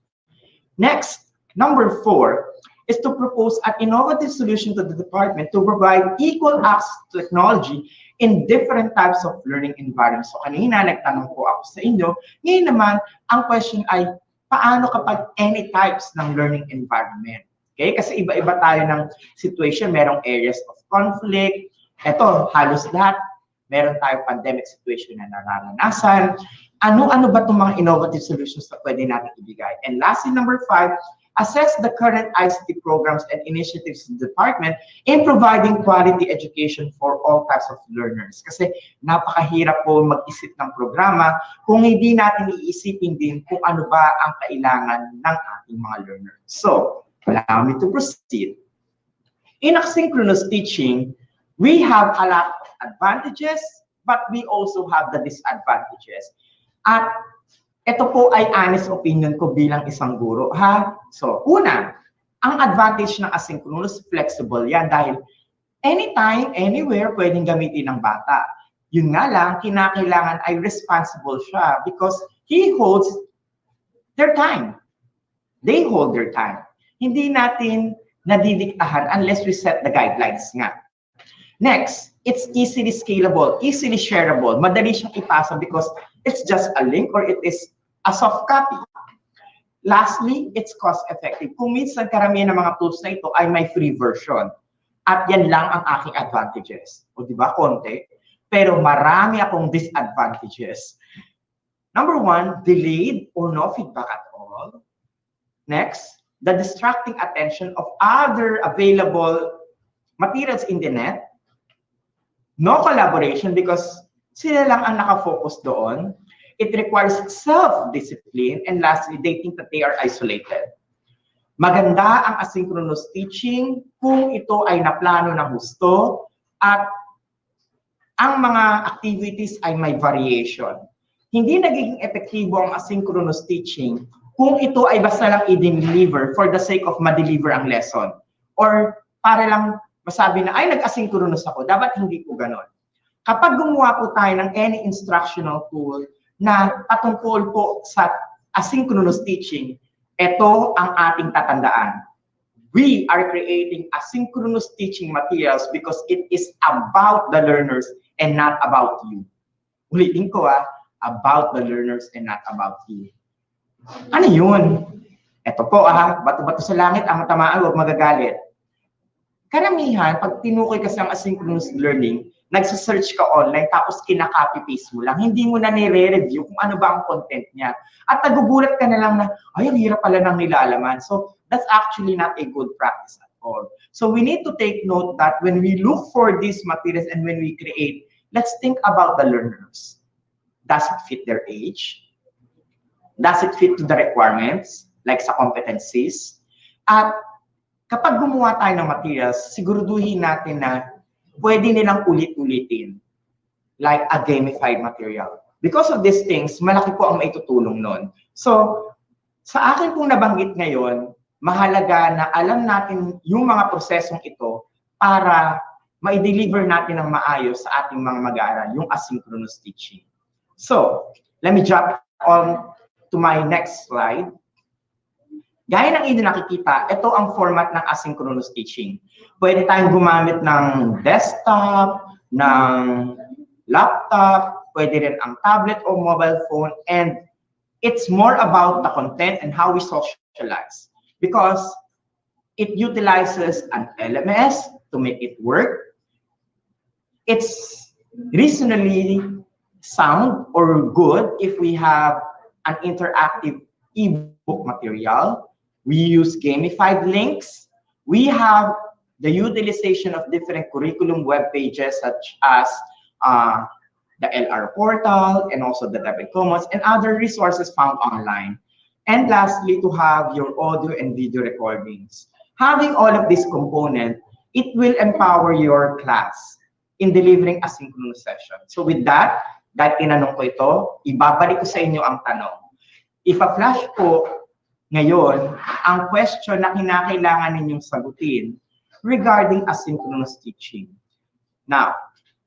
Next, number 4, is to propose an innovative solution to the department to provide equal access to technology in different types of learning environments. So kanina, nagtanong po ako sa inyo. Ngayon naman, ang question ay, paano kapag any types ng learning environment? Okay? Kasi iba-iba tayo ng situation. Merong areas of conflict. Ito, halos lahat. Meron tayong pandemic situation na nararanasan. Ano-ano ba itong mga innovative solutions na pwede natin ibigay? And lastly, number 5, assess the current ICT programs and initiatives in the department in providing quality education for all types of learners. Kasi napakahirap po mag-isip ng programa kung hindi natin iisipin din kung ano ba ang kailangan ng ating mga learners. So, allow me to proceed. In asynchronous teaching, we have a lot of advantages, but we also have the disadvantages. At ito po ay honest opinion ko bilang isang guro, ha? So, una, ang advantage ng asynchronous, flexible yan dahil anytime, anywhere, pwedeng gamitin ng bata. Yun nga lang, kinakailangan ay responsible siya because he holds their time. They hold their time. Hindi natin nadidiktahan unless we set the guidelines nga. Next, it's easily scalable, easily shareable. Madali siyang ipasa because it's just a link or it is a soft copy. Lastly, it's cost-effective. Kung minsan karamihan ng mga tools na ito ay may free version. At yan lang ang aking advantages. O di ba, konti? Pero marami akong disadvantages. Number 1, delayed or no feedback at all. Next, the distracting attention of other available materials in the net. No collaboration because sila lang ang nakafocus doon. It requires self-discipline, and lastly, they think that they are isolated. Maganda ang asynchronous teaching kung ito ay naplano ng husto at ang mga activities ay may variation. Hindi nagiging epektibo ang asynchronous teaching kung ito ay basta lang i-deliver for the sake of ma-deliver ang lesson. Or para lang masabi na, ay, nag-asynchronous ako. Dapat hindi po ganon. Kapag gumawa po tayo ng any instructional tool na patungkol po sa asynchronous teaching, ito ang ating tatandaan. We are creating asynchronous teaching materials because it is about the learners and not about you. Ulitin ko about the learners and not about you. Ano yun? Ito po bato-bato sa langit, ang matamaan, huwag magagalit. Karamihan, pag tinukoy kasi ang asynchronous learning, nagsa-search ka online tapos kinaka-copy-paste mo lang. Hindi mo na nire-review kung ano ba ang content niya. At nagugulat ka na lang na, ay, ang hirap pala ng nilalaman. So, that's actually not a good practice at all. So, we need to take note that when we look for these materials and when we create, let's think about the learners. Does it fit their age? Does it fit to the requirements, like sa competencies? At kapag gumawa tayo ng materials, siguraduhin natin na pwede nilang ulit-ulitin, like a gamified material. Because of these things, malaki po ang maitutulong nun. So, sa akin pong nabanggit ngayon, mahalaga na alam natin yung mga prosesong ito para ma-deliver natin ng maayos sa ating mga mag-aaral, yung asynchronous teaching. So, let me jump on to my next slide. Gaya ng inyo nakikita, ito ang format ng asynchronous teaching. Pwede tayong gumamit ng desktop, ng laptop, pwede rin ang tablet o mobile phone, and it's more about the content and how we socialize. Because it utilizes an LMS to make it work. It's reasonably sound or good if we have an interactive ebook material. We use gamified links. We have the utilization of different curriculum web pages such as the LR portal and also the DepEd Commons and other resources found online. And lastly, to have your audio and video recordings. Having all of these components, it will empower your class. in delivering asynchronous session. So with that, dahil tinanong ko ito, ibabalik ko sa inyo ang tanong. Ipa-flash ko ngayon ang question na kinakailangan ninyong sagutin regarding asynchronous teaching. Now,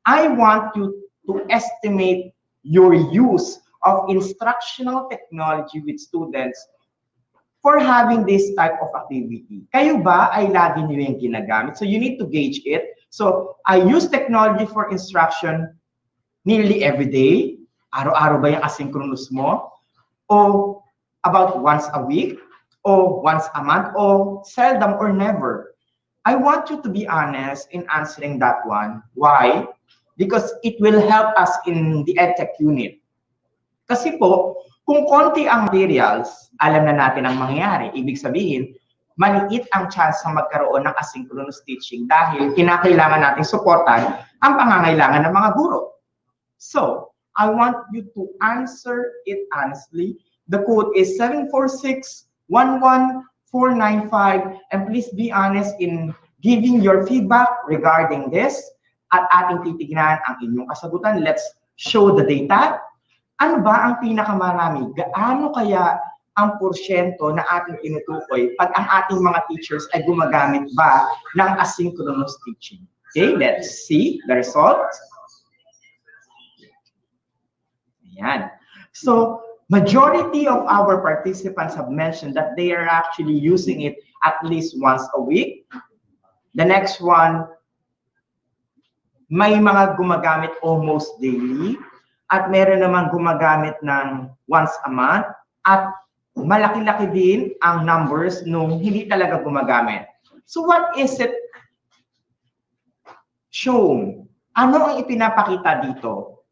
I want you to estimate your use of instructional technology with students for having this type of activity. Kayo ba ay lagi niyo yung ginagamit? So you need to gauge it. So I use technology for instruction nearly every day. Araw-araw ba yung asynchronous mo? O about once a week? O once a month? O seldom or never? I want you to be honest in answering that one. Why? Because it will help us in the edtech unit. Kasi po, kung konti ang materials, alam na natin ang mangyayari. Ibig sabihin, maliit ang chance na magkaroon ng asynchronous teaching dahil kinakailangan nating suportan ang pangangailangan ng mga guro. So, I want you to answer it honestly. The code is 746-11495, and please be honest in giving your feedback regarding this. At ating titignan ang inyong kasagutan. Let's show the data. Ano ba ang pinakamarami? Gaano kaya ang porsyento na ating tinutukoy pag ang ating mga teachers ay gumagamit ba ng asynchronous teaching? Okay, let's see the results. Ayan. So, majority of our participants have mentioned that they are actually using it at least once a week. The next one, may mga gumagamit almost daily. At meron naman gumagamit ng once a month. At malaki-laki din ang numbers nung hindi talaga gumagamit. So what is it shown? Ano ang ipinapakita dito?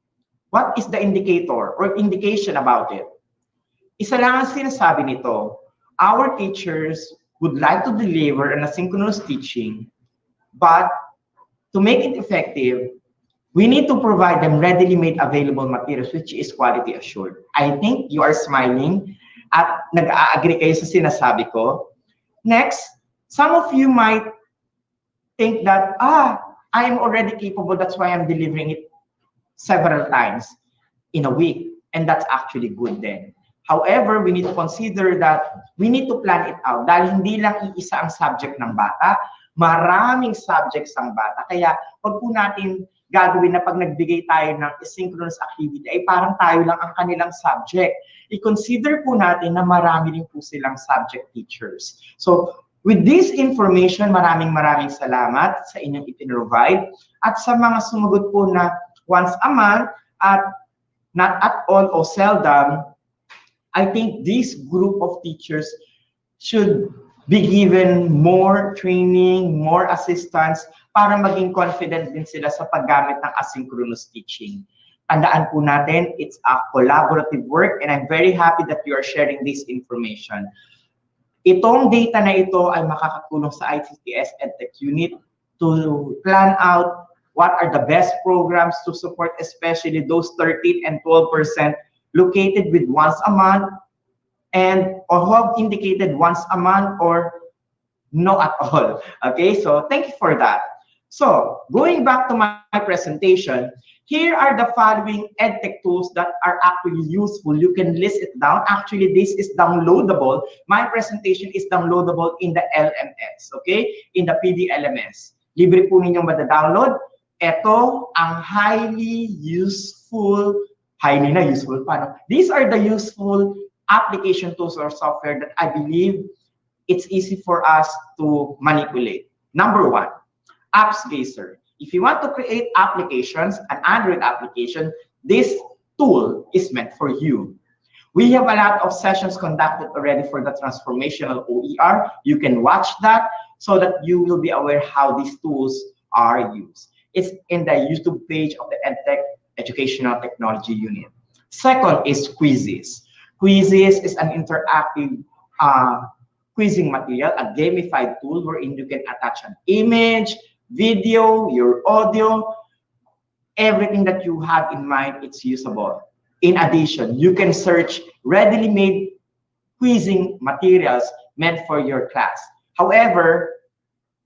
What is the indicator or indication about it? Isa lang ang sinasabi nito. Our teachers would like to deliver an asynchronous teaching, but to make it effective, we need to provide them readily made available materials, which is quality assured. I think you are smiling at nag-a-agree kayo sa sinasabi ko. Next, some of you might think that, I am already capable, that's why I'm delivering it several times in a week. And that's actually good then. However, we need to consider that we need to plan it out. Dahil hindi lang iisa ang subject ng bata, maraming subjects ang bata. Kaya, pag po natin gagawin na pag nagbigay tayo ng asynchronous activity ay parang tayo lang ang kanilang subject. I-consider po natin na marami rin po silang subject teachers. So, with this information, maraming salamat sa inyong ipinrovide. At sa mga sumagot po na once a month at not at all o seldom, I think this group of teachers should be given more training, more assistance, para maging confident din sila sa paggamit ng asynchronous teaching. Tandaan po natin, it's a collaborative work and I'm very happy that you are sharing this information. Itong data na ito ay makakatulong sa ICTS EdTech Unit to plan out what are the best programs to support especially those 13 and 12% located with once a month and or who have indicated once a month or no at all. Okay, so thank you for that. So, going back to my presentation, here are the following edtech tools that are actually useful. You can list it down. Actually, this is downloadable. My presentation is downloadable in the LMS, okay? In the PDLMS. Libre po ninyong mada-download. Ito ang highly useful, paano? These are the useful application tools or software that I believe it's easy for us to manipulate. Number one, AppsGazer. If you want to create applications, an Android application, this tool is meant for you. We have a lot of sessions conducted already for the transformational OER. You can watch that so that you will be aware how these tools are used. It's in the YouTube page of the EdTech Educational Technology Unit. Second is quizzes. Quizzes is an interactive quizzing material, a gamified tool wherein you can attach an image, video, your audio, everything that you have in mind, it's usable. In addition, you can search readily made quizzing materials meant for your class. However,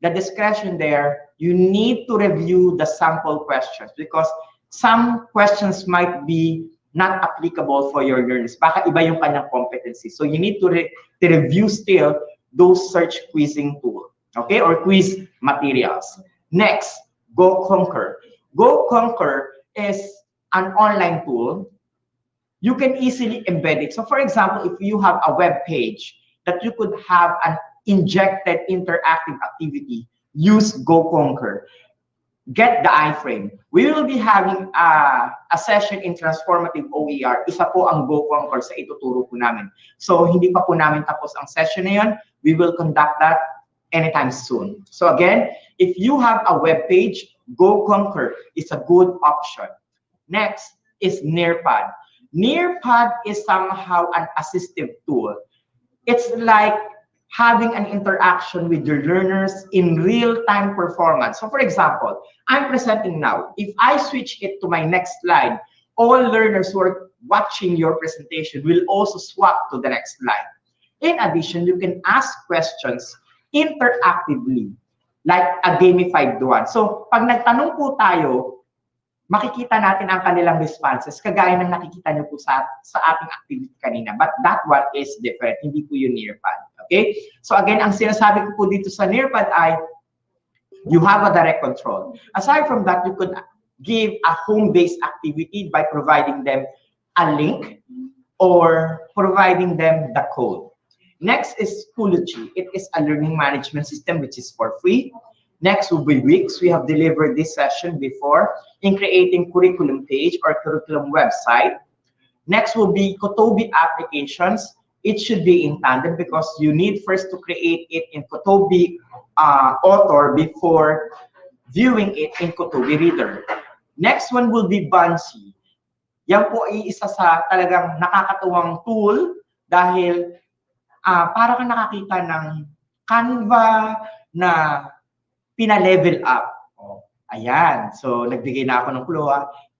the discretion there you need to review the sample questions because some questions might be not applicable for your learners. Baka iba yung kanyang competency. So you need to review still those search quizzing tool, okay, or quiz materials. Next, Go Conquer. Go Conquer is an online tool. You can easily embed it. So for example, if you have a web page that you could have an injected interactive activity, use Go Conquer. Get the iframe. We will be having a session in transformative OER. Isa po ang Go Conquer sa ituturo po namin. So hindi pa po namin tapos ang session na yun. We will conduct that anytime soon. So again, if you have a web page, Go Conquer is a good option. Next is Nearpad. Nearpad is somehow an assistive tool. It's like having an interaction with your learners in real-time performance. So for example, I'm presenting now. If I switch it to my next slide, all learners who are watching your presentation will also swap to the next slide. In addition, you can ask questions interactively, like a gamified one. So pag nagtanong po tayo, makikita natin ang kanilang responses kagaya ng nakikita nyo po sa ating activity kanina. But that one is different. Hindi po yung Nearpad. Okay? So again, ang sinasabi ko po dito sa Nearpad ay you have a direct control. Aside from that, you could give a home-based activity by providing them a link or providing them the code. Next is Schoology. It is a learning management system which is for free. Next will be Wix. We have delivered this session before in creating curriculum page or curriculum website. Next will be Kotobi applications. It should be in tandem because you need first to create it in Kotobi Author before viewing it in Kotobi Reader. Next one will be Bunchy. Yan po ay isa sa talagang nakakatuwang tool dahil para kang nakakita ng Canva na pina-level up. Oh, ayan. So, nagbigay na ako ng clue.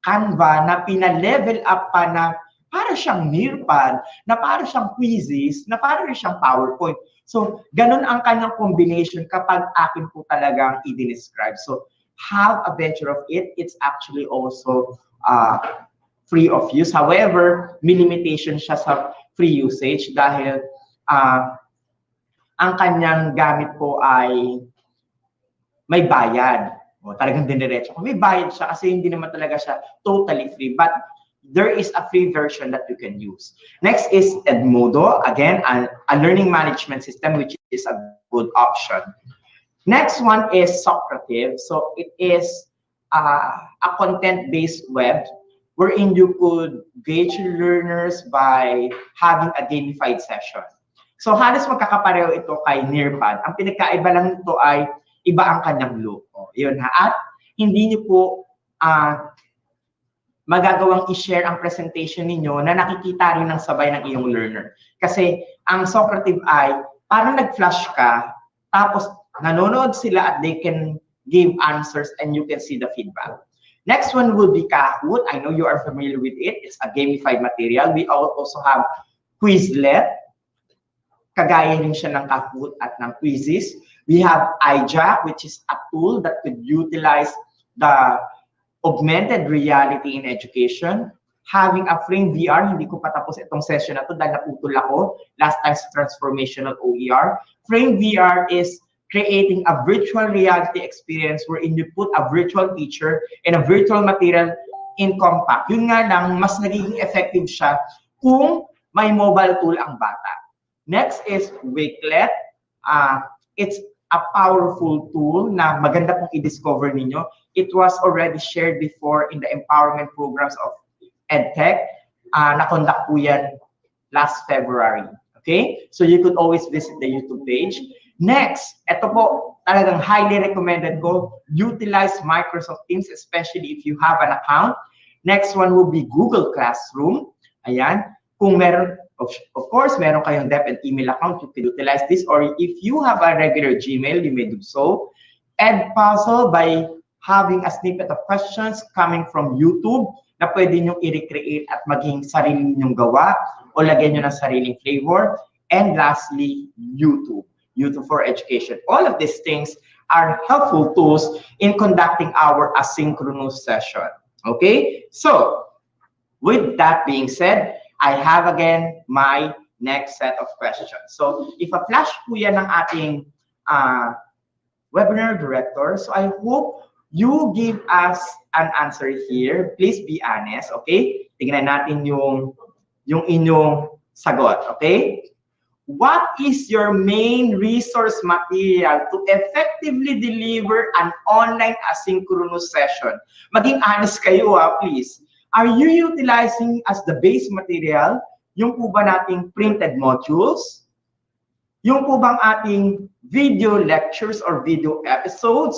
Canva na pina-level up pa na para siyang Nearpad, na para siyang quizzes, na para siyang PowerPoint. So, ganun ang kanyang combination kapag akin po talagang i-describe. So, have a venture of it. It's actually also free of use. However, may limitation siya sa free usage dahil ang kanyang gamit po ay may bayad. O, talagang diniretso. May bayad siya kasi hindi naman talaga siya totally free. But there is a free version that you can use. Next is Edmodo. Again, a learning management system which is a good option. Next one is Socrative. So it is a content-based web wherein you could gauge your learners by having a gamified session. So halos magkakapareho ito kay Nearpad. Ang pinagkaiba lang nito ay iba ang kanyang look. O, yun ha. At hindi niyo po magagawang i-share ang presentation ninyo na nakikita rin ng sabay ng iyong learner. Kasi ang Socrative ay parang nag-flash ka, tapos nanonood sila at they can give answers and you can see the feedback. Next one will be Kahoot. I know you are familiar with it. It's a gamified material. We also have Quizlet. Kagaya rin siya ng Kahoot at ng quizzes. We have iJack, which is a tool that could utilize the augmented reality in education. Having a frame VR, hindi ko patapos itong session na to dahil naputol ako last time sa transformational OER. Frame VR is creating a virtual reality experience wherein you put a virtual teacher and a virtual material in compact. Yun nga lang, mas nagiging effective siya kung may mobile tool ang bata. Next is Wakelet. It's a powerful tool na maganda pong i-discover ninyo. It was already shared before in the empowerment programs of EdTech. Na-conduct po yan last February. Okay? So you could always visit the YouTube page. Next, ito po, talagang highly recommended ko. Utilize Microsoft Teams, especially if you have an account. Next one will be Google Classroom. Ayan. Kung meron, of course, meron kayong DepEd email account, you can utilize this. Or if you have a regular Gmail, you may do so. Edpuzzle by having a snippet of questions coming from YouTube na pwede nyo i-recreate at maging sarili nyong gawa o lagyan nyo ng sariling flavor. And lastly, YouTube for education. All of these things are helpful tools in conducting our asynchronous session. Okay? So, with that being said, I have again my next set of questions. So, if a flash po yan ng ating webinar director, so I hope you give us an answer here. Please be honest, okay? Tingnan natin yung inyong sagot, okay? What is your main resource material to effectively deliver an online asynchronous session? Maging honest kayo, please. Are you utilizing as the base material yung po ba nating printed modules? Yung po bang ating video lectures or video episodes?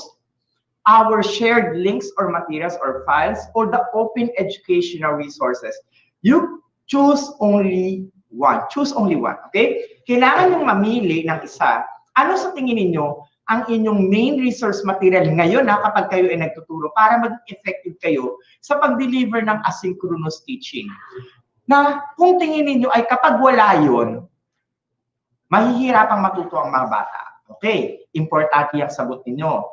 Our shared links or materials or files? Or the open educational resources? You choose only one. Choose only one, okay? Kailangan yung mamili ng isa. Ano sa tingin ninyo ang inyong main resource material ngayon kapag kayo ay nagtuturo para maging effective kayo sa pag-deliver ng asynchronous teaching? Na kung tingin ninyo ay kapag wala yun, mahihirapang matuto ang mga bata. Okay, importante yung sagot ninyo.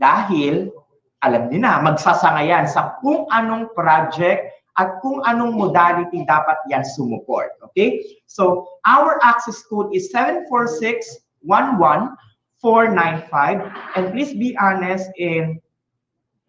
Dahil, alam niyo na, magsasangayan sa kung anong project at kung anong modality dapat yan sumuport. Okay? So, our access code is 746-11495. And please be honest in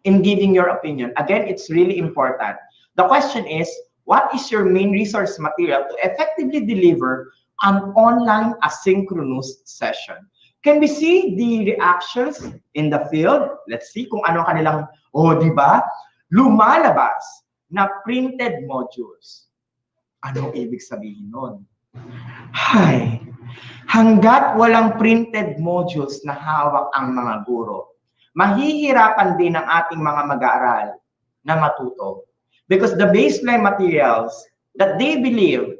giving your opinion. Again, it's really important. The question is, what is your main resource material to effectively deliver an online asynchronous session? Can we see the reactions in the field? Let's see kung ano kanilang, di ba? Lumalabas na printed modules. Ano ibig sabihin nun? Hay, hanggat walang printed modules na hawak ang mga guro, mahihirapan din ang ating mga mag-aaral na matuto. Because the baseline materials that they believe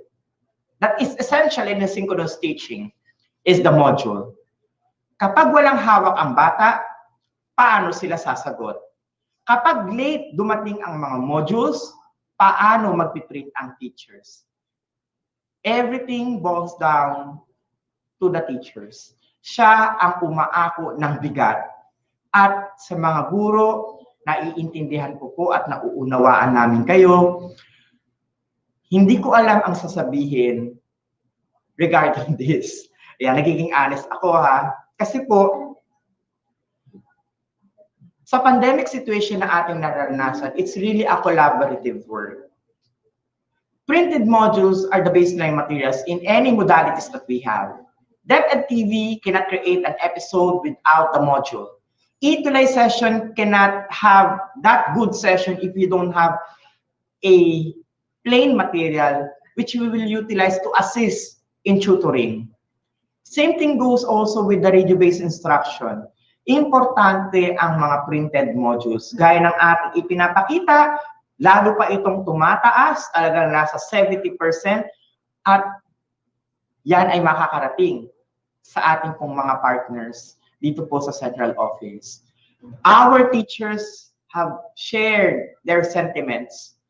that is essential in asynchronous teaching is the module. Kapag walang hawak ang bata, paano sila sasagot? Kapag late dumating ang mga modules, paano magpiprint ang teachers? Everything boils down to the teachers. Siya ang umaako ng bigat. At sa mga guro, naiintindihan ko po at nauunawaan namin kayo, hindi ko alam ang sasabihin regarding this. Ayan, nagiging honest ako Kasi po, sa pandemic situation na ating naranasan, it's really a collaborative work. Printed modules are the baseline materials in any modalities that we have. DepEd TV cannot create an episode without the module. ETLI session cannot have that good session if you don't have a plain material which we will utilize to assist in tutoring. Same thing goes also with the radio-based instruction. Importante ang mga printed modules. Gaya ng ating ipinapakita, lalo pa itong tumataas, talagang nasa 70%, at yan ay makakarating sa ating pong mga partners dito po sa central office. Our teachers have shared their sentiments.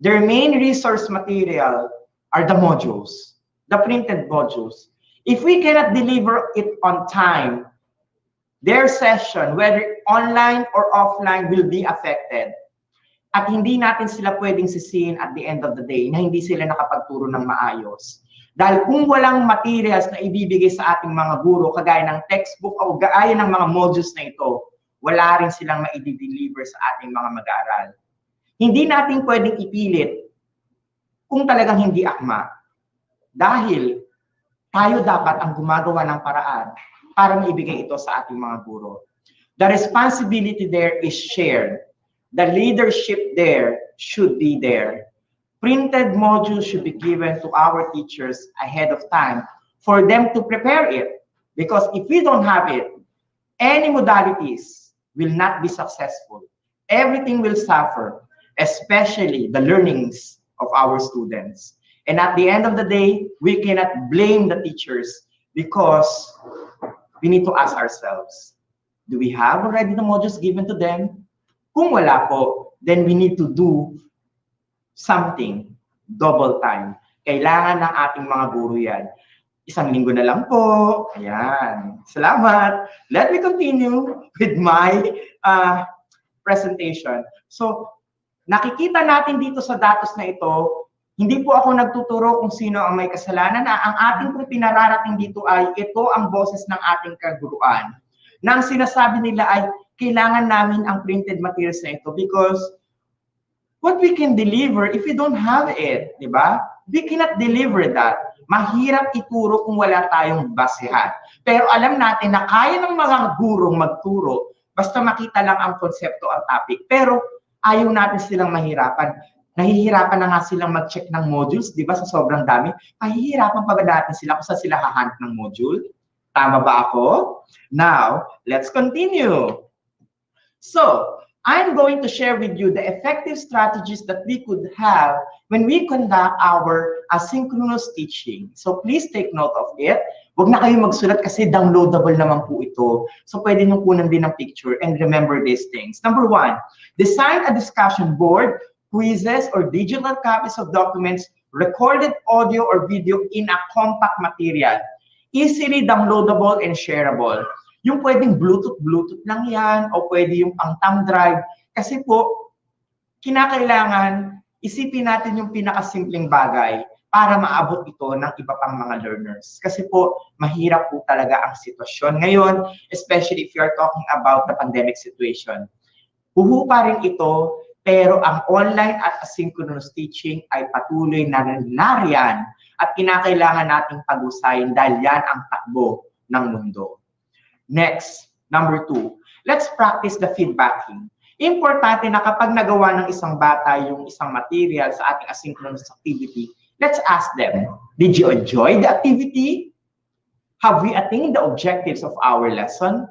Their main resource material are the modules, the printed modules. If we cannot deliver it on time, their session, whether online or offline, will be affected. At hindi natin sila pwedeng sisihin at the end of the day na hindi sila nakapagturo ng maayos. Dahil kung walang materials na ibibigay sa ating mga guro, kagaya ng textbook o gaya ng mga modules na ito, wala rin silang ma-deliver sa ating mga mag-aaral. Hindi natin pwedeng ipilit kung talagang hindi akma. Dahil tayo dapat ang gumagawa ng paraan para maibigay ito sa ating mga guro. The responsibility there is shared. The leadership there should be there. Printed modules should be given to our teachers ahead of time for them to prepare it. Because if we don't have it, any modalities will not be successful. Everything will suffer, especially the learnings of our students. And at the end of the day, we cannot blame the teachers because we need to ask ourselves, do we have already the modules given to them? Kung wala po, then we need to do something double time. Kailangan ng ating mga guro yan. Isang linggo na lang po. Ayan. Salamat. Let me continue with my presentation. So, nakikita natin dito sa datos na ito, hindi po ako nagtuturo kung sino ang may kasalanan. Ang ating po pinararating dito ay ito ang boses ng ating kaguruan. Na ang sinasabi nila ay kailangan namin ang printed materials na ito because what we can deliver if we don't have it, di ba? We cannot deliver that. Mahirap ituro kung wala tayong basehan. Pero alam natin na kaya ng mga gurong magturo basta makita lang ang konsepto at topic. Pero ayaw natin silang mahirapan. Nahihirapan na nga silang mag-check ng modules, di ba, sa sobrang dami. Mahihirapan pa ba natin sila kung saan sila hahanap ng module? Tama ba ako? Now, let's continue. So, I'm going to share with you the effective strategies that we could have when we conduct our asynchronous teaching. So please take note of it. Huwag na kayo magsulat kasi downloadable naman po ito. So pwede nyo kunan din ng picture and remember these things. Number 1, design a discussion board, quizzes, or digital copies of documents, recorded audio or video in a compact material. Easily downloadable and shareable. Yung pwedeng Bluetooth lang yan, o pwede yung pang thumb drive. Kasi po, kinakailangan, isipin natin yung pinakasimpleng bagay para maabot ito ng iba pang mga learners. Kasi po, mahirap po talaga ang sitwasyon ngayon, especially if you are talking about the pandemic situation. Buhu pa rin ito, pero ang online at asynchronous teaching ay patuloy na nariyan at kinakailangan nating pag-usayin dahil yan ang takbo ng mundo. Next, number 2, let's practice the feedbacking. Importante na kapag nagawa ng isang bata yung isang material sa ating asynchronous activity, let's ask them, did you enjoy the activity? Have we attained the objectives of our lesson?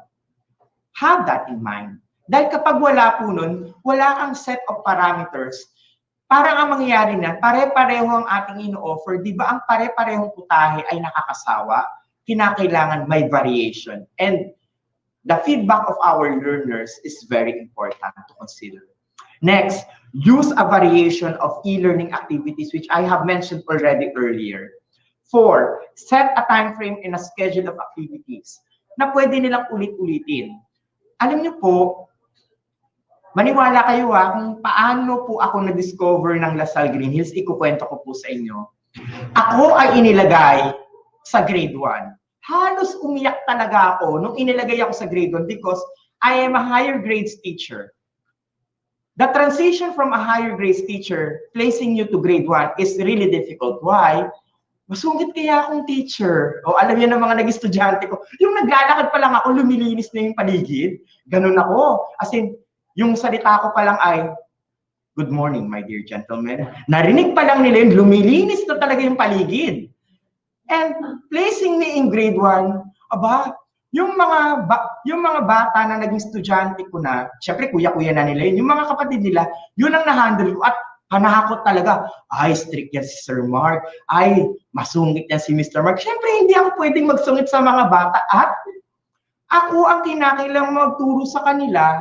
Have that in mind. Dahil kapag wala po nun, wala kang set of parameters, parang ang mangyayari na, pare-pareho ang ating ino-offer, di ba ang pare-parehong putahe ay nakakasawa? Kinakailangan may variation. And the feedback of our learners is very important to consider. Next, use a variation of e-learning activities, which I have mentioned already earlier. 4, set a time frame and a schedule of activities na pwede nilang ulit-ulitin. Alam niyo po, maniwala kayo kung paano po ako na-discover ng Lasal Green Hills, ikukwento ko po sa inyo. Ako ay inilagay sa grade 1. Halos umiyak talaga ako nung inilagay ako sa grade 1 because I am a higher grades teacher. The transition from a higher grades teacher placing you to grade 1 is really difficult. Why? Masungit kaya akong teacher. O alam niyo ng mga naging estudyante ko, yung naglalakad pa lang ako, lumilinis na yung paligid. Ganun ako. As in, yung salita ko pa lang ay, good morning, my dear gentlemen. Narinig pa lang nila yun, lumilinis na talaga yung paligid. And placing me in grade 1, aba, yung mga bata na naging estudyante ko na, syempre kuya-kuya na nila yun, yung mga kapatid nila, yun ang na-handle ko at panakot talaga. Ay, strict yan si Sir Mark. Ay, masungit yan si Mr. Mark. Syempre, hindi ako pwedeng magsungit sa mga bata at ako ang kinakailang magturo sa kanila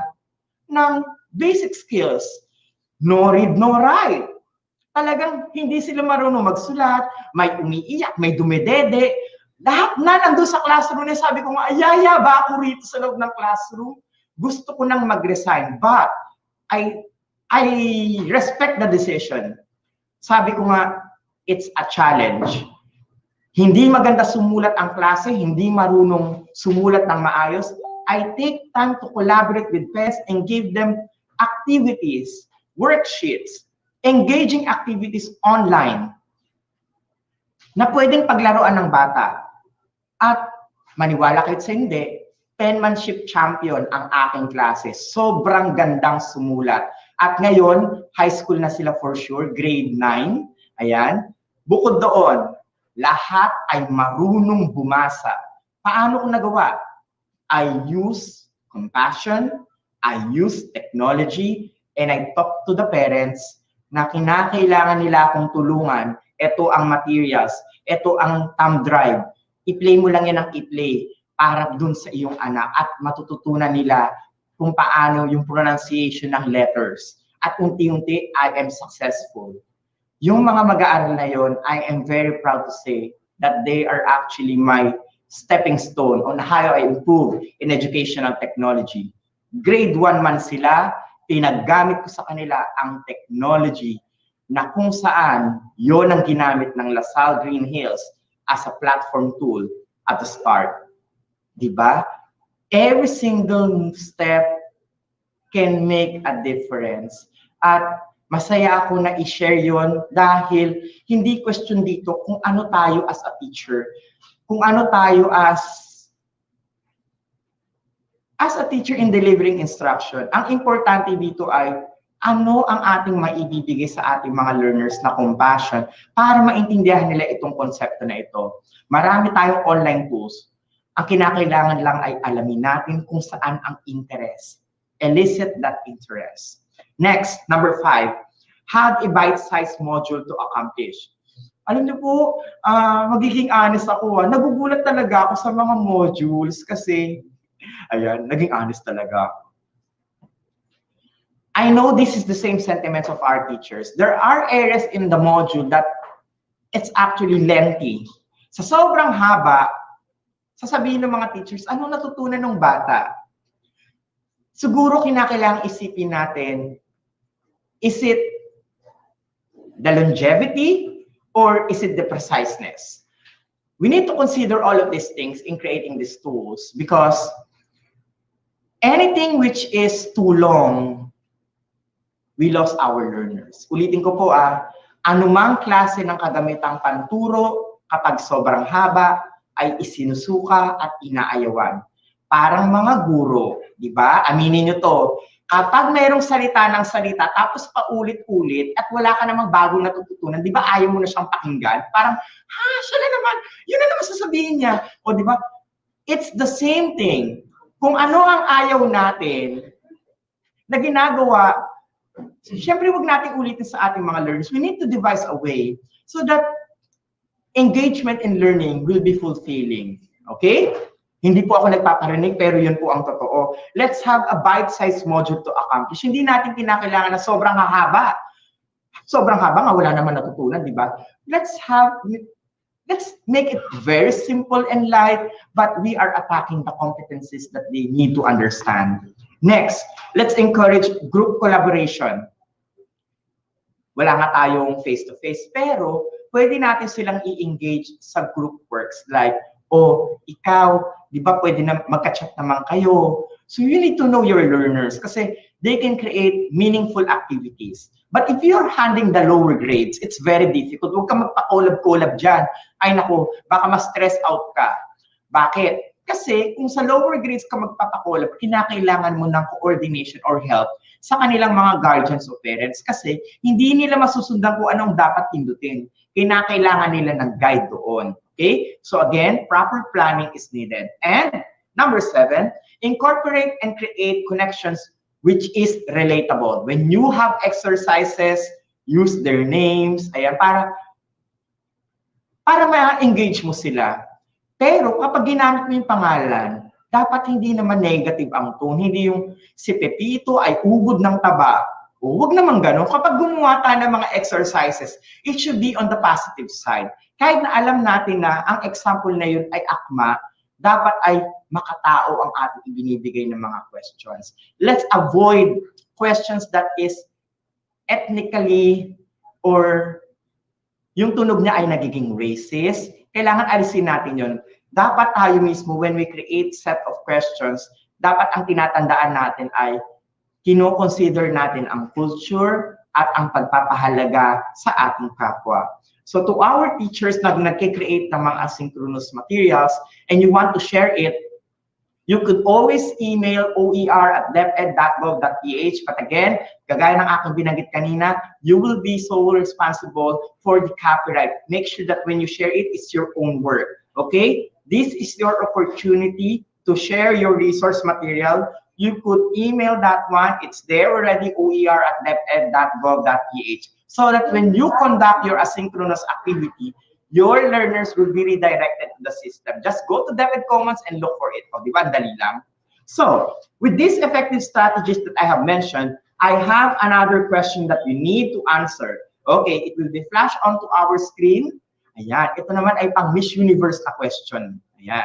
ng basic skills. No read, no write. Talagang hindi sila marunong magsulat, may umiiyak, may dumedede. Lahat na nandun sa classroom na sabi ko nga, ayaya ba ako rito sa loob ng classroom? Gusto ko nang mag-resign, but I respect the decision. Sabi ko nga, it's a challenge. Hindi maganda sumulat ang klase, hindi marunong sumulat ng maayos. I take time to collaborate with parents and give them activities, worksheets, engaging activities online na pwedeng paglaruan ng bata. At maniwala kayo sa hindi, penmanship champion ang aking klase. Sobrang gandang sumulat. At ngayon, high school na sila for sure, grade 9. Ayan. Bukod doon, lahat ay marunong bumasa. Paano ko nagawa? I use compassion, I use technology, and I talk to the parents na kinakailangan nila akong tulungan. Ito ang materials, ito ang thumb drive. I-play mo lang yan ang i-play para dun sa iyong anak at matututunan nila kung paano yung pronunciation ng letters. At unti-unti, I am successful. Yung mga mag-aaral na yon, I am very proud to say, that they are actually my stepping stone on how I improve in educational technology. Grade 1 man sila, pinaggamit ko sa kanila ang technology na kung saan yon ang ginamit ng LaSalle Green Hills as a platform tool at the start. Diba? Every single step can make a difference. At masaya ako na i-share yon dahil hindi question dito kung ano tayo as a teacher, kung ano tayo as a teacher in delivering instruction. Ang importante dito ay ano ang ating maibibigay sa ating mga learners na compassion para maintindihan nila itong konsepto na ito. Marami tayong online tools. Ang kinakailangan lang ay alamin natin kung saan ang interest. Elicit that interest. Next, number 5, have a bite-sized module to accomplish. Alam niyo po, magiging honest ako, nagugulat talaga ako sa mga modules kasi, ayan, naging honest talaga. I know this is the same sentiments of our teachers. There are areas in the module that it's actually lengthy. Sa sobrang haba, sasabihin ng mga teachers, ano natutunan ng bata? Siguro kinakailangang isipin natin, is it the longevity or is it the preciseness? We need to consider all of these things in creating these tools because anything which is too long, we lost our learners. Ulitin ko po anumang klase ng kagamitang panturo kapag sobrang haba ay isinusuka at inaayawan. Parang mga guro, di ba? Aminin nyo to. Kapag mayroong salita ng salita, tapos paulit-ulit at wala ka namang bagong natututunan, di ba ayaw mo na siyang pakinggan? Parang, siya na naman, yun na naman sasabihin niya. O di ba? It's the same thing. Kung ano ang ayaw natin na ginagawa, siyempre wag natin ulitin sa ating mga learners. We need to devise a way so that engagement in learning will be fulfilling. Okay? Hindi po ako nagpaparinig, pero yun po ang totoo. Let's have a bite-sized module to accomplish. Hindi natin kinakailangan na sobrang haba. Sobrang haba nga, wala naman natutunan, di ba? Let's make it very simple and light, but we are attacking the competencies that they need to understand. Next, let's encourage group collaboration. Wala nga tayong face-to-face, pero pwede natin silang i-engage sa group works like, ikaw, di ba pwede na magka-chat naman kayo. So you need to know your learners kasi they can create meaningful activities. But if you're handling the lower grades, it's very difficult. Huwag ka magpa-collab-collab dyan. Ay nako, baka ma-stress out ka. Bakit? Kasi kung sa lower grades ka magpapakolab, kinakailangan mo ng coordination or help sa kanilang mga guardians o parents kasi hindi nila masusundan kung anong dapat pindutin. Kinakailangan nila ng guide doon. Okay? So again, proper planning is needed. And number 7, incorporate and create connections which is relatable. When you have exercises, use their names, ayan, para ma-engage mo sila. Pero kapag ginamit mo yung pangalan, dapat hindi naman negative ang tone. Hindi yung si Pepito ay ugod ng taba. Huwag naman ganun. Kapag gumawa ka ng mga exercises, it should be on the positive side. Kahit na alam natin na ang example na yun ay akma, dapat ay makatao ang ating ibinibigay ng mga questions. Let's avoid questions that is ethnically or yung tunog niya ay nagiging racist. Kailangan alisin natin yun. Dapat tayo mismo, when we create set of questions, dapat ang tinatandaan natin ay kino-consider natin ang culture at ang pagpapahalaga sa ating kapwa. So to our teachers na nagkikreate ng mga asynchronous materials and you want to share it, you could always email oer@deped.gov.ph. But again, kagaya ng aking binanggit kanina, you will be solely responsible for the copyright. Make sure that when you share it, it's your own work. Okay? This is your opportunity to share your resource material. You could email that one. It's there already, oer@deped.gov.ph. So that when you conduct your asynchronous activity, your learners will be redirected to the system. Just go to DepEd Commons and look for it. O, di ba? Dali lang. So, with these effective strategies that I have mentioned, I have another question that you need to answer. Okay, it will be flashed onto our screen. Ayan, ito naman ay pang Miss Universe na question. Ayan.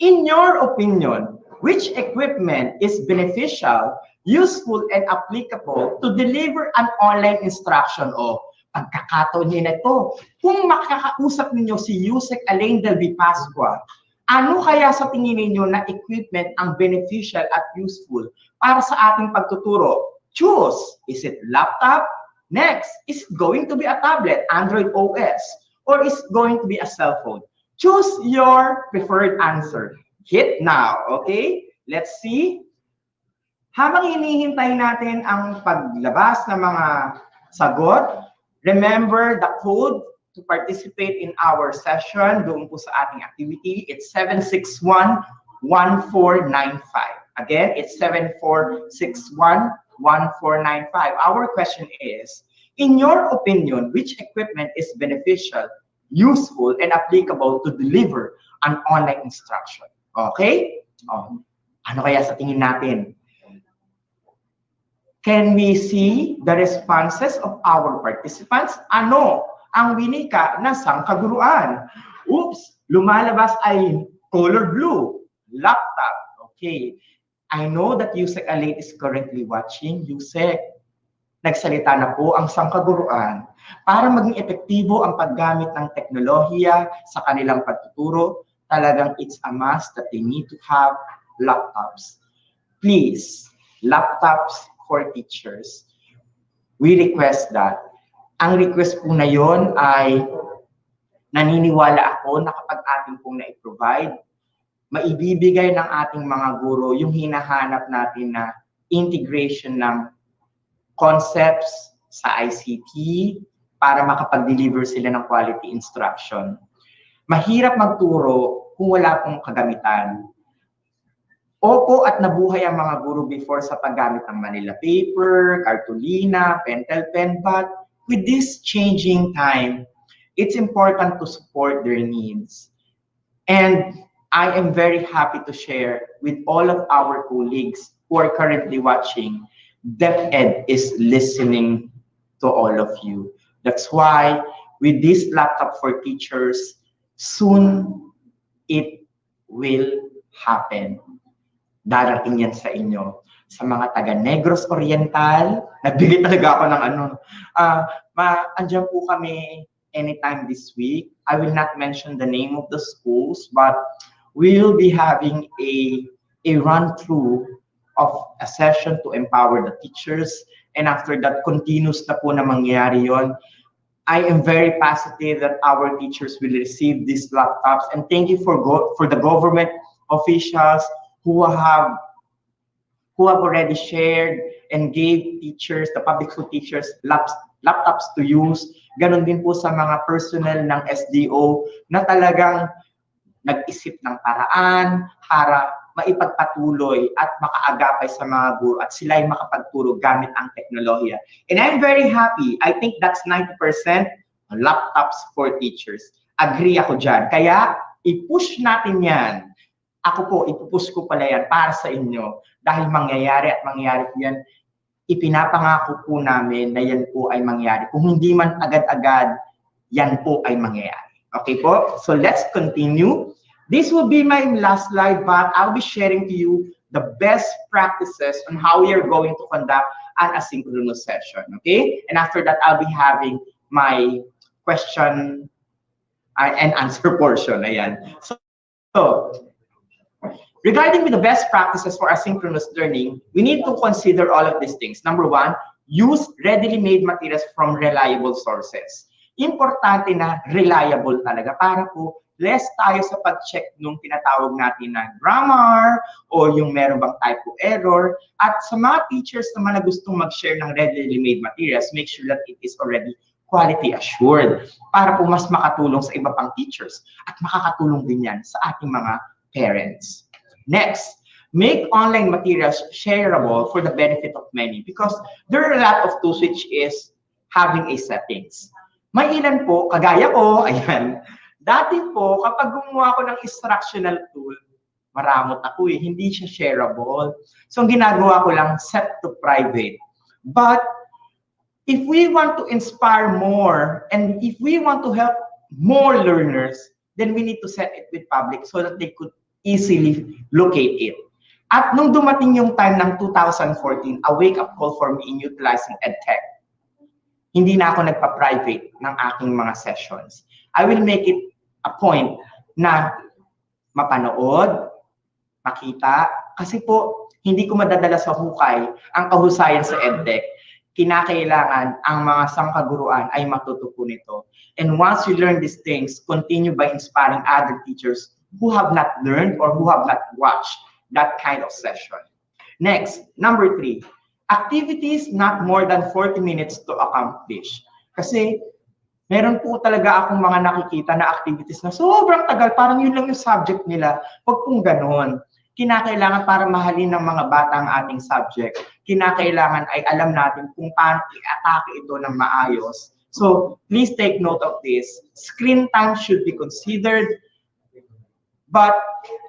In your opinion, which equipment is beneficial, useful, and applicable to deliver an online instruction? O pagkakataon niyo na ito, kung makakausap ninyo si Yusek Alain del Pascua, ano kaya sa tingin ninyo na equipment ang beneficial at useful para sa ating pagtuturo? Choose. Is it laptop? Next, is it going to be a tablet, Android OS? Or is it going to be a cell phone? Choose your preferred answer. Hit now, okay? Let's see. Habang hinihintay natin ang paglabas ng mga sagot, remember the code to participate in our session doon po sa ating activity. It's 761-1495. Again, it's 7461-1495. Our question is, in your opinion, which equipment is beneficial, useful, and applicable to deliver an online instruction? Okay? Ano kaya sa tingin natin? Can we see the responses of our participants? Ano ang winika ng sangkaguruan? Oops! Lumalabas ay color blue, laptop. Okay. I know that Yusek Alain is currently watching. Yusek, nagsalita na po ang sangkaguruan para maging epektibo ang paggamit ng teknolohiya sa kanilang pagtuturo. Talagang it's a must that they need to have laptops. Please, laptops for teachers. We request that. Ang request po na yon ay naniniwala ako na kapag ating pong na-provide, maibibigay ng ating mga guro yung hinahanap natin na integration ng concepts sa ICT para makapag-deliver sila ng quality instruction. Mahirap magturo kung wala pong kagamitan. Opo, at nabuhay ang mga guro before sa paggamit ng Manila paper, cartolina, pentel pen, but with this changing time, it's important to support their needs. And I am very happy to share with all of our colleagues who are currently watching, DepEd is listening to all of you. That's why with this laptop for teachers, soon it will happen. Darating yan sa inyo. Sa mga taga Negros Oriental, nagbigay talaga ako ng andyan po kami anytime this week. I will not mention the name of the schools, but we'll be having a run-through of a session to empower the teachers. And after that, continuous na po na mangyayari yon. I am very positive that our teachers will receive these laptops. And thank you for the government officials who have already shared and gave teachers, the public school teachers, laptops to use. Ganon din po sa mga personnel ng SDO na talagang nag-isip ng paraan para maipagpatuloy at makaagapay sa mga guro at sila ay makapagturo gamit ang teknolohiya. And I'm very happy. I think that's 90% laptops for teachers. Agree ako dyan. Kaya i-push natin yan. Ako po, ipupush ko pala yan para sa inyo dahil mangyayari at mangyayari po yan. Ipinapangako po namin na yan po ay mangyayari. Kung hindi man agad-agad, yan po ay mangyayari. Okay po? So let's continue. This will be my last slide, but I'll be sharing to you the best practices on how we are going to conduct an asynchronous session. Okay? And after that, I'll be having my question and answer portion. Ayan. So regarding with the best practices for asynchronous learning, we need to consider all of these things. Number one, use readily made materials from reliable sources. Importante na reliable talaga para po less tayo sa pag-check nung tinatawag natin na grammar o yung meron bang typo error. At sa mga teachers naman na gustong mag-share ng readily made materials, make sure that it is already quality assured para po mas makatulong sa iba pang teachers at makakatulong din yan sa ating mga parents. Next, make online materials shareable for the benefit of many because there are a lot of tools which is having a settings. May ilan po, kagaya ko, ayan, dati po, kapag gumawa ko ng instructional tool, maramot ako hindi siya shareable. So, ang ginagawa ko lang, set to private. But, if we want to inspire more, and if we want to help more learners, then we need to set it with public so that they could easily locate it. At nung dumating yung time ng 2014, a wake-up call for me in utilizing edtech. Hindi na ako nagpa-private ng aking mga sessions. I will make it a point na mapanood, makita, kasi po, hindi ko madadala sa hukay ang kahusayan sa edtech. Kinakailangan ang mga sangkaguruan ay matuto po nito. And once you learn these things, continue by inspiring other teachers who have not learned or who have not watched that kind of session. Next, number 3, activities not more than 40 minutes to accomplish. Kasi meron po talaga akong mga nakikita na activities na sobrang tagal, parang yun lang yung subject nila. Huwag pong ganon. Kinakailangan para mahalin ng mga bata ang ating subject. Kinakailangan ay alam natin kung paano i-atake ito ng maayos. So, please take note of this. Screen time should be considered. But,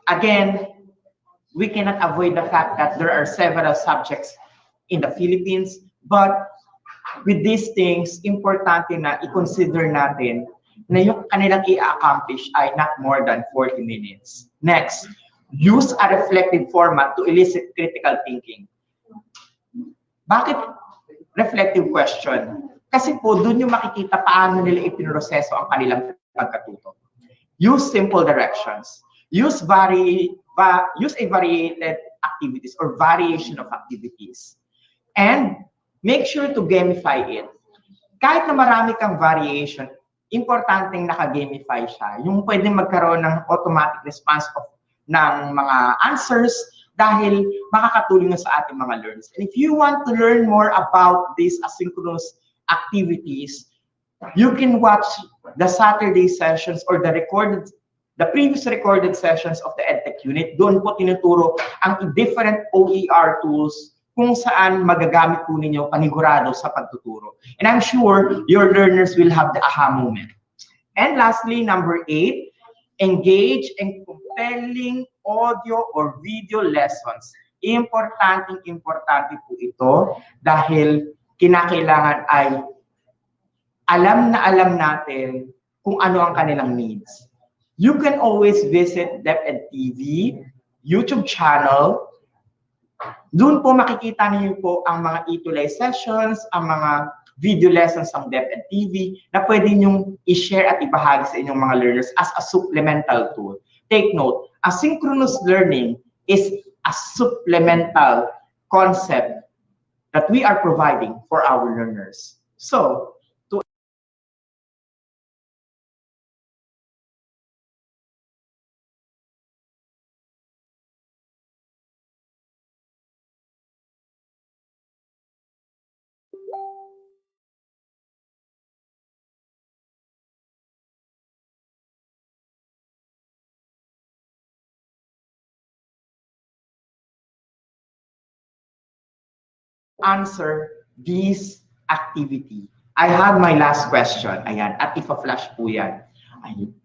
again, we cannot avoid the fact that there are several subjects in the Philippines. But, with these things, importante na i-consider natin na yung kanilang i-accomplish ay not more than 40 minutes. Next, use a reflective format to elicit critical thinking. Bakit reflective question? Kasi po, dun yung makikita paano nila ipinroseso ang kanilang pagkatuto. Use simple directions. Use a variated activities or variation of activities. And make sure to gamify it. Kahit na marami kang variation, importanteng naka-gamify siya. Yung pwedeng magkaroon ng automatic response ng mga answers dahil makakatulong sa ating mga learners. And if you want to learn more about these asynchronous activities, you can watch the Saturday sessions or the previous recorded sessions of the edtech unit. Doon po tinuturo ang different OER tools kung saan magagamit po ninyo panigurado sa pagtuturo. And I'm sure your learners will have the aha moment. And lastly, number 8, engage in compelling audio or video lessons. Importante po ito dahil kinakailangan ay alam natin kung ano ang kanilang needs. You can always visit DepEd TV, YouTube channel. Doon po makikita niyo po ang mga e-tulay sessions, ang mga video lessons ng DepEd TV na pwede niyong i-share at ibahagi sa inyong mga learners as a supplemental tool. Take note, asynchronous learning is a supplemental concept that we are providing for our learners. So, answer this activity. I have my last question. Ayan, at ipa-flash po yan. Ayan.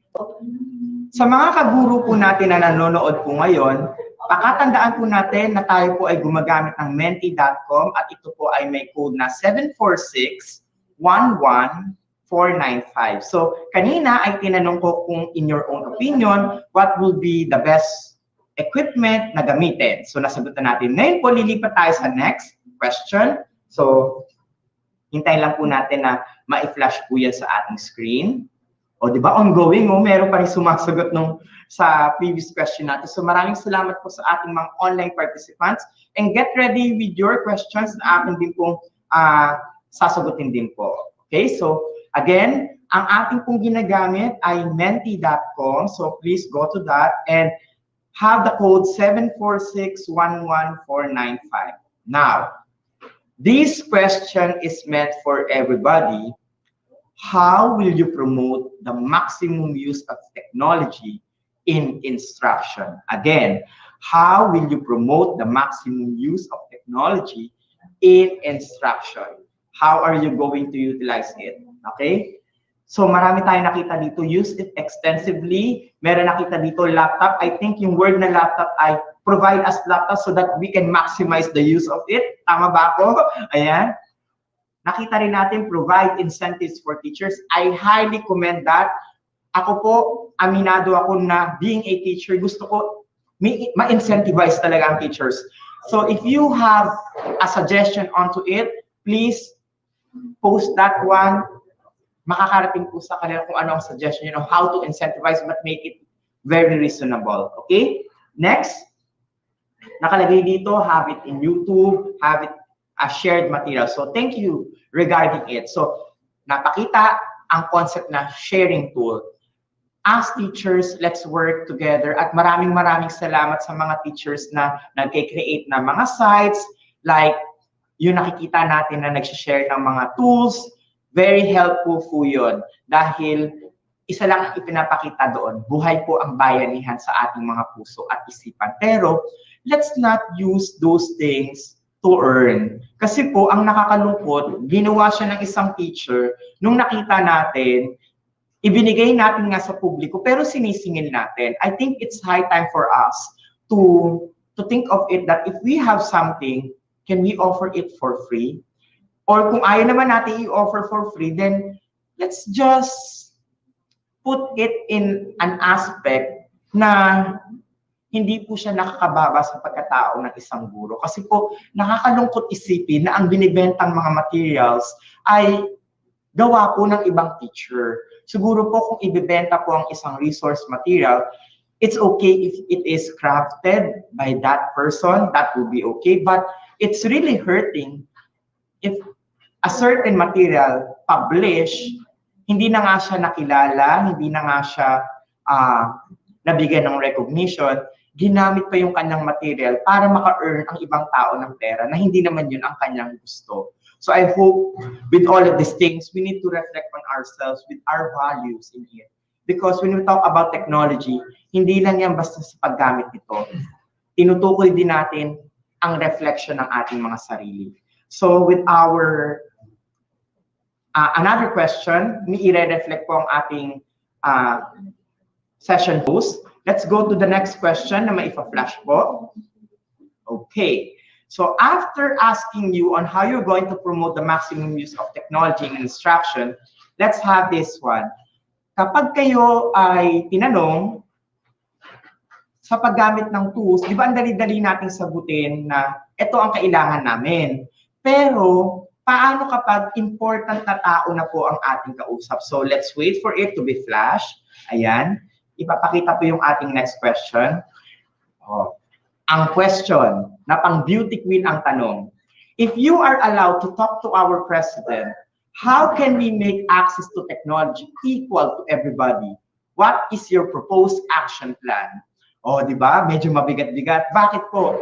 Sa mga kaguro po natin na nanonood po ngayon, pakatandaan po natin na tayo po ay gumagamit ng menti.com at ito po ay may code na 746-11495. So, kanina ay tinanong ko kung in your own opinion, what will be the best equipment na gamitin. So, nasagutan natin. Ngayon po, lilipat tayo sa next question. So, hintayin lang po natin na ma-flash po yan sa ating screen. O, di ba, ongoing, meron pa rin sumasagot sa previous question natin. So, maraming salamat po sa ating mga online participants. And get ready with your questions na akin din pong sasagutin din po. Okay, so, again, ang ating pong ginagamit ay menti.com. So, please go to that and have the code 746-11495. Now, this question is meant for everybody. How will you promote the maximum use of technology in instruction? Again, how will you promote the maximum use of technology in instruction? How are you going to utilize it? Okay? So marami tayong nakita dito, use it extensively. Meron nakita dito, laptop. I think yung word na laptop ay provide us laptop so that we can maximize the use of it. Tama ba ako? Ayan. Nakita rin natin, provide incentives for teachers. I highly commend that. ako po, aminado ako na being a teacher, gusto ko ma-incentivize talaga ang teachers. So if you have a suggestion onto it, please post that one. Makakarating po sa kanila kung ano ang suggestion on how to incentivize but make it very reasonable. Okay? Next, nakalagay dito, have it in YouTube, have it as shared material. So thank you regarding it. So napakita ang concept na sharing tool. As teachers, let's work together. At maraming salamat sa mga teachers na nagke-create ng mga sites, like yung nakikita natin na nag-share ng mga tools. Very helpful po yun. Dahil isa lang ang ipinapakita doon, buhay po ang bayanihan sa ating mga puso at isipan. Pero let's not use those things to earn. Kasi po, ang nakakalungkot, ginawa siya ng isang teacher, nung nakita natin, ibinigay natin nga sa publiko, pero sinisingil natin. I think it's high time for us to think of it that if we have something, can we offer it for free? Or kung ayaw naman natin i-offer for free, then let's just put it in an aspect na hindi po siya nakakababa sa pagkatao ng isang guro. Kasi po, nakakalungkot isipin na ang binibentang mga materials ay gawa po ng ibang teacher. Siguro po kung ibibenta po ang isang resource material, it's okay if it is crafted by that person, that will be okay. But it's really hurting if a certain material published, hindi na nga siya nakilala, hindi na nga siya nabigyan ng recognition, ginamit pa yung kanyang material para maka-earn ang ibang tao ng pera na hindi naman yun ang kanyang gusto. So I hope with all of these things, we need to reflect on ourselves with our values in here. Because when we talk about technology, hindi lang yan basta sa paggamit nito. Tinutukoy din natin ang reflection ng ating mga sarili. So with our another question, i-reflect po ang ating session host. Let's go to the next question na maipa-flash po. Okay. So after asking you on how you're going to promote the maximum use of technology in instruction, let's have this one. Kapag kayo ay tinanong sa paggamit ng tools, di ba ang dali-dali nating sagutin na ito ang kailangan namin. Pero paano kapag important na tao na po ang ating kausap? So let's wait for it to be flashed. Ayan. Ipapakita po yung ating next question. Oh. Ang question na pang beauty queen ang tanong. If you are allowed to talk to our president, how can we make access to technology equal to everybody? What is your proposed action plan? Oh, di ba? Medyo mabigat-bigat. Bakit po?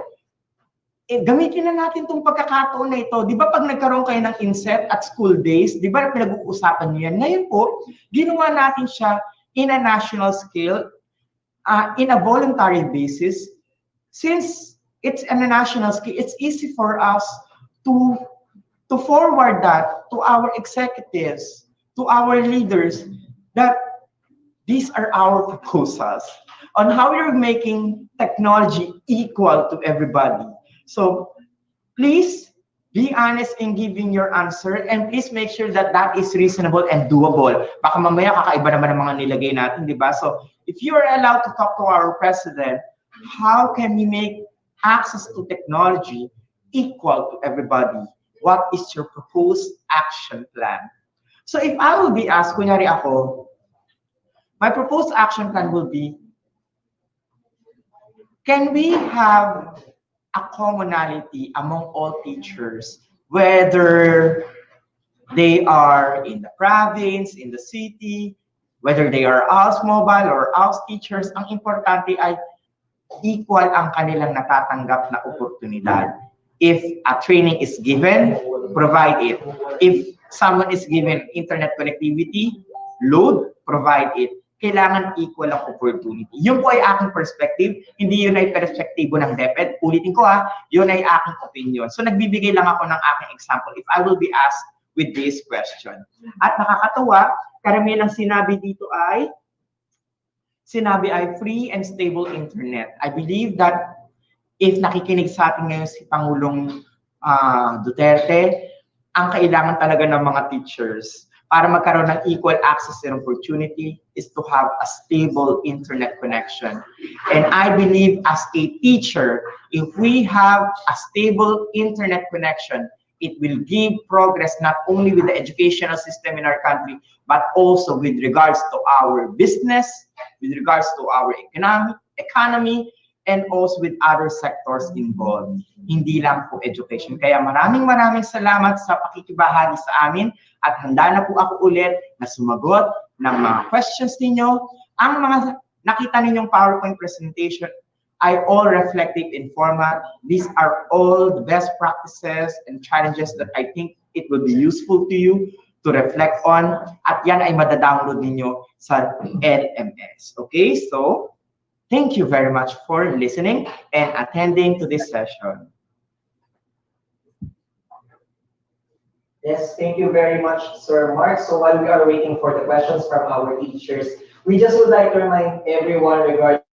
Gamitin na natin itong pagkakataon na ito. Di ba pag nagkaroon kayo ng INSET at school days, di ba pinag-uusapan niyo yan? Ngayon po, ginawa natin siya in a national scale, in a voluntary basis. Since it's on a national scale, it's easy for us to forward that to our executives, to our leaders, that these are our proposals on how you're making technology equal to everybody. So please be honest in giving your answer, and please make sure that that is reasonable and doable. Baka mamaya kakaiba naman ang mga nilagay natin, di ba? So if you are allowed to talk to our president, how can we make access to technology equal to everybody? What is your proposed action plan? So if I will be asked, kunyari ako, my proposed action plan will be, can we have a commonality among all teachers, whether they are in the province, in the city, whether they are ALS mobile or ALS teachers, ang importante ay equal ang kanilang natatanggap na oportunidad. If a training is given, provide it. If someone is given internet connectivity, load, provide it. Kailangan equal ang opportunity. Yun po ay aking perspective, hindi yun ay perspektibo ng DepEd. Ulitin ko yun ay aking opinion. So nagbibigay lang ako ng aking example if I will be asked with this question. At nakakatawa, karamihan ng sinabi dito ay free and stable internet. I believe that if nakikinig sa atin ngayon si Pangulong Duterte, ang kailangan talaga ng mga teachers, para magkaroon ng equal access and opportunity is to have a stable internet connection. And I believe as a teacher, if we have a stable internet connection, it will give progress not only with the educational system in our country, but also with regards to our business, with regards to our economy, and also with other sectors involved. Hindi lang po education. Kaya maraming salamat sa pakikibahagi sa amin at handa na po ako ulit na sumagot ng mga questions ninyo. Ang mga nakita ninyong PowerPoint presentation ay all reflective in format. These are all the best practices and challenges that I think it will be useful to you to reflect on. At yan ay madadownload ninyo sa LMS. Okay, so thank you very much for listening and attending to this session. Yes, thank you very much, Sir Mark. So while we are waiting for the questions from our teachers, we just would like to remind everyone regarding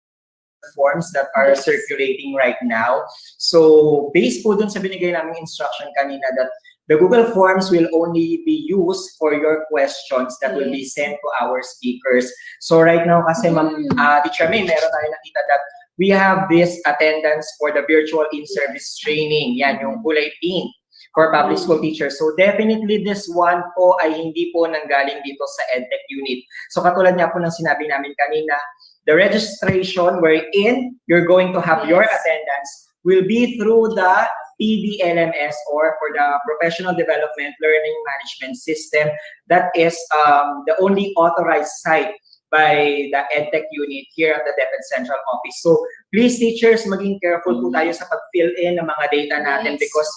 forms that are circulating right now. So based po dun sa binigay naming instruction kanina that the Google Forms will only be used for your questions that will be sent to our speakers. So right now kasi Teacher May, meron tayo nakita that we have this attendance for the virtual in-service training. Yan, yung kulay pink for public school teachers. So definitely this one po ay hindi po nanggaling dito sa EdTech unit. So katulad nga po ng sinabi namin kanina, the registration wherein you're going to have your attendance will be through the PDLMS or for the Professional Development Learning Management System. That is the only authorized site by the EdTech unit here at the DepEd Central Office. So please teachers, maging careful po tayo sa pag-fill in ng mga data natin because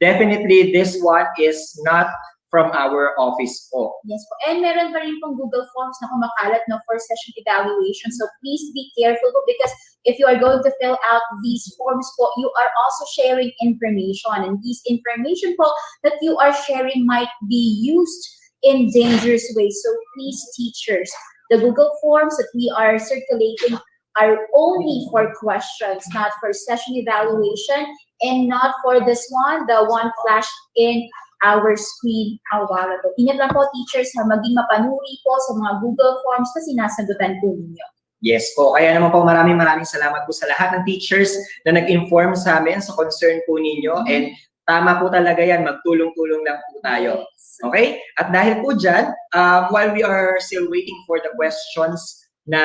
definitely this one is not from our office po. Yes po. And meron pa rin pong Google Forms na kumakalat no, for session evaluation. So please be careful po because if you are going to fill out these forms po, you are also sharing information. And these information po that you are sharing might be used in dangerous ways. So please teachers, the Google Forms that we are circulating are only for questions, not for session evaluation, and not for this one, the one flashed in our screen a while ago. Ingat lang po teachers na maging mapanuri po sa mga Google Forms na sinasagutan po ninyo. Yes po, kaya naman po maraming salamat po sa lahat ng teachers na nag-inform sa amin sa concern po ninyo and tama po talaga yan, magtulong-tulong lang po tayo. Okay? At dahil po dyan, while we are still waiting for the questions na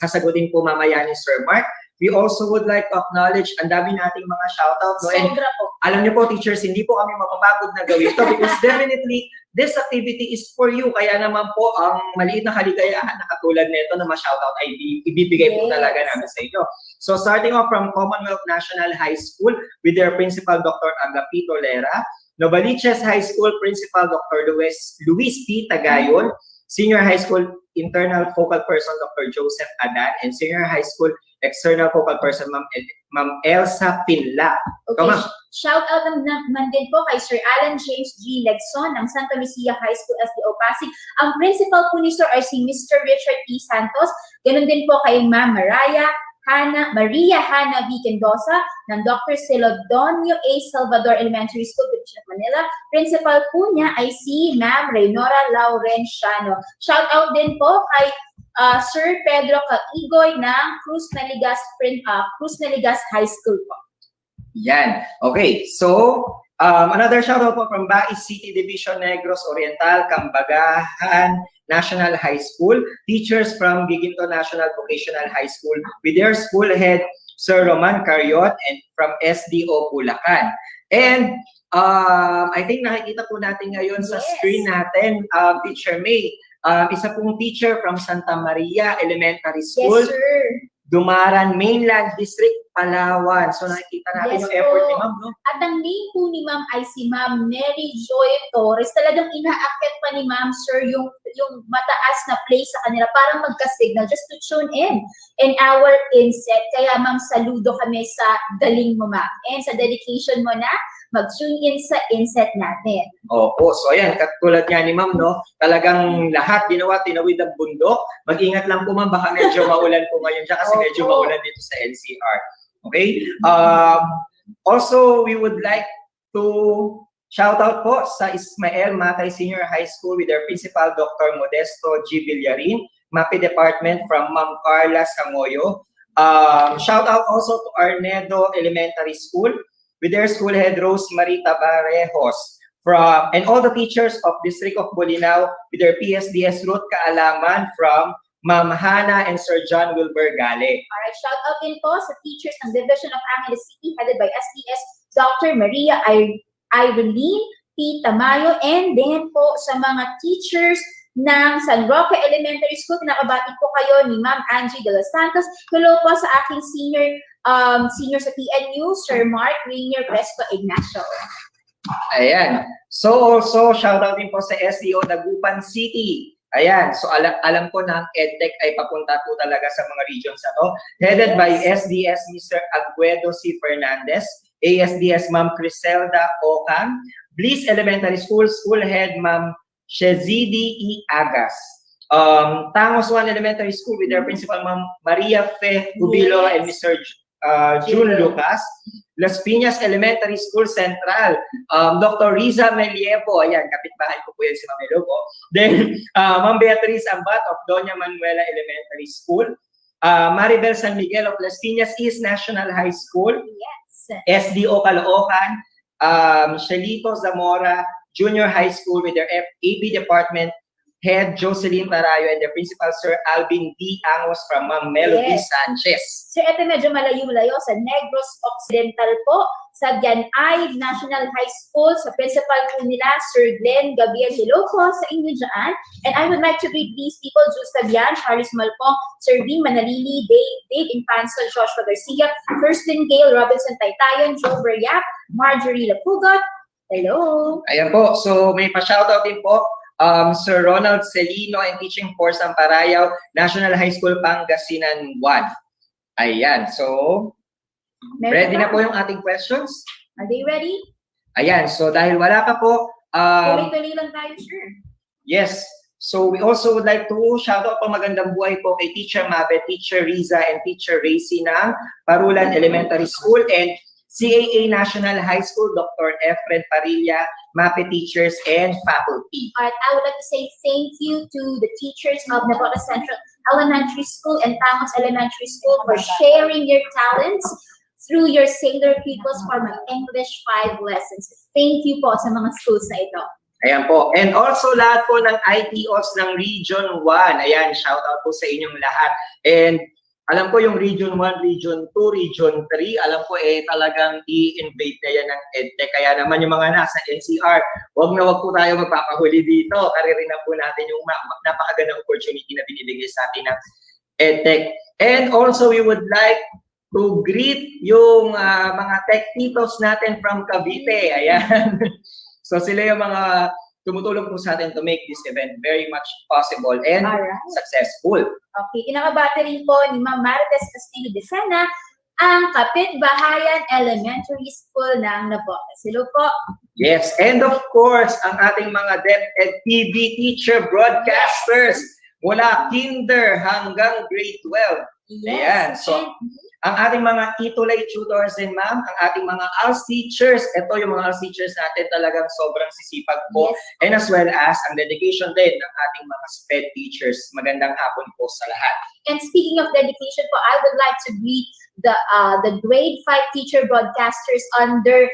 sasagutin po mamaya ni Sir Mark, we also would like to acknowledge ang dami nating mga shoutout. No? And Sobra po. alam niyo po, teachers, hindi po kami mapapagod na gawin ito because definitely this activity is for you. Kaya naman po, ang maliit na kaligayahan na katulad nito na ma-shoutout ay ibibigay po talaga namin sa inyo. So starting off from Commonwealth National High School with their principal, Dr. Agapito Lera, Novaliches High School Principal, Dr. Luis P. Tagayon, Senior High School Internal Focal Person, Dr. Joseph Adan, and Senior High School External Focal Person, Ma'am Elsa Pinla. Okay, shout out naman din po kay Sir Alan James G. Legson ng Santa Lucia High School, SDO Pasig. Ang principal po ni Sir ay si Mr. Richard P. Santos. Ganun din po kay Ma'am Maria Hanna V. Kendosa ng Dr. Celodonio A. Salvador Elementary School, Division of Manila. Principal po niya ay si Ma'am Reynora Laurenciano. Shout out din po kay Sir Pedro Caigoy ng Cruz Naligas High School po. Yan. Okay. So, another shout out po from Bais City Division, Negros Oriental, Cambagahan National High School, teachers from Giginto National Vocational High School with their school head, Sir Roman Cariot, and from SDO Bulacan. And I think nakikita po natin ngayon sa screen natin, Teacher May, isa pong teacher from Santa Maria Elementary School, Yes, sir. Dumaran Mainland District, Palawan. So nakikita natin yung effort ni Ma'am, no? At ang name po ni Ma'am ay si Ma'am Mary Joy Torres. Talagang inaakyat pa ni Ma'am, sir, yung mataas na place sa kanila para magka-signal just to tune in our INSET. Kaya Ma'am, saludo kami sa galing mo, Ma'am. And sa dedication mo na mag-tune in sa INSET natin. Opo, so ayan, katulad nga ni Ma'am, no? Talagang lahat tinawid ang bundok. Mag-ingat lang po, Ma'am, baka medyo maulan po ngayon siya kasi medyo maulan dito sa NCR. Okay? Also, we would like to Shoutout po sa Ismael Matay Senior High School with their principal, Dr. Modesto G. Villarin, MAPI Department from Ma'am Carla Sangoyo. Shoutout also to Arnedo Elementary School with their school head, Rosemary Tabarejos, and all the teachers of District of Bolinao with their PSDS root kaalaman from Ma'am Hannah and Sir John Wilber Gale. Alright, shout out din po sa teachers ng Division of Angeles City headed by SDS Dr. Maria Irene P. Tamayo, and then po sa mga teachers ng San Roque Elementary School. Pinakabati po kayo ni Ma'am Angie de los Santos. Hello po sa aking senior sa PNU, Sir Mark Rainier Crespo Ignacio. Ayan. So also, shoutout din po sa SDO Dagupan City. Ayan. So alam ko na ang edtech ay papunta po talaga sa mga regions na to. Headed by SDS Mr. Aguedo C. Fernandez, ASDS Ma'am Criselda Ocang, Bliss Elementary School, School Head Ma'am Shezidi E. Agas, Tangos 1 Elementary School with their principal Ma'am Maria Fe Jubilo and Mr. June Lucas, Las Piñas Elementary School Central, Dr. Riza Melievo, ayan, kapitbahay ko po yan si Ma'am Melo po. Then, Ma'am Beatriz Ambat of Doña Manuela Elementary School, Maribel San Miguel of Las Piñas East National High School, SDO Caloocan, Shelito Zamora Junior High School with their AB Department Head Jocelyn Tarayo and their principal Sir Alvin D. Angos from Ma'am Melody Sanchez. So ito medyo malayo-layo sa Negros Occidental po, sa Dianay National High School, sa principal po nila, Sir Glenn Gabriel. Hello po sa inyo dyan. And I would like to greet these people, Jus Tabian, Charles Malpong, Sir Vin Manalili, Dave Infanzo, Joshua Garcia, Kirsten Gale, Robinson Taytayon, Joe Berriap, Marjorie Lapugot. Hello. Ayan po. So may pa-shoutout din po. Sir Ronald Celino and Teaching Force Amparayaw, National High School, Pangasinan 1. Ayan. So, ready na po yung ating questions? Are they ready? Ayan. So, dahil wala pa po, Tuloy-tuloy lang tayo, sure. yes. So, we also would like to shout out po magandang buhay po kay Teacher Mabe, Teacher Riza, and Teacher Racy ng Parulan Elementary School and CAA National High School, Dr. Efren Parilla, MAPE teachers, and faculty. Alright, I would like to say thank you to the teachers of Navota Central Elementary School and Tangos Elementary School for sharing your talents through your sailor pupils for my English 5 lessons. Thank you po sa mga schools na ito. Ayan po. And also lahat po ng ITOs ng Region 1. Ayan, shout out po sa inyong lahat. And alam ko yung Region 1, Region 2, Region 3, alam ko talagang i-invade na yan ng EdTech. Kaya naman yung mga nasa NCR, wag po tayo magpapahuli dito. Karirin na po natin yung napakagandang opportunity na binibigay sa atin ng EdTech. And also, we would like to greet yung mga tech titos natin from Cavite. Ayan. So sila yung mga tumutulong po sa atin to make this event very much possible and successful. Okay, kinakabati rin po ni Ma'am Marites Castillo de Sena ang Kapitbahayan Elementary School ng Navotas. Hello po. Yes, and of course, ang ating mga DepEd TV teacher broadcasters mula kinder hanggang grade 12. Yes. Ayan, so ang ating mga itulay tutors and ma'am, ang ating mga ALS teachers, ito yung mga ALS teachers natin talagang sobrang sisipag po. Yes. And as well as ang dedication din ng ating mga SPED teachers. Magandang hapon po sa lahat. And speaking of dedication po, I would like to greet the grade 5 teacher broadcasters under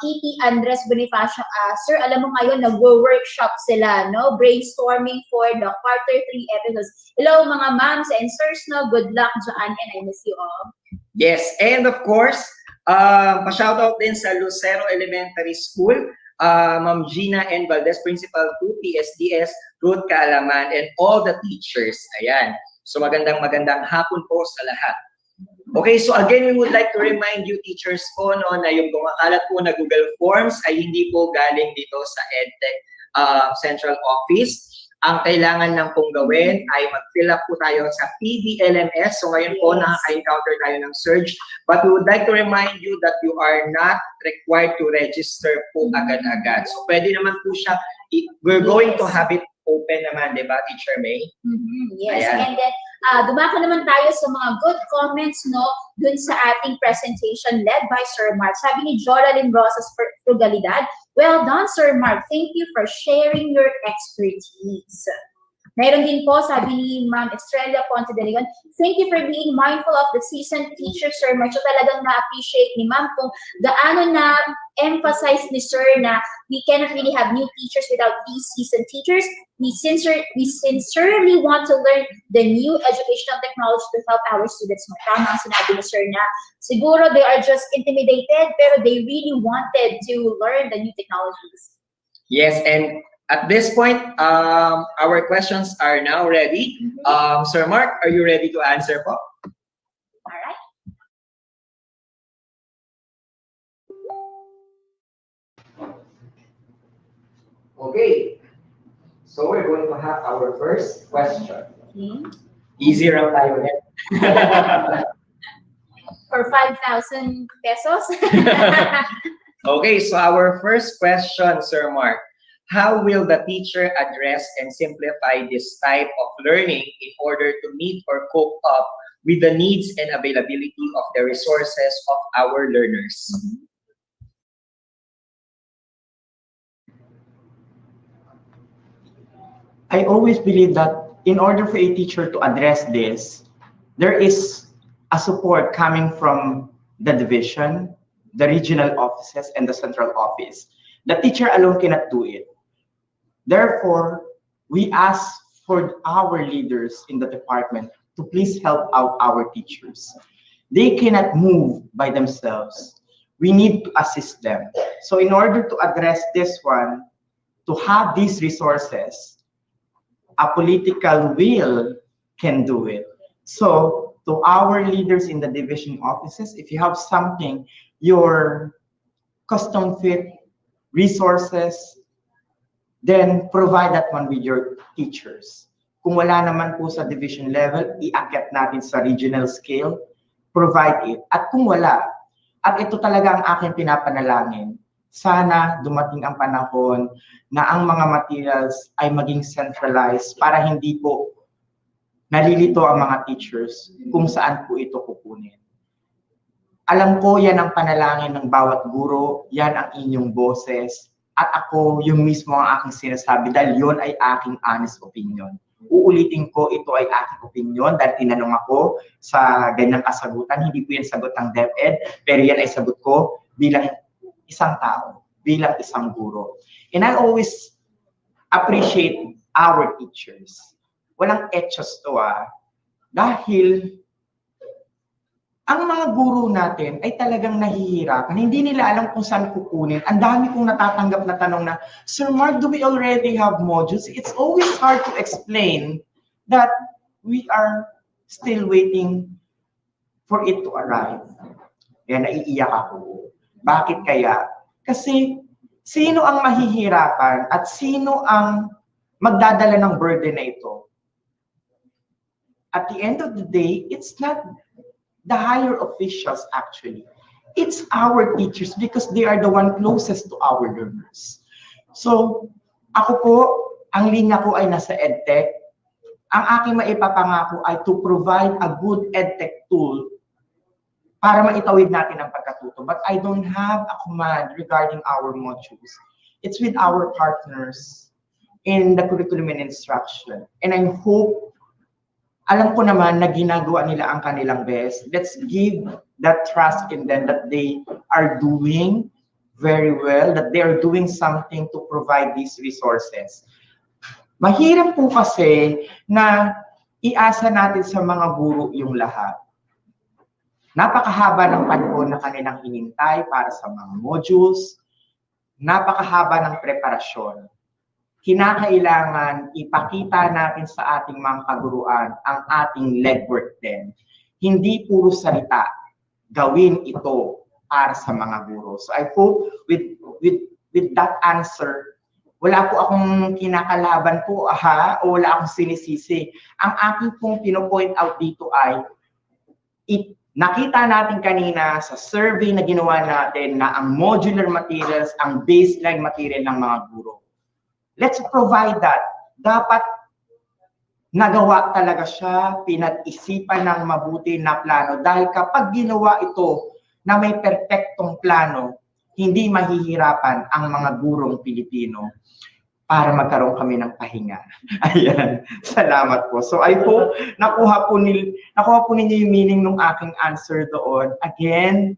EP Andres Bonifacio. Sir, alam mo ngayon, nag-workshop sila, no? Brainstorming for the quarter 3 episodes. Hello mga moms and sirs, no? Good luck dyan and I miss you all. Yes, and of course, pa-shoutout din sa Lucero Elementary School, Ma'am Gina N. Valdez, Principal 2, PSDS, Ruth Kaalaman, and all the teachers. Ayan. So magandang hapon po sa lahat. Okay, so again, we would like to remind you teachers po no, na yung kumakalat po na Google Forms ay hindi po galing dito sa EdTech Central Office. Ang kailangan lang pong gawin ay mag-fill up po tayo sa PDLMS. So ngayon po nakaka-encounter tayo ng surge. But we would like to remind you that you are not required to register po agad-agad. So pwede naman po siya, we're going to have it open naman, di ba, Teacher May? Yes, Ayan. and then dumako naman tayo sa mga good comments no dun sa ating presentation led by Sir Mark. Sabi ni Joralyn Rosas Edukalidad, Well done, Sir Mark. Thank you for sharing your expertise. Meron din po, sabi ni Ma'am Estrella Ponte de Leon, thank you for being mindful of the seasoned teacher, Sir Mark. So talagang na-appreciate ni Ma'am kung gaano na-emphasize ni Sir na we cannot really have new teachers without these seasoned teachers. We sincerely want to learn the new educational technology to help our students more. Tama ang sinabi ni Sir na siguro they are just intimidated pero they really wanted to learn the new technologies. Yes, and at this point, our questions are now ready. Sir Mark, are you ready to answer po? All right. Okay. So we're going to have our first question. Okay. Easy lang tayo ulit. For 5,000 pesos. Okay, so our first question, Sir Mark. How will the teacher address and simplify this type of learning in order to meet or cope up with the needs and availability of the resources of our learners? I always believe that in order for a teacher to address this, there is a support coming from the division, the regional offices, and the central office. The teacher alone cannot do it. Therefore, we ask for our leaders in the department to please help out our teachers. They cannot move by themselves. We need to assist them. So in order to address this one, to have these resources, a political will can do it. So to our leaders in the division offices, if you have something, your custom fit resources, then provide that one with your teachers. Kung wala naman po sa division level, iakyat natin sa regional scale, provide it. At kung wala, at ito talaga ang aking pinapanalangin, sana dumating ang panahon na ang mga materials ay maging centralized para hindi po nalilito ang mga teachers kung saan po ito kukunin. Alam ko yan ang panalangin ng bawat guro, yan ang inyong boses, at ako yung mismo ang aking sinasabi dahil yun ay aking honest opinion. Uulitin ko, ito ay aking opinion dahil tinanong ako sa ganyang kasagutan. Hindi po yan sagot ng DepEd, pero yan ay sagot ko bilang isang tao, bilang isang guro. And I always appreciate our teachers. Walang etchos to dahil ang mga guro natin ay talagang nahihirapan. Hindi nila alam kung saan kukunin. Ang dami kong natatanggap na tanong na, Sir Mark, do we already have modules? It's always hard to explain that we are still waiting for it to arrive. Kaya naiiyak ako. Bakit kaya? Kasi sino ang mahihirapan at sino ang magdadala ng burden na ito? At the end of the day, it's not the higher officials actually. It's our teachers because they are the one closest to our learners. So, ako po, ang linya ko ay nasa edtech. Ang aking maipapangako ay to provide a good edtech tool para maitawid natin ang pagkatuto. But I don't have a command regarding our modules. It's with our partners in the curriculum and instruction. And I hope, alam ko naman na ginagawa nila ang kanilang best. Let's give that trust in them that they are doing very well, that they are doing something to provide these resources. Mahirap po kasi na iasa natin sa mga guro yung lahat. Napakahaba ng panahon na kanilang hinintay para sa mga modules, napakahaba ng preparasyon. Kinakailangan ipakita natin sa ating mga kaguruan ang ating legwork din. Hindi puro salita, gawin ito para sa mga guro. So I hope with that answer, wala po akong kinakalaban po o wala akong sinisisi. Ang aking pong pino-point out dito ay nakita natin kanina sa survey na ginawa natin na ang modular materials ang baseline material ng mga guro. Let's provide that. Dapat nagawa talaga siya, pinag-isipan ng mabuti na plano. Dahil kapag ginawa ito na may perpektong plano, hindi mahihirapan ang mga gurong Pilipino para magkaroon kami ng pahinga. Ayan, salamat po. So I hope nakuha po ninyo yung meaning ng aking answer doon. Again,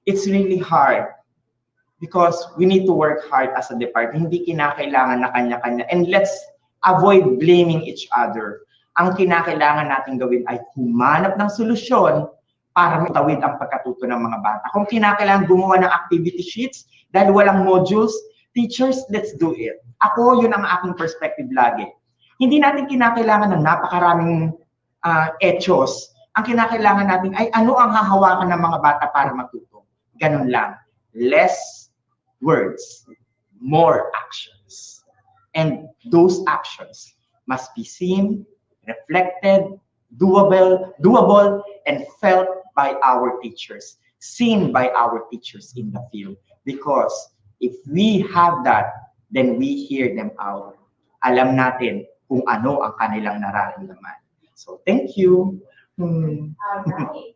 it's really hard because we need to work hard as a department. Hindi kinakailangan na kanya-kanya. And let's avoid blaming each other. Ang kinakailangan natin gawin ay humanap ng solusyon para matawid ang pagkatuto ng mga bata. Kung kinakailangan gumawa ng activity sheets dahil walang modules, teachers, let's do it. Ako, yun ang aking perspective lagi. Hindi natin kinakailangan ng napakaraming etos. Ang kinakailangan natin ay ano ang hahawakan ng mga bata para matuto. Ganun lang. Less words, more actions. And those actions must be seen, reflected, doable, and felt by our teachers, seen by our teachers in the field. Because if we have that, then we hear them out. Alam natin kung ano ang kanilang nararamdaman. So, thank you. Alright.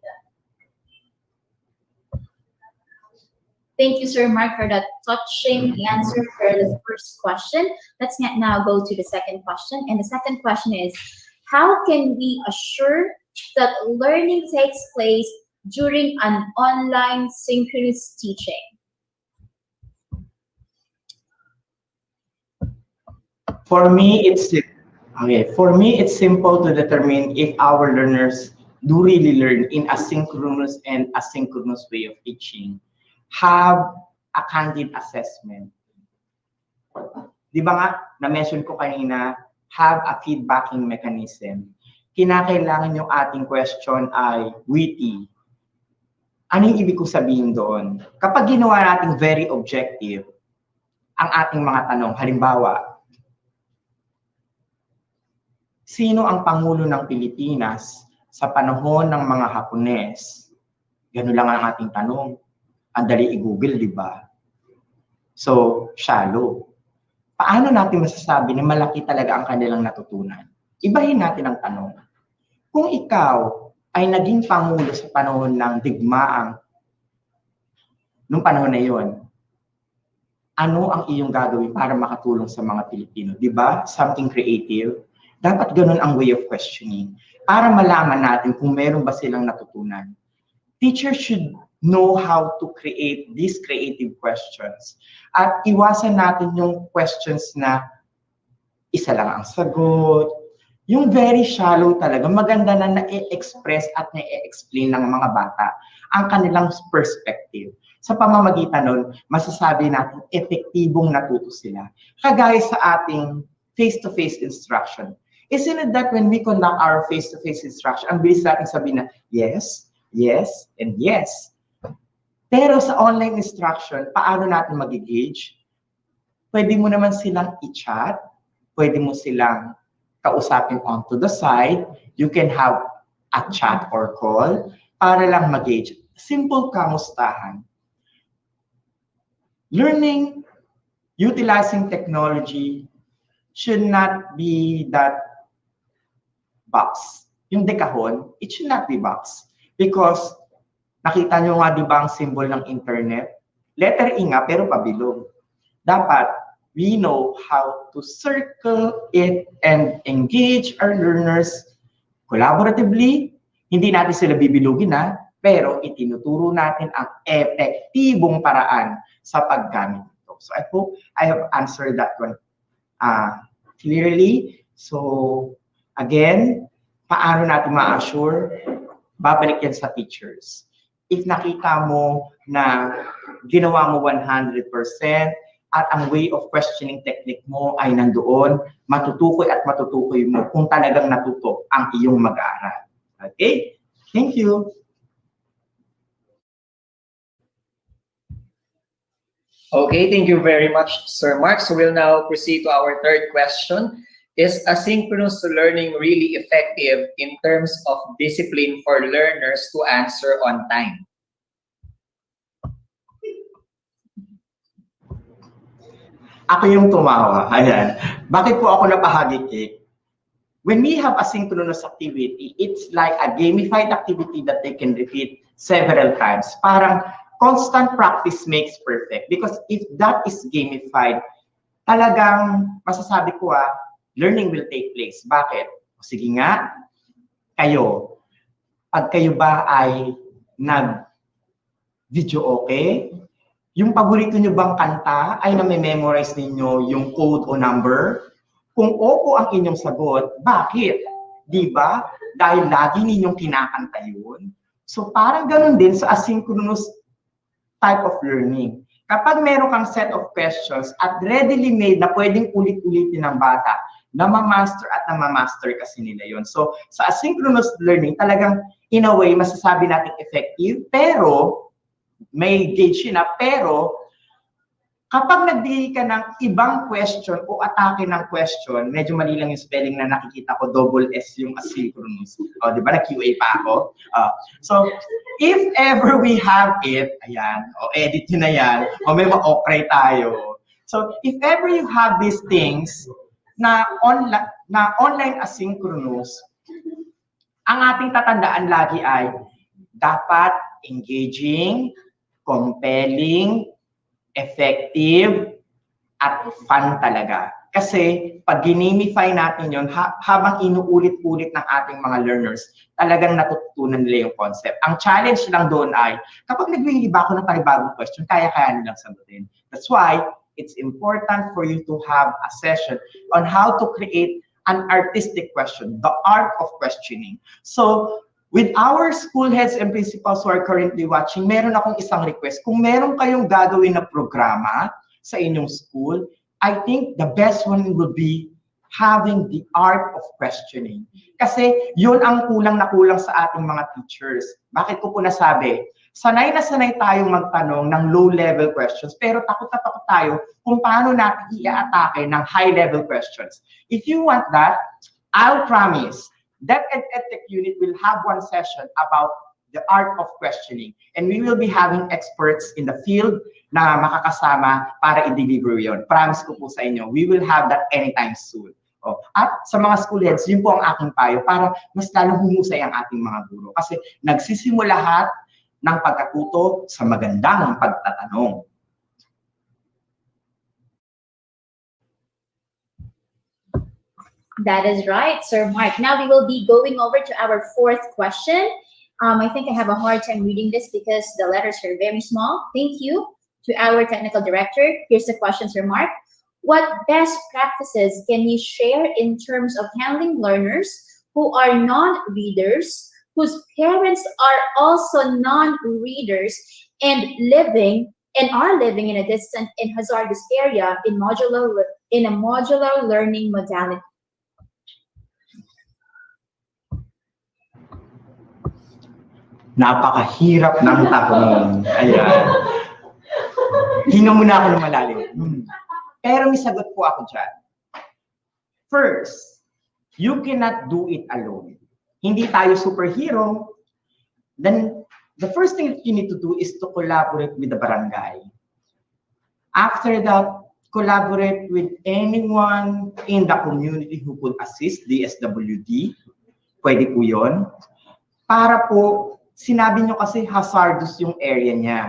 Thank you, Sir Mark, for that touching answer for the first question. Let's now go to the second question. And the second question is, how can we assure that learning takes place during an online synchronous teaching? For me, it's simple to determine if our learners do really learn in a synchronous and asynchronous way of teaching. Have a candid assessment. Di ba nga, na-mention ko kanina, have a feedbacking mechanism. Kinakailangan yung ating question ay witty. Ano yung ibig ko sabihin doon? Kapag ginawa natin very objective ang ating mga tanong, halimbawa, sino ang Pangulo ng Pilipinas sa panahon ng mga Hapones? Ganun lang ang ating tanong. Ang dali i-Google, di ba? So, shallow. Paano natin masasabi na malaki talaga ang kanilang natutunan? Ibahin natin ang tanong. Kung ikaw ay naging Pangulo sa panahon ng digmaang, nung panahon na yon, ano ang iyong gagawin para makatulong sa mga Pilipino? Di ba? Something creative. Dapat ganun ang way of questioning para malaman natin kung meron ba silang natutunan. Teachers should know how to create these creative questions. At iwasan natin yung questions na isa lang ang sagot. Yung very shallow talaga, maganda na na-express at na-explain ng mga bata ang kanilang perspective. Sa pamamagitan nun, masasabi natin epektibong natuto sila. Kagaya sa ating face-to-face instruction. Isn't it that when we conduct our face-to-face instruction, ang bilis natin sabihin na yes, yes, and yes. Pero sa online instruction, paano natin mag-engage? Pwede mo naman silang i-chat, pwede mo silang kausapin onto the side, you can have a chat or call para lang mag-engage. Simple kamustahan. Learning, utilizing technology should not be that box. Yung dekahon, it should not be box. Because nakita nyo nga di ba ang symbol ng internet? Letter E nga pero pabilog. Dapat we know how to circle it and engage our learners collaboratively. Hindi natin sila bibilugin pero itinuturo natin ang epektibong paraan sa paggamit nito. So I hope I have answered that one clearly. So again, paano natin ma-assure? Babalik yan sa teachers. If nakita mo na ginawa mo 100% at ang way of questioning technique mo ay nandoon, matutukoy at matutukoy mo kung talagang natuto ang iyong mag-aaral. Okay? Thank you. Okay, thank you very much, Sir Mark. So we'll now proceed to our third question. Is asynchronous learning really effective in terms of discipline for learners to answer on time? Ako yung tumawa. Ayan. Bakit po ako napahagik? When we have asynchronous activity, it's like a gamified activity that they can repeat several times. Parang constant practice makes perfect. Because if that is gamified, talagang masasabi ko learning will take place. Bakit? Sige nga, kayo, pag kayo ba ay nag-video okay, yung paborito nyo bang kanta ay na-memorize ninyo yung code o number? Kung opo ang inyong sagot, bakit? Di ba? Dahil lagi ninyong kinakanta yun. So parang ganun din sa asynchronous type of learning. Kapag meron kang set of questions at readily made na pwedeng ulit-ulitin ng bata, na-master at na-master kasi nila yon. So sa asynchronous learning, talagang in a way, masasabi natin effective, pero may gauge na, pero kapag nagbigay ka ng ibang question o atake ng question, medyo mali lang yung spelling na nakikita ko, double S yung asynchronous. O, di ba? Na-QA pa ako. So, if ever we have it, ayan, o edit yun na yan, o may ma-okray tayo. So, if ever you have these things na online asynchronous, ang ating tatandaan lagi ay dapat engaging, compelling, effective, at fun talaga. Kasi pag ginamify natin yun, habang inuulit-ulit ng ating mga learners, talagang natutunan nila yung concept. Ang challenge lang doon ay, kapag nagwiliba ako ng panibagong question, kaya-kaya nilang sagutin. That's why it's important for you to have a session on how to create an artistic question, the art of questioning. So, with our school heads and principals who are currently watching, meron akong isang request. Kung meron kayong gagawin na programa sa inyong school, I think the best one would be having the art of questioning. Kasi yun ang kulang na kulang sa ating mga teachers. Bakit ko po nasabi? Sanay na sanay tayong magtanong ng low-level questions, pero takot na takot tayo kung paano natin i-atake ng high-level questions. If you want that, I'll promise, DepEd EdTech unit will have one session about the art of questioning. And we will be having experts in the field na makakasama para i-deliver yun. Promise ko po sa inyo, we will have that anytime soon. At sa mga school heads, yun po ang aking payo para mas lalong humusay ang ating mga guro. Kasi nagsisimula lahat ng pagkatuto sa magandang pagtatanong. That is right, Sir Mark. Now we will be going over to our fourth question. I think I have a hard time reading this because the letters are very small. Thank you to our technical director. Here's the question, Sir Mark. What best practices can you share in terms of handling learners who are non-readers, whose parents are also non-readers and are living in a distant and hazardous area in a modular learning modality? Napakahirap ng tanong. Ayan. Hinga muna ako ng malalim. Pero may sagot po ako dyan. First, you cannot do it alone. Hindi tayo superhero. Then, the first thing that you need to do is to collaborate with the barangay. After that, collaborate with anyone in the community who could assist, DSWD. Pwede po yun. Para po, sinabi nyo kasi hazardous yung area niya.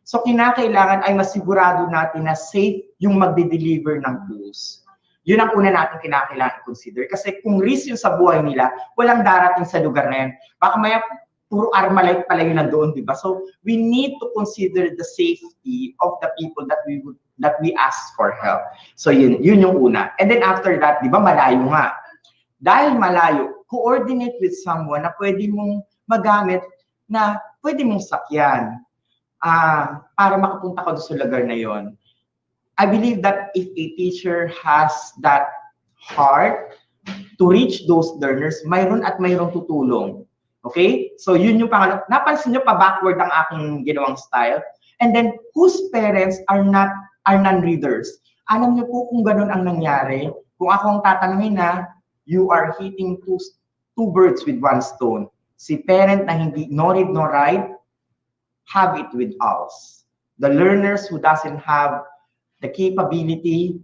So, kinakailangan ay masigurado natin na safe yung magde-deliver ng clues. Yun ang una natin kinakailangan i-consider. Kasi kung risk yun sa buhay nila, walang darating sa lugar na yan. Baka maya, puro Armalite pala yun nandoon, di ba? So, we need to consider the safety of the people that we ask for help. So, yun yung una. And then after that, di ba, malayo nga. Dahil malayo, coordinate with someone na pwede mong magamit na pwede mong sakyan para makapunta ka doon sa lugar na yon. I believe that if a teacher has that heart to reach those learners, mayroon at mayroong tutulong. Okay? So yun yung pangalawa. Napansin nyo pa backward ang aking ginawang style. And then, whose parents are non-readers? Alam nyo po kung ganun ang nangyari. Kung ako ang tatanungin na, you are hitting two birds with one stone. Si parent na hindi no read no write, have it with us. The learners who doesn't have the capability,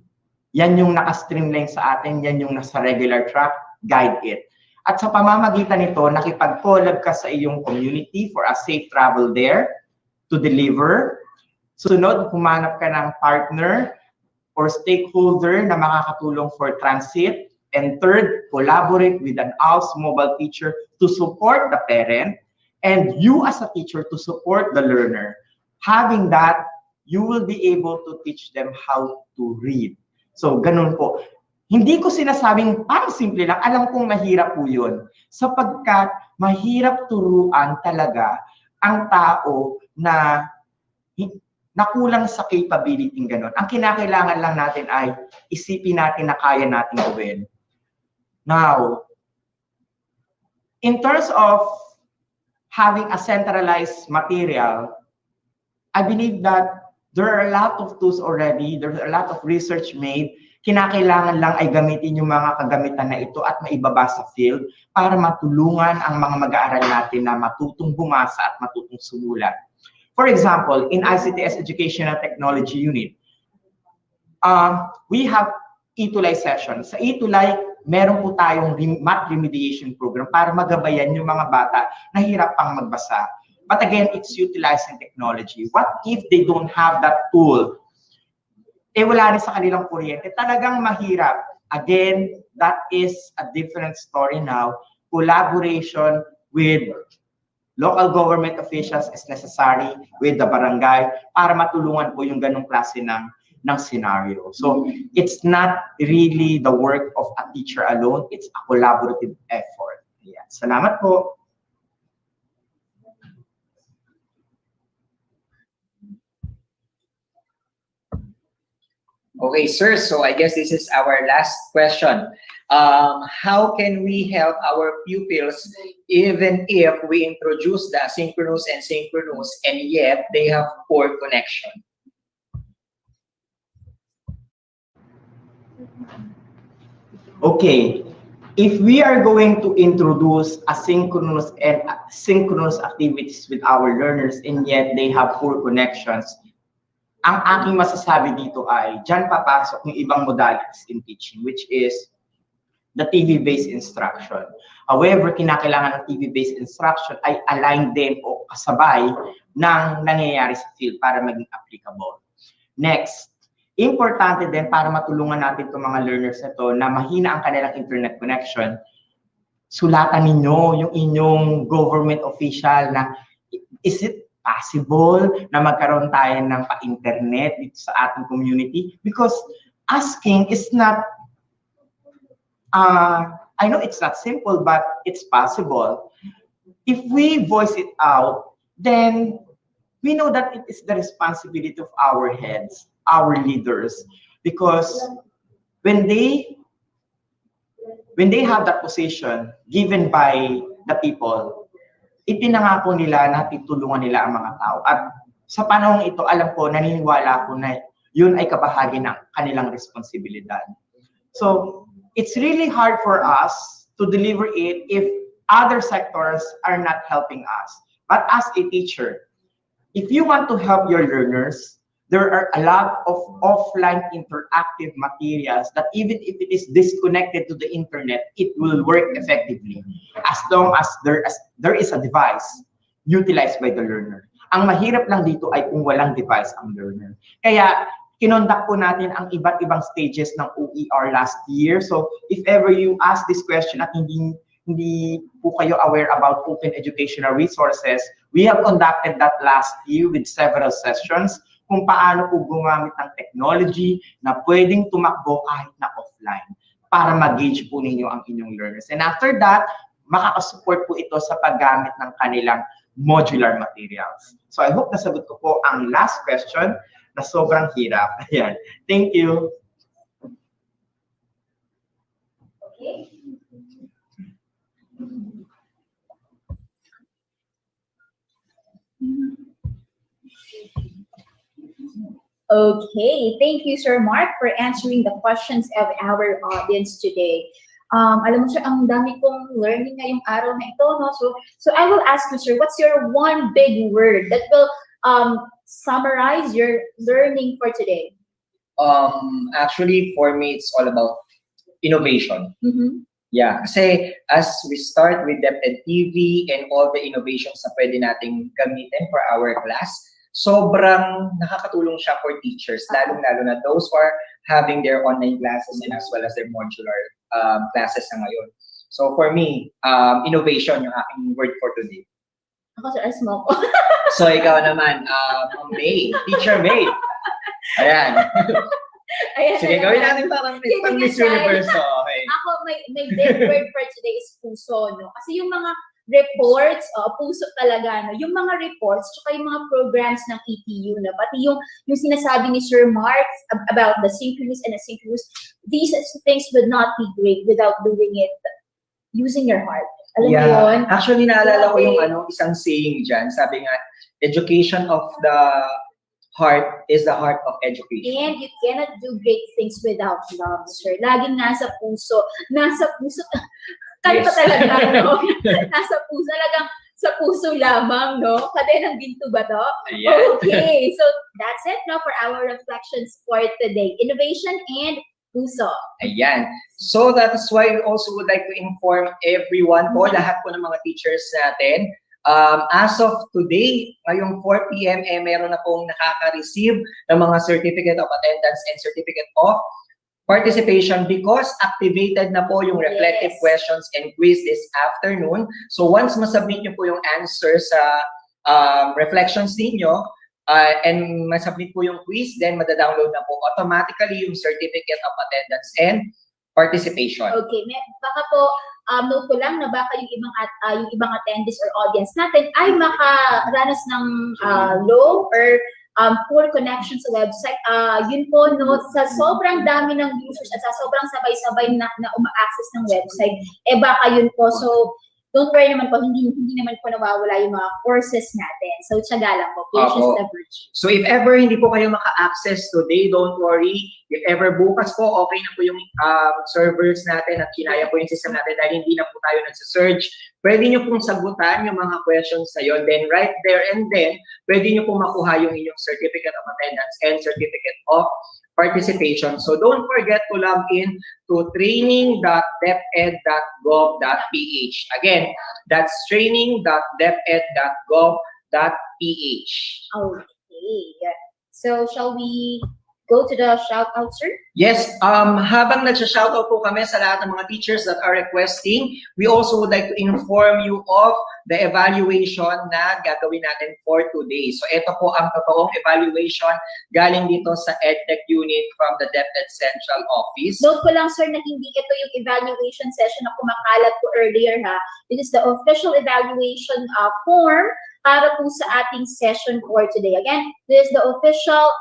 yan yung naka-streamline sa atin, yan yung nasa regular track, guide it. At sa pamamagitan nito, nakipag-collab ka sa iyong community for a safe travel there. to deliver. Sunod, humanap ka ng partner or stakeholder na makakatulong for transit. And third, collaborate with an ALS mobile teacher to support the parent and you as a teacher to support the learner. Having that, you will be able to teach them how to read. So, ganun po. Hindi ko sinasabing parang simple lang. Alam kong mahirap po yun. Sapagkat mahirap turuan talaga ang tao na nakulang sa capability gano'n. Ang kinakailangan lang natin ay isipin natin na kaya natin gawin. Now, in terms of having a centralized material, I believe that there are a lot of tools already, there's a lot of research made. Kinakailangan lang ay gamitin yung mga kagamitan na ito at maibaba sa field para matulungan ang mga mag-aaral natin na matutong bumasa at matutong sumulat. For example, in ICTS Educational Technology Unit, we have e-tulay sessions. Sa e-tulay, meron po tayong math remediation program para magabayan yung mga bata na hirap pang magbasa. But again, it's utilizing technology. What if they don't have that tool? Wala rin sa kanilang kuryente. Talagang mahirap. Again, that is a different story now. Collaboration with local government officials is necessary with the barangay para matulungan po yung ganong klase ng scenario. So, it's not really the work of a teacher alone. It's a collaborative effort. Yeah. Salamat po. Okay, sir. So I guess this is our last question. How can we help our pupils even if we introduce the asynchronous and synchronous and yet they have poor connection? Okay, if we are going to introduce asynchronous and synchronous activities with our learners and yet they have poor connections, ang aking masasabi dito ay dyan papasok yung ibang modalities in teaching, which is the TV-based instruction. However, kinakailangan ng TV-based instruction ay align din o kasabay ng nangyayari sa field para maging applicable. Next, importante din para matulungan natin itong mga learners na to na mahina ang kanilang internet connection, sulatan ninyo yung inyong government official na is it possible na magkaroon tayo ng pa-internet dito sa ating community? Because asking is not, I know it's not simple, but it's possible. If we voice it out, then we know that it is the responsibility of our heads, our leaders, because when they have that position given by the people, ipinangako nila na tutulungan nila ang mga tao. At sa panahong ito, alam ko, naniniwala ko na yun ay kabahagi ng kanilang responsibilidad. So, it's really hard for us to deliver it if other sectors are not helping us. But as a teacher, if you want to help your learners, there are a lot of offline interactive materials that even if it is disconnected to the internet, it will work effectively as long as there is a device utilized by the learner. Ang mahirap lang dito ay kung walang device ang learner. Kaya kinondak po natin ang iba't ibang stages ng OER last year. So if ever you ask this question at hindi po kayo aware about open educational resources, we have conducted that last year with several sessions kung paano po gumamit ng technology na pwedeng tumakbo kahit na offline para mag-gauge po ninyo ang inyong learners. And after that, makakasupport po ito sa paggamit ng kanilang modular materials. So I hope nasagot ko po ang last question na sobrang hirap. Ayan. Thank you. Okay. Okay, thank you, Sir Mark, for answering the questions of our audience today. Alam mo, sir, ang dami kong learning ngayong araw na ito, no? So I will ask you, sir, what's your one big word that will summarize your learning for today? Actually, for me, it's all about innovation. Mm-hmm. Yeah, kasi as we start with DepEd TV and all the innovations na pwede nating gamitin for our class, sobrang nakakatulong siya for teachers, lalong-lalo na those who are having their online classes and as well as their modular classes na ngayon. So for me, innovation yung aking word for today. Ako, sir, asmo ko. So ikaw naman, May, Teacher May. Ayan. Ayan, Sige, gawin natin parang pang Miss Universe. Okay. Ako, may dead word for today is puso, no? Kasi yung mga reports, puso talaga, no? Yung mga reports, tsaka yung mga programs ng ETU, no? Pati yung sinasabi ni Sir Mark about the synchronous and asynchronous, these things would not be great without doing it using your heart. Alam mo yun? Actually, naalala ko yung isang saying dyan. Sabi nga, education of the heart is the heart of education. And you cannot do great things without love, sir. Laging nasa puso. Nasa puso. Kanta talaga, no? Nasa puso. Talagang sa puso lamang, no? Kadenang ginto ba to? Ayan. Okay, so that's it, no, for our reflections for today. Innovation and puso. Ayan. So that is why we also would like to inform everyone po, lahat po ng mga teachers natin. As of today, ngayong 4 p.m., meron na pong nakaka-receive ng mga certificate of attendance and certificate of participation because activated na po yung reflective questions and quiz this afternoon. So once masubmit nyo po yung answer sa reflections ninyo and masubmit po yung quiz, then madadownload na po automatically yung certificate of attendance and participation. Okay, baka po note ko lang na baka yung ibang attendees or audience natin ay makaranas ng low or poor connection sa website. Yun po, no, sa sobrang dami ng users at sa sobrang sabay-sabay na uma-access ng website, baka yun po. So, don't worry naman po, hindi naman po nawawala yung mga courses natin. So, tiyaga lang po. Patience the virtue. So, if ever hindi po kayo maka-access today, don't worry. If ever bukas po, okay na po yung servers natin at kinaya po yung system natin dahil hindi na po tayo nagsa-search. Pwede nyo pong sagutan yung mga questions na yun. Then, right there and then, pwede nyo pong makuha yung inyong certificate of attendance and certificate of participation. So, don't forget to log in to training.deped.gov.ph. Again, that's training.deped.gov.ph. Okay. So, shall we go to the shout-out, sir? Yes, habang nag-shoutout po kami sa lahat ng mga teachers that are requesting, we also would like to inform you of the evaluation na gagawin natin for today. So ito po ang totoong evaluation galing dito sa EdTech unit from the DepEd Central Office. Note ko lang, sir, na hindi ito yung evaluation session na kumakalat po earlier, ha? This is the official evaluation form para po sa ating session for today. Again, this is the official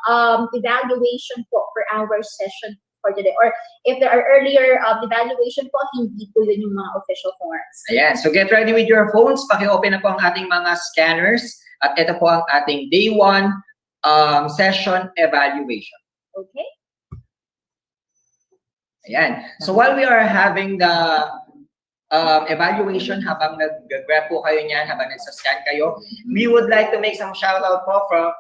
evaluation po for our session for today. Or if there are earlier evaluation po, hindi po yun yung mga official forms. Ayan, so get ready with your phones. Paki-open na po ang ating mga scanners. At ito po ang ating day 1 session evaluation. Okay? Ayan. So while we are having the evaluation, habang nag-grab po kayo niyan, habang nagsascan kayo, we would like to make some shout-out po for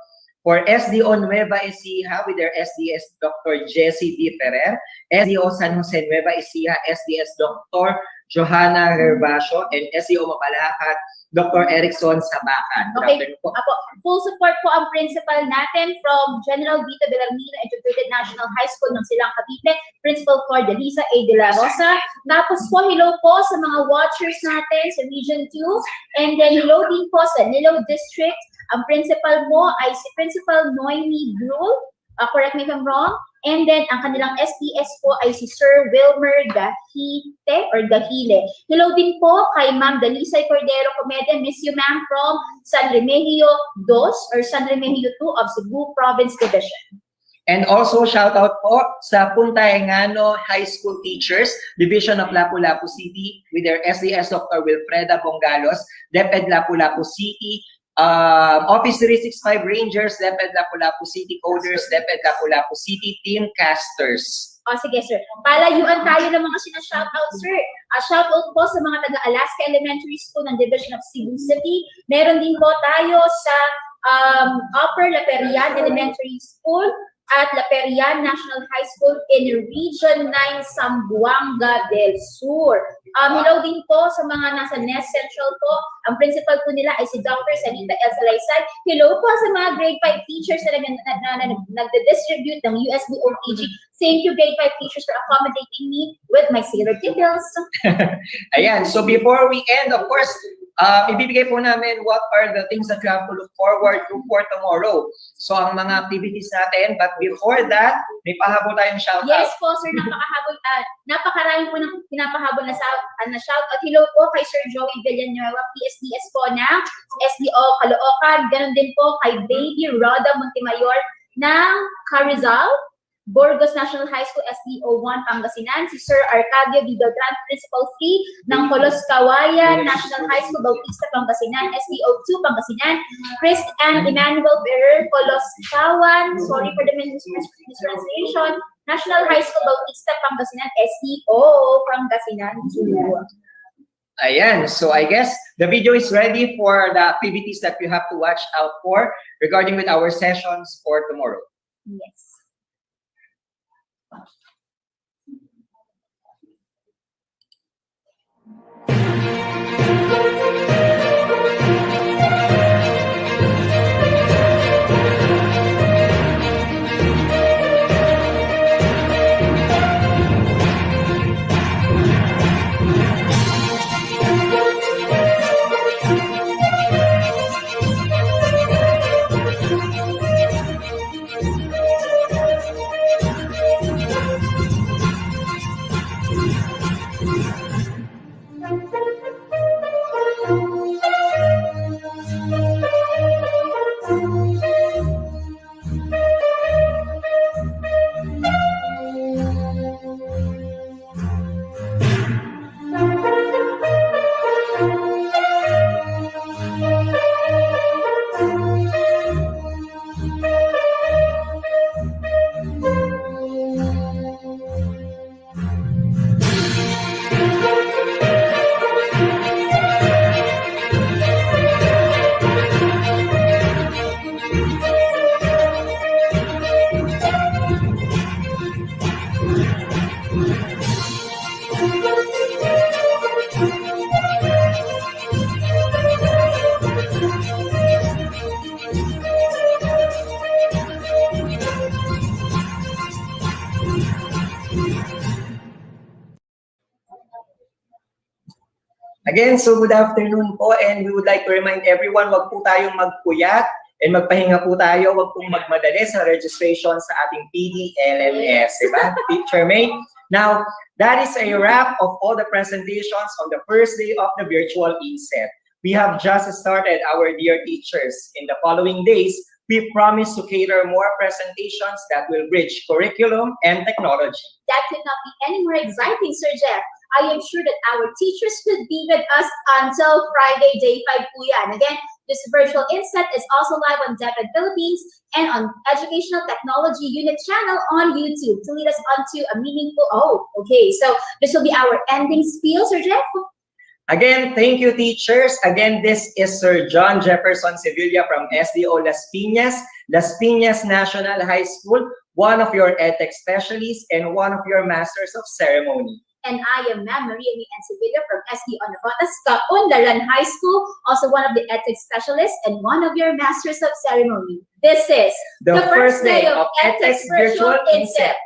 SDO Nueva Ecija with their SDS Dr. Jessie D. Ferrer, SDO San Jose Nueva Ecija, SDS Dr. Johanna Gervasio, and SDO Mapalahat, Dr. Erickson Sabacan. Okay, apo, full support po ang principal natin from General Vito Belarmino Educated National High School ng Silang Cavite, Principal Flor de Lisa A. De La Rosa. Tapos po, hello po sa mga watchers natin sa Region 2. And then hello din po sa Nilo District. Ang principal mo ay si Principal Noemi Brule. Correct me if I'm wrong. And then, ang kanilang SDS po ay si Sir Wilmer Gahile. Hello din po kay Ma'am Dalisay Cordero Comede. Miss you, ma'am, from San Remigio 2 or San Remigio 2 of Cebu Province Division. And also, shout out po sa Puntayangano High School Teachers, Division of Lapu-Lapu City with their SDS Dr. Wilfreda Bongalos, DepEd Lapu-Lapu City, Office 365 Rangers, DepEd Lapu-Lapu City Coders, DepEd Lapu-Lapu City Team Casters. Sige, sir. Palayuan tayo ng mga sinashoutout, sir. Shoutout po sa mga taga-Alaska Elementary School ng Division of Cebu City. Meron din po tayo sa Upper Laperian Elementary School, at La Perian National High School in Region 9, Zamboanga del Sur. Hello din po sa mga nasa Nest Central po. Ang principal po nila ay si Dr. Sanita El Salaysay. Hello po sa mga grade 5 teachers na nagde-distribute ng USB OPG. Thank you, grade 5 teachers, for accommodating me with my sailor details. Ayan, so before we end, of course, ibibigay po namin what are the things that you have to look forward to for tomorrow. So, ang mga activities natin, but before that, may pahabol tayong shoutout. Yes po, sir, napakarami po ng pinapahabol na shoutout. Hello po kay Sir Joey Villanueva, PSDS po ng SDO Caloocan. Ganon din po kay Baby Roda Montemayor ng Carizal, Burgos National High School, SDO 1, Pangasinan. Si Sir Arcadio D. Beltran, Principal 3 ng Colos Kawayan National High School, Bautista, Pangasinan, SDO 2, Pangasinan. Chris and Emmanuel Ferrer, Colos Kawan, sorry for the mistranslation, National High School, Bautista, Pangasinan, SDO, Pangasinan 2. Ayan, so I guess the video is ready for the activities that you have to watch out for regarding with our sessions for tomorrow. Yes. Again, so good afternoon po, and we would like to remind everyone, wag po tayong magpuyat and magpahinga po tayo, wag pong magmadali sa registration sa ating PDLMS, diba? Teacher May. Now, that is a wrap of all the presentations on the first day of the virtual INSET. We have just started, our dear teachers. In the following days, we promise to cater more presentations that will bridge curriculum and technology. That could not be any more exciting, Sir Jeff. I am sure that our teachers will be with us until Friday, day 5 po yan. Again, this virtual INSET is also live on DepEd Philippines and on Educational Technology Unit channel on YouTube to lead us onto a meaningful, so this will be our ending spiel, Sir Jeff. Again, thank you, teachers. Again, this is Sir John Jefferson Sevilla from SDO Las Piñas National High School, one of your edtech specialists and one of your masters of ceremony. And I am Ma'am Maria Mian Sevilla from SDO Navotas Kaunlaran High School, also one of the edtech specialists and one of your masters of ceremony. This is the first day of edtech's virtual INSET.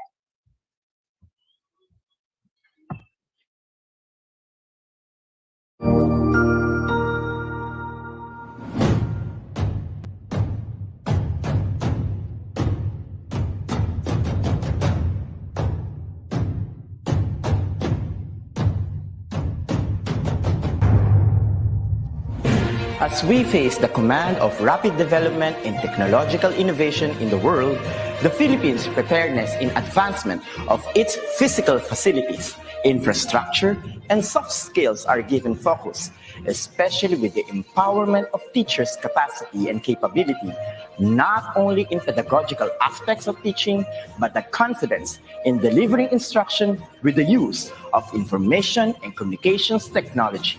As we face the command of rapid development and technological innovation in the world, the Philippines' preparedness in advancement of its physical facilities, infrastructure, and soft skills are given focus, especially with the empowerment of teachers' capacity and capability, not only in pedagogical aspects of teaching, but the confidence in delivering instruction with the use of information and communications technology.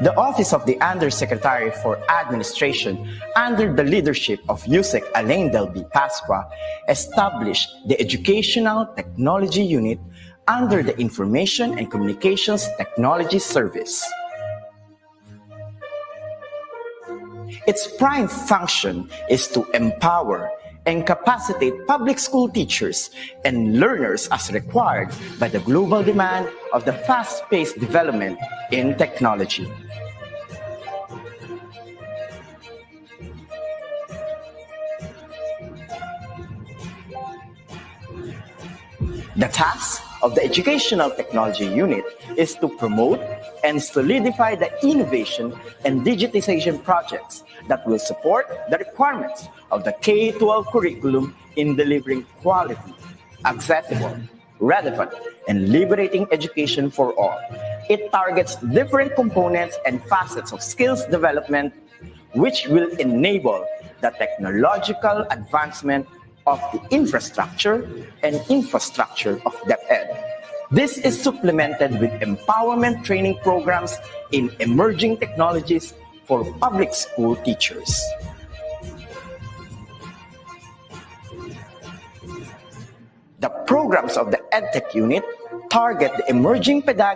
The Office of the Undersecretary for Administration, under the leadership of USEC Alain Delby Pasqua, established the Educational Technology Unit under the Information and Communications Technology Service. Its prime function is to empower and capacitate public school teachers and learners as required by the global demand of the fast-paced development in technology. The task of the Educational Technology Unit is to promote and solidify the innovation and digitization projects that will support the requirements of the K-12 curriculum in delivering quality, accessible, relevant, and liberating education for all. It targets different components and facets of skills development, which will enable the technological advancement of the infrastructure of DepEd. This is supplemented with empowerment training programs in emerging technologies for public school teachers. The programs of the EdTech unit target the emerging pedagogy